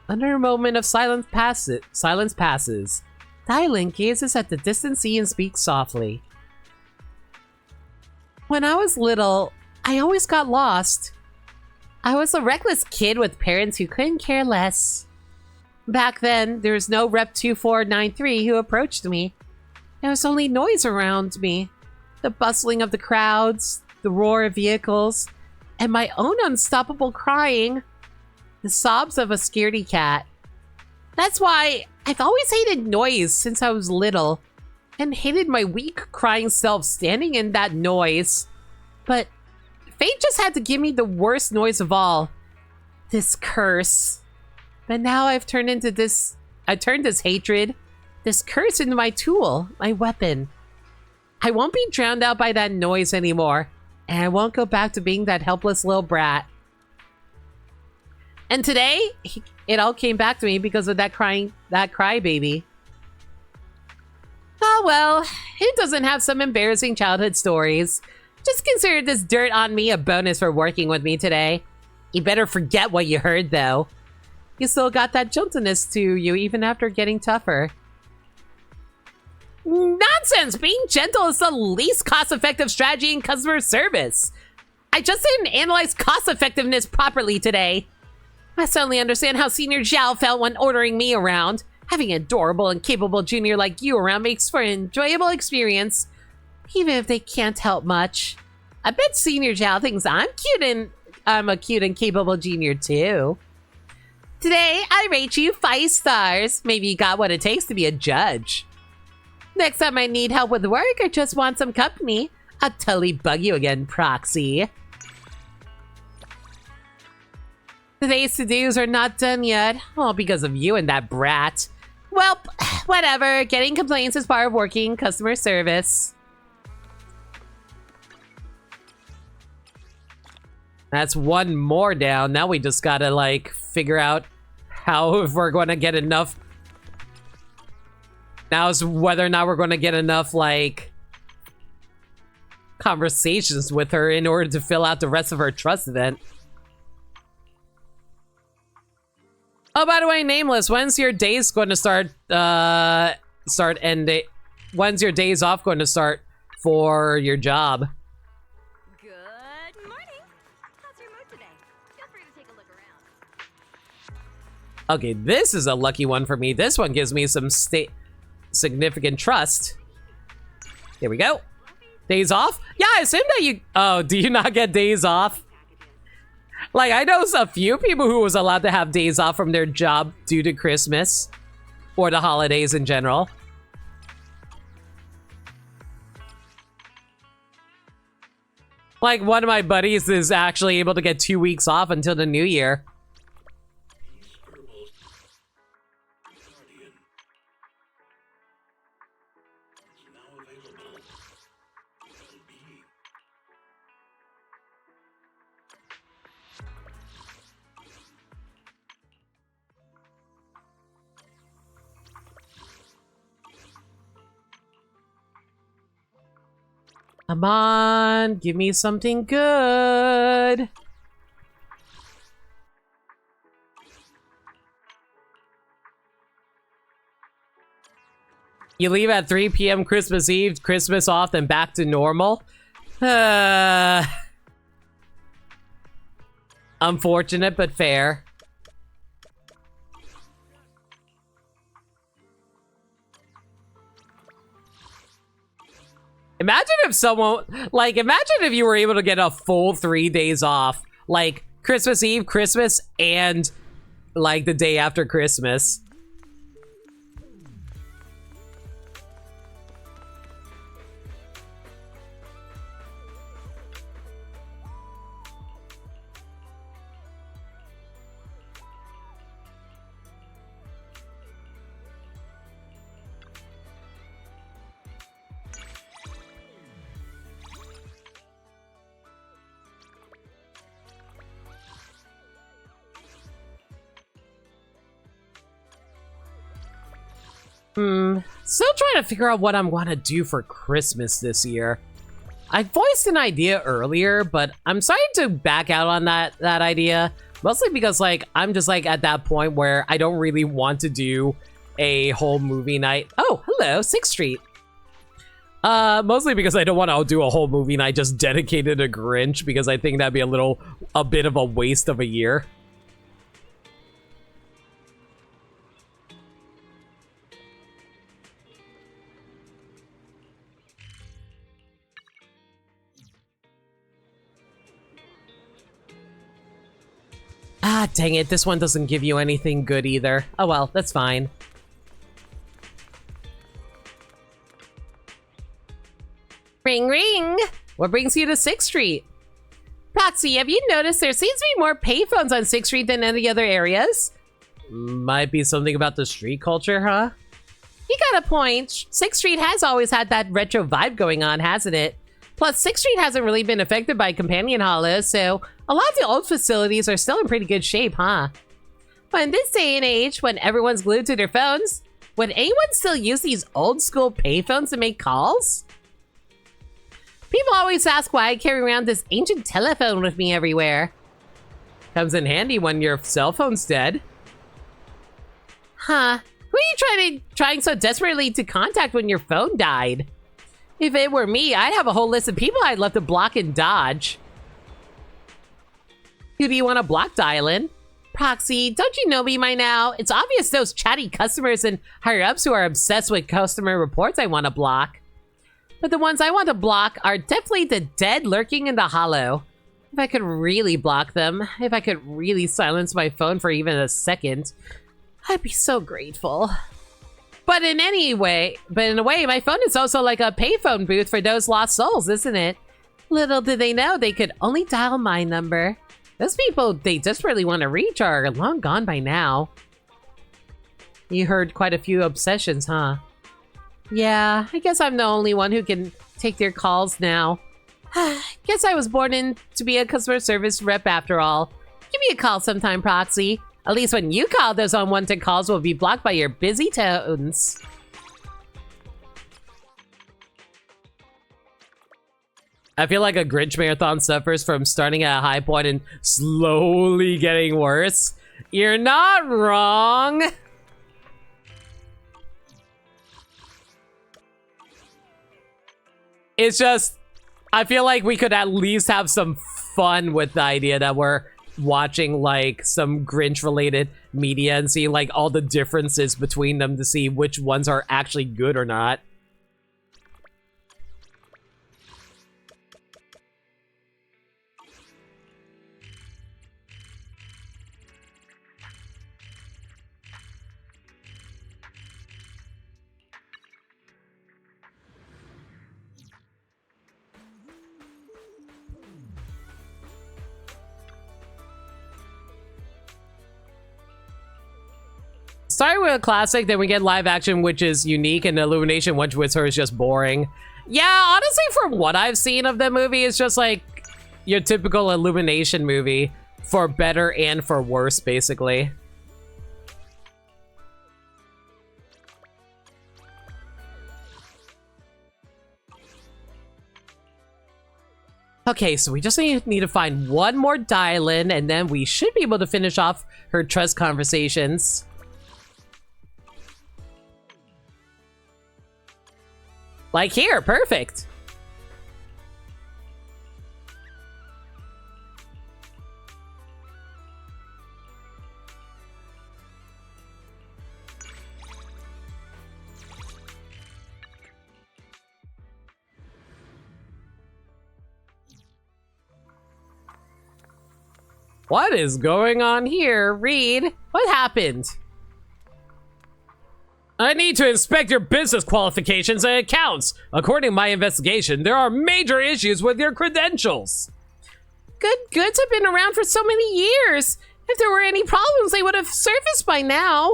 Under a moment of silence passes. Dylan gazes at the distant sea and speaks softly. When I was little, I always got lost. I was a reckless kid with parents who couldn't care less. Back then, there was no Rep 2493 who approached me. There was only noise around me. The bustling of the crowds, the roar of vehicles, and my own unstoppable crying. The sobs of a scaredy cat. That's why I've always hated noise since I was little, and hated my weak, crying self standing in that noise. But fate just had to give me the worst noise of all. This curse. But now I've turned this hatred, this curse into my tool, my weapon. I won't be drowned out by that noise anymore, and I won't go back to being that helpless little brat. And today, it all came back to me because of that crybaby. Oh well, who doesn't have some embarrassing childhood stories? Just consider this dirt on me a bonus for working with me today. You better forget what you heard though. You still got that gentleness to you even after getting tougher. Nonsense! Being gentle is the least cost-effective strategy in customer service. I just didn't analyze cost-effectiveness properly today. I suddenly understand how Senior Zhao felt when ordering me around. Having an adorable and capable junior like you around makes for an enjoyable experience, even if they can't help much. I bet Senior Zhao thinks I'm a cute and capable junior too. Today, I rate you 5 stars. Maybe you got what it takes to be a judge. Next time I need help with work or just want some company, I'll totally bug you again, Proxy. Today's to-dos are not done yet, all because of you and that brat. Well, whatever. Getting complaints is part of working customer service. That's one more down. Now we just gotta, like, figure out how if we're gonna get enough. Now is whether or not we're gonna get enough, like, conversations with her in order to fill out the rest of her trust event. Oh, by the way, Nameless, when's your days going to start ending? When's your days off going to start for your job? Good morning. How's your mood today? Feel free to take a look around. Okay, this is a lucky one for me. This one gives me some significant trust. Here we go. Days off? Yeah, I assume that you... Oh, do you not get days off? Like, I know a few people who was allowed to have days off from their job due to Christmas. Or the holidays in general. Like, one of my buddies is actually able to get 2 weeks off until the new year. Come on, give me something good. You leave at 3 p.m. Christmas Eve, Christmas off, then back to normal. Unfortunate, but fair. Imagine if someone, like, imagine if you were able to get a full 3 days off. Like, Christmas Eve, Christmas, and, like, the day after Christmas. Still trying to figure out what I'm gonna do for Christmas this year. I voiced an idea earlier, but I'm starting to back out on that idea. Mostly because, like, I'm just, like, at that point where I don't really want to do a whole movie night. Oh, hello, 6th Street. Mostly because I don't want to do a whole movie night just dedicated to Grinch, because I think that'd be a bit of a waste of a year. Ah, dang it, this one doesn't give you anything good either. Oh well, that's fine. Ring ring! What brings you to 6th Street? Proxy, have you noticed there seems to be more payphones on 6th Street than any other areas? Might be something about the street culture, huh? You got a point. 6th Street has always had that retro vibe going on, hasn't it? Plus, 6th Street hasn't really been affected by Companion Hollows, so a lot of the old facilities are still in pretty good shape, huh? But in this day and age, when everyone's glued to their phones, would anyone still use these old school payphones to make calls? People always ask why I carry around this ancient telephone with me everywhere. Comes in handy when your cell phone's dead. Huh. Who are you trying so desperately to contact when your phone died? If it were me, I'd have a whole list of people I'd love to block and dodge. Who do you want to block, dial-in? Proxy, don't you know me by now? It's obvious those chatty customers and higher-ups who are obsessed with customer reports I want to block. But the ones I want to block are definitely the dead lurking in the hollow. If I could really block them, if I could really silence my phone for even a second, I'd be so grateful. But in a way, my phone is also like a payphone booth for those lost souls, isn't it? Little did they know they could only dial my number. Those people they desperately want to reach are long gone by now. You heard quite a few obsessions, huh? Yeah, I guess I'm the only one who can take their calls now. Guess I was born in to be a customer service rep after all. Give me a call sometime, Proxy. At least when you call, those unwanted calls will be blocked by your busy tones. I feel like a Grinch marathon suffers from starting at a high point and slowly getting worse. You're not wrong. It's just, I feel like we could at least have some fun with the idea that we're watching like some Grinch related media and see like all the differences between them to see which ones are actually good or not. Starting with a classic, then we get live action, which is unique, and Illumination, which with her is just boring. Yeah, honestly, from what I've seen of the movie, it's just like your typical Illumination movie, for better and for worse, basically. Okay, so we just need to find one more dial-in, and then we should be able to finish off her trust conversations. Like here, perfect. What is going on here, Reed? What happened? I need to inspect your business qualifications and accounts. According to my investigation, there are major issues with your credentials. Good goods have been around for so many years. If there were any problems, they would have surfaced by now.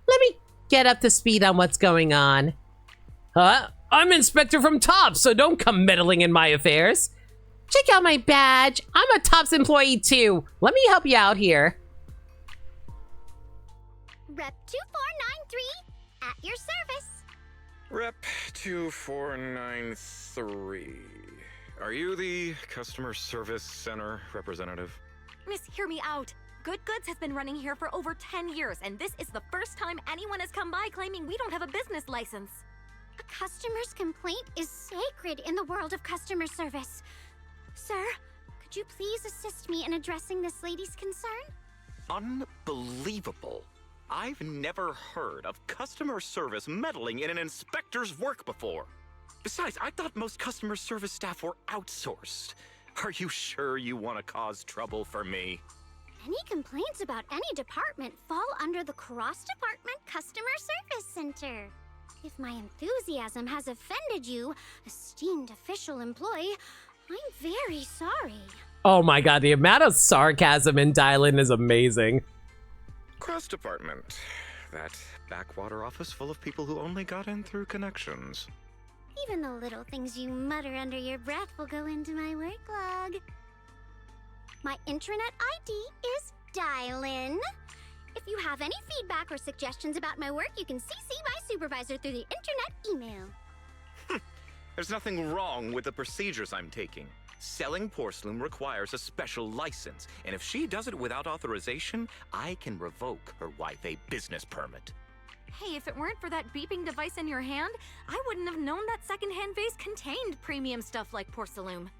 Let me get up to speed on what's going on. I'm Inspector from TOPS, so don't come meddling in my affairs. Check out my badge. I'm a TOPS employee too. Let me help you out here. Rep 2493, at your service. Rep 2493. Are you the customer service center representative? Miss, hear me out. Good Goods has been running here for over 10 years, and this is the first time anyone has come by claiming we don't have a business license. A customer's complaint is sacred in the world of customer service. Sir, could you please assist me in addressing this lady's concern? Unbelievable. I've never heard of customer service meddling in an inspector's work before. Besides, I thought most customer service staff were outsourced. Are you sure you want to cause trouble for me? Any complaints about any department fall under the Cross-Department Customer Service Center. If my enthusiasm has offended you, esteemed official employee, I'm very sorry. Oh my god, the amount of sarcasm in Dylan is amazing. Cross Department. That backwater office full of people who only got in through connections. Even the little things you mutter under your breath will go into my work log. My intranet ID is Dylan. If you have any feedback or suggestions about my work, you can CC my supervisor through the internet email. There's nothing wrong with the procedures I'm taking. Selling porcelain requires a special license, and if she does it without authorization, I can revoke her Wi-Fi business permit. Hey, if it weren't for that beeping device in your hand, I wouldn't have known that secondhand vase contained premium stuff like porcelain.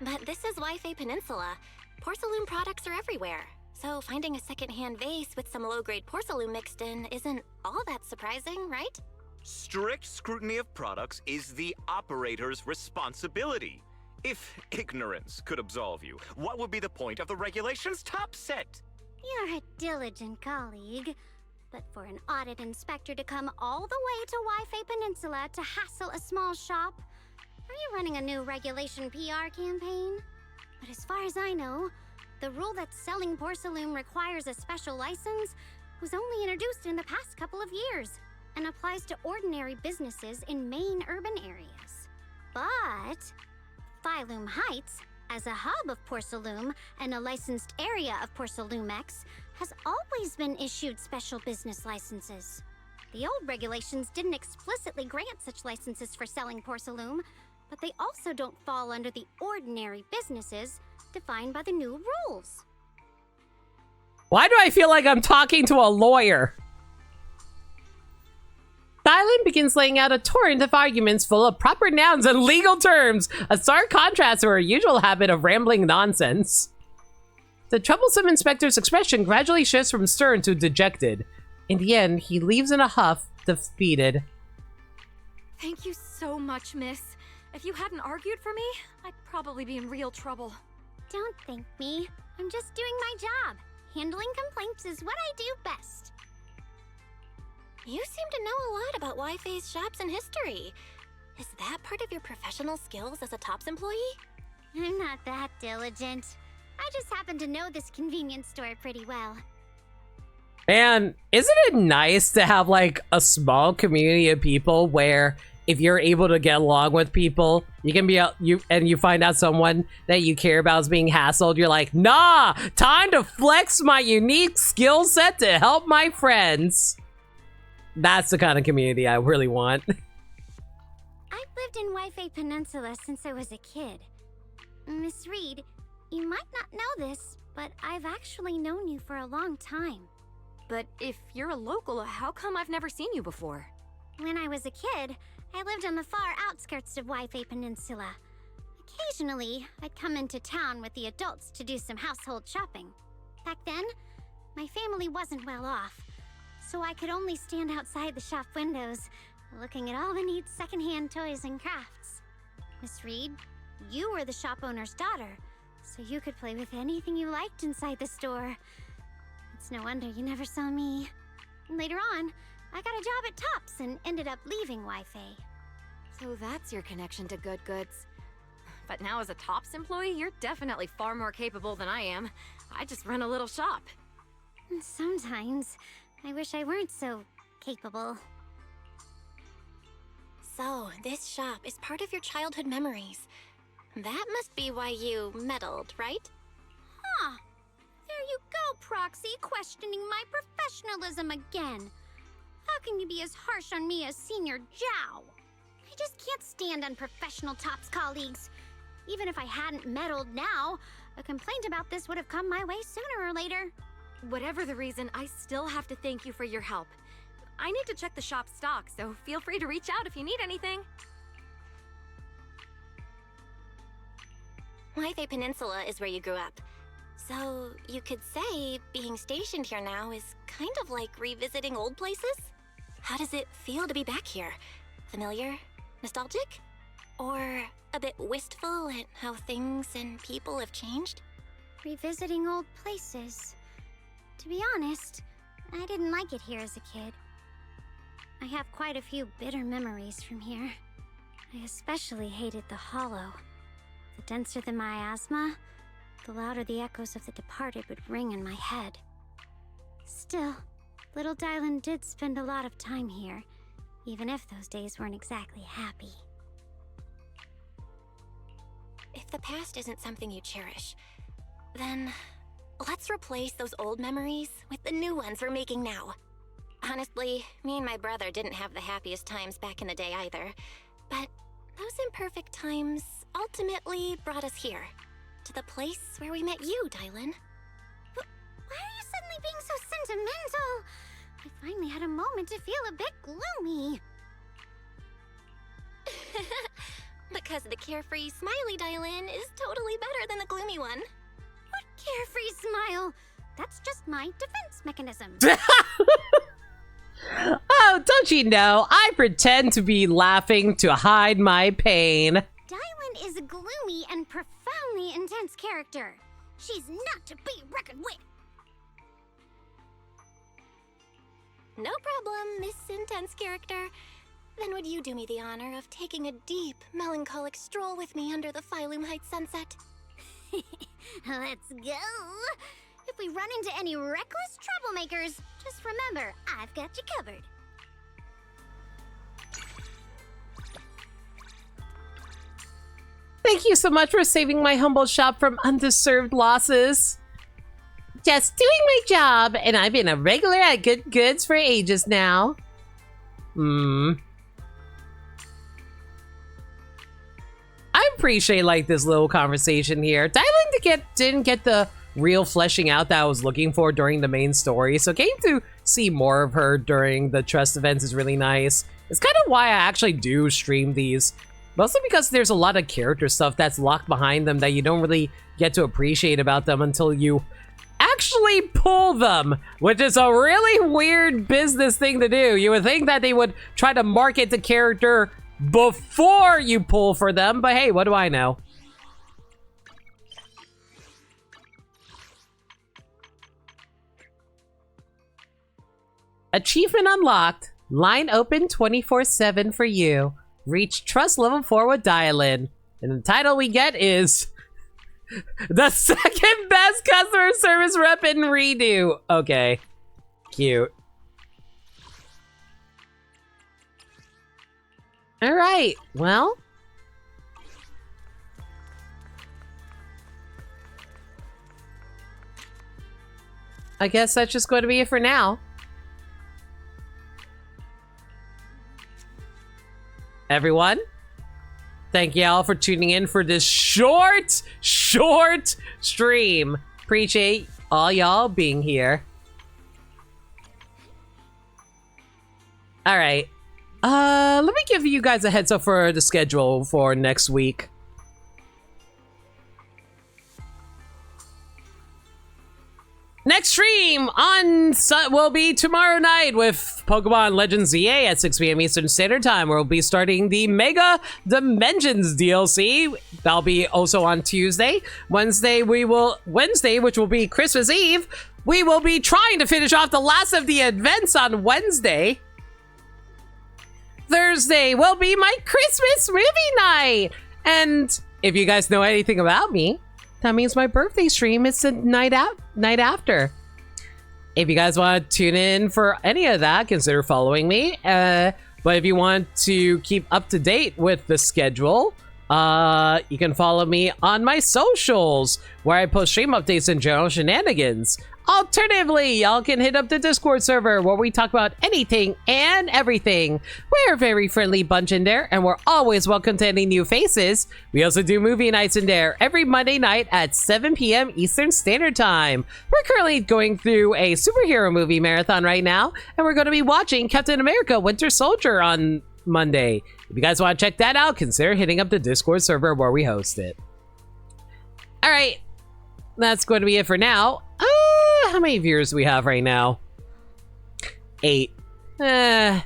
But this is Wi-Fi Peninsula. Porcelain products are everywhere. So finding a secondhand vase with some low-grade porcelain mixed in isn't all that surprising, right? Strict scrutiny of products is the operator's responsibility. If ignorance could absolve you, what would be the point of the regulations top set? You're a diligent colleague. But for an audit inspector to come all the way to Wi-Fi Peninsula to hassle a small shop, are you running a new regulation PR campaign? But as far as I know, the rule that selling porcelain requires a special license was only introduced in the past couple of years and applies to ordinary businesses in main urban areas. But Phylum Heights, as a hub of Porcelain and a licensed area of Porcelumex, has always been issued special business licenses. The old regulations didn't explicitly grant such licenses for selling porcelain, but they also don't fall under the ordinary businesses defined by the new rules. Why do I feel like I'm talking to a lawyer? Dylan begins laying out a torrent of arguments full of proper nouns and legal terms, a stark contrast to her usual habit of rambling nonsense. The troublesome inspector's expression gradually shifts from stern to dejected. In the end, he leaves in a huff, defeated. Thank you so much, miss. If you hadn't argued for me, I'd probably be in real trouble. Don't thank me. I'm just doing my job. Handling complaints is what I do best. You seem to know a lot about Wi-Fi's shops and history. Is that part of your professional skills as a TOPS employee? I'm not that diligent. I just happen to know this convenience store pretty well. Man, isn't it nice to have like a small community of people where if you're able to get along with people, you can be you find out someone that you care about is being hassled, you're like, nah, time to flex my unique skill set to help my friends. That's the kind of community I really want. I've lived in Wi-Fi Peninsula since I was a kid. Miss Reed, you might not know this, but I've actually known you for a long time. But if you're a local, how come I've never seen you before? When I was a kid, I lived on the far outskirts of Wi-Fi Peninsula. Occasionally, I'd come into town with the adults to do some household shopping. Back then, my family wasn't well off, so I could only stand outside the shop windows, looking at all the neat secondhand toys and crafts. Miss Reed, you were the shop owner's daughter, so you could play with anything you liked inside the store. It's no wonder you never saw me. Later on, I got a job at Tops and ended up leaving Wi-Fi. So that's your connection to Good Goods. But now as a Tops employee, you're definitely far more capable than I am. I just run a little shop. Sometimes, I wish I weren't so capable. So, this shop is part of your childhood memories. That must be why you meddled, right? Huh. There you go, Proxy, questioning my professionalism again. How can you be as harsh on me as Senior Zhao? I just can't stand unprofessional Tops colleagues. Even if I hadn't meddled now, a complaint about this would have come my way sooner or later. Whatever the reason, I still have to thank you for your help. I need to check the shop's stock, so feel free to reach out if you need anything. Wi-Fi Peninsula is where you grew up. So, you could say being stationed here now is kind of like revisiting old places? How does it feel to be back here? Familiar? Nostalgic? Or a bit wistful at how things and people have changed? Revisiting old places. To be honest, I didn't like it here as a kid. I have quite a few bitter memories from here. I especially hated the hollow. The denser the miasma, the louder the echoes of the departed would ring in my head. Still, little Dylan did spend a lot of time here, even if those days weren't exactly happy. If the past isn't something you cherish, then let's replace those old memories with the new ones we're making now. Honestly, me and my brother didn't have the happiest times back in the day either, but those imperfect times ultimately brought us here, to the place where we met you, Dylan. Why are you suddenly being so sentimental? I finally had a moment to feel a bit gloomy. Because the carefree, smiley Dylan is totally better than the gloomy one. What carefree smile? That's just my defense mechanism. Oh, don't you know? I pretend to be laughing to hide my pain. Dylan is a gloomy and profoundly intense character. She's not to be reckoned with. No problem, Miss Intense Character. Then would you do me the honor of taking a deep, melancholic stroll with me under the Phylum Heights sunset? Let's go. If we run into any reckless troublemakers, just remember, I've got you covered. Thank you so much for saving my humble shop from undeserved losses. Just doing my job, and I've been a regular at Good Goods for ages now. I appreciate like this little conversation here. Didn't get the real fleshing out that I was looking for during the main story, so getting to see more of her during the Trust events is really nice. It's kind of why I actually do stream these. Mostly because there's a lot of character stuff that's locked behind them that you don't really get to appreciate about them until you actually pull them, which is a really weird business thing to do. You would think that they would try to market the character before you pull for them, but hey, what do I know? Achievement unlocked. Line open 24/7 for you. Reach trust level 4 with Dial-In. And the title we get is the second best customer service rep in Redo. Okay. Cute. Alright, well. I guess that's just going to be it for now. Everyone, thank y'all for tuning in for this short stream. Appreciate all y'all being here. All right. Let me give you guys a heads up for the schedule for next week. Next stream will be tomorrow night with Pokemon Legends ZA at 6 p.m. Eastern Standard Time. We'll be starting the Mega Dimensions DLC. That'll be also on Tuesday. Wednesday, which will be Christmas Eve, we will be trying to finish off the last of the events on Wednesday. Thursday will be my Christmas movie night. And if you guys know anything about me, that means my birthday stream is the night after. If you guys want to tune in for any of that, consider following me. But if you want to keep up to date with the schedule, you can follow me on my socials, where I post stream updates and general shenanigans. Alternatively, y'all can hit up the Discord server where we talk about anything and everything. We're a very friendly bunch in there, and we're always welcome to any new faces. We also do movie nights in there every Monday night at 7 p.m. Eastern Standard Time. We're currently going through a superhero movie marathon right now, and we're going to be watching Captain America Winter Soldier on Monday. If you guys want to check that out, consider hitting up the Discord server where we host it. All right, that's going to be it for now. How many viewers do we have right now? 8. Gotta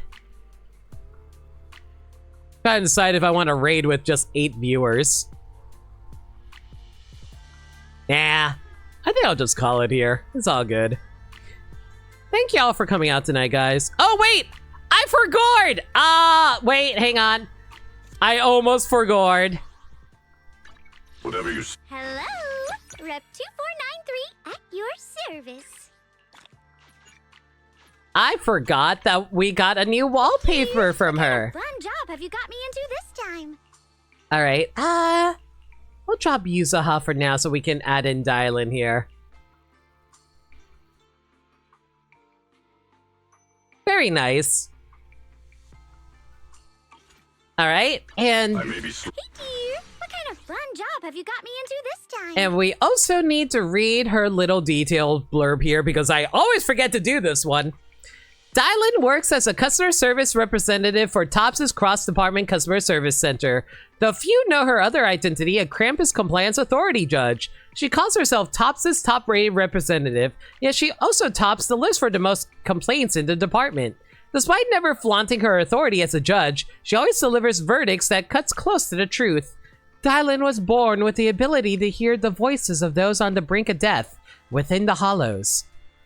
decide if I want to raid with just 8 viewers. Nah, I think I'll just call it here. It's all good. Thank y'all for coming out tonight, guys. Oh, wait! I forgot! Wait, hang on. I almost forgot. Whatever you... Hello, Rep 2493 at your service. I forgot that we got a new wallpaper from her. What kind of fun job have you got me into this time? All right. We'll drop Yuzaha for now so we can add in Dial-In here. Very nice. All right, and I may be Hey dear, what kind of fun job have you got me into this time? and we also need to read her little detailed blurb here because I always forget to do this one. Dylan works as a customer service representative for Tops's Cross-Department Customer Service Center. Though few know her other identity, a Krampus Compliance Authority judge. She calls herself Tops's top-rated representative, yet she also tops the list for the most complaints in the department. Despite never flaunting her authority as a judge, she always delivers verdicts that cuts close to the truth. Dylan was born with the ability to hear the voices of those on the brink of death within the hollows.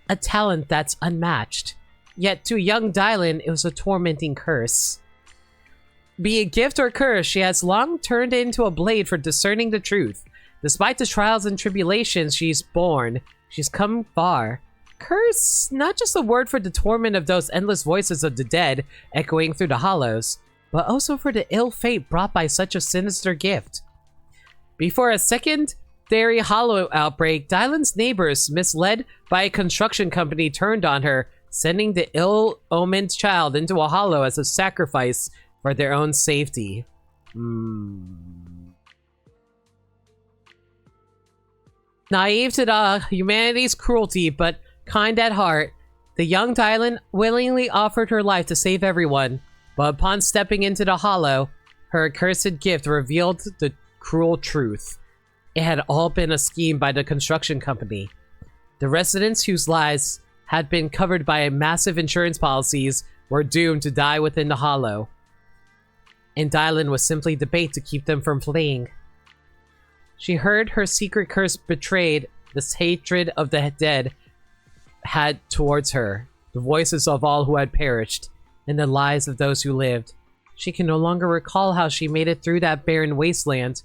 A talent that's unmatched. Yet to young Dylan, it was a tormenting curse. Be it gift or curse, she has long turned into a blade for discerning the truth. Despite the trials and tribulations she's borne, she's come far. Curse, not just a word for the torment of those endless voices of the dead echoing through the hollows, but also for the ill fate brought by such a sinister gift. Before a secondary hollow outbreak, Dylan's neighbors, misled by a construction company, turned on her, sending the ill-omened child into a hollow as a sacrifice for their own safety. Naive to the humanity's cruelty, but kind at heart, the young Dylan willingly offered her life to save everyone. But upon stepping into the hollow, her accursed gift revealed the cruel truth. It had all been a scheme by the construction company. The residents whose lives had been covered by massive insurance policies were doomed to die within the hollow. And Dylan was simply the bait to keep them from fleeing. She heard her secret curse betrayed this hatred of the dead had towards her, the voices of all who had perished, and the lies of those who lived. She can no longer recall how she made it through that barren wasteland,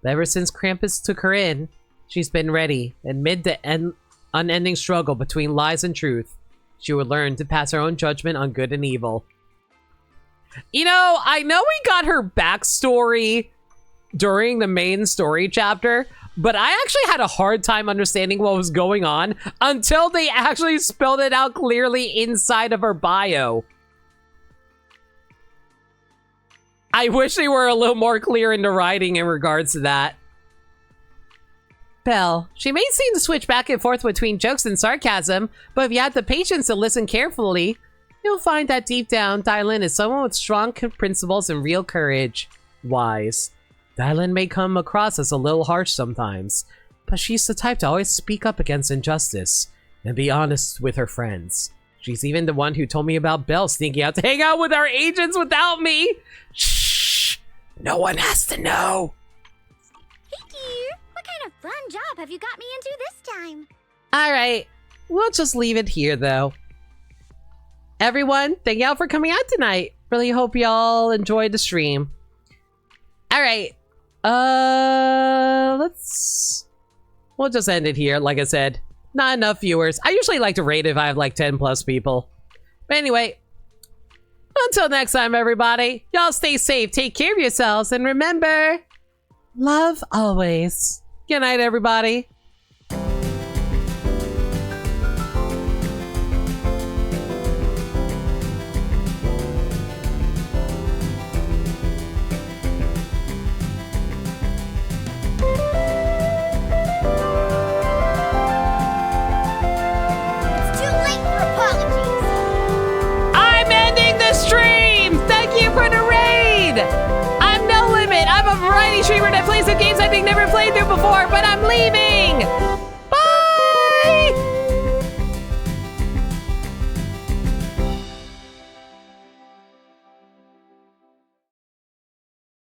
but ever since Krampus took her in, she's been ready. Amid the unending struggle between lies and truth, she would learn to pass her own judgment on good and evil. You know, I know we got her backstory during the main story chapter, but I actually had a hard time understanding what was going on until they actually spelled it out clearly inside of her bio. I wish they were a little more clear in the writing in regards to that. Belle, she may seem to switch back and forth between jokes and sarcasm, but if you have the patience to listen carefully, you'll find that deep down, Dylan is someone with strong principles and real courage. Wise. Dylan may come across as a little harsh sometimes, but she's the type to always speak up against injustice and be honest with her friends. She's even the one who told me about Belle sneaking out to hang out with our agents without me. Shh! No one has to know. Hey dear, what kind of fun job have you got me into this time? Alright, we'll just leave it here though. Everyone, thank y'all for coming out tonight. Really hope y'all enjoyed the stream. Alright. We'll just end it here. Like I said, not enough viewers. I usually like to rate if I have like 10 plus people. But anyway, until next time, everybody, y'all stay safe, take care of yourselves, and remember, love always. Good night, everybody. I'm No Limit. I'm a variety streamer that plays some games I think never played through before, but I'm leaving!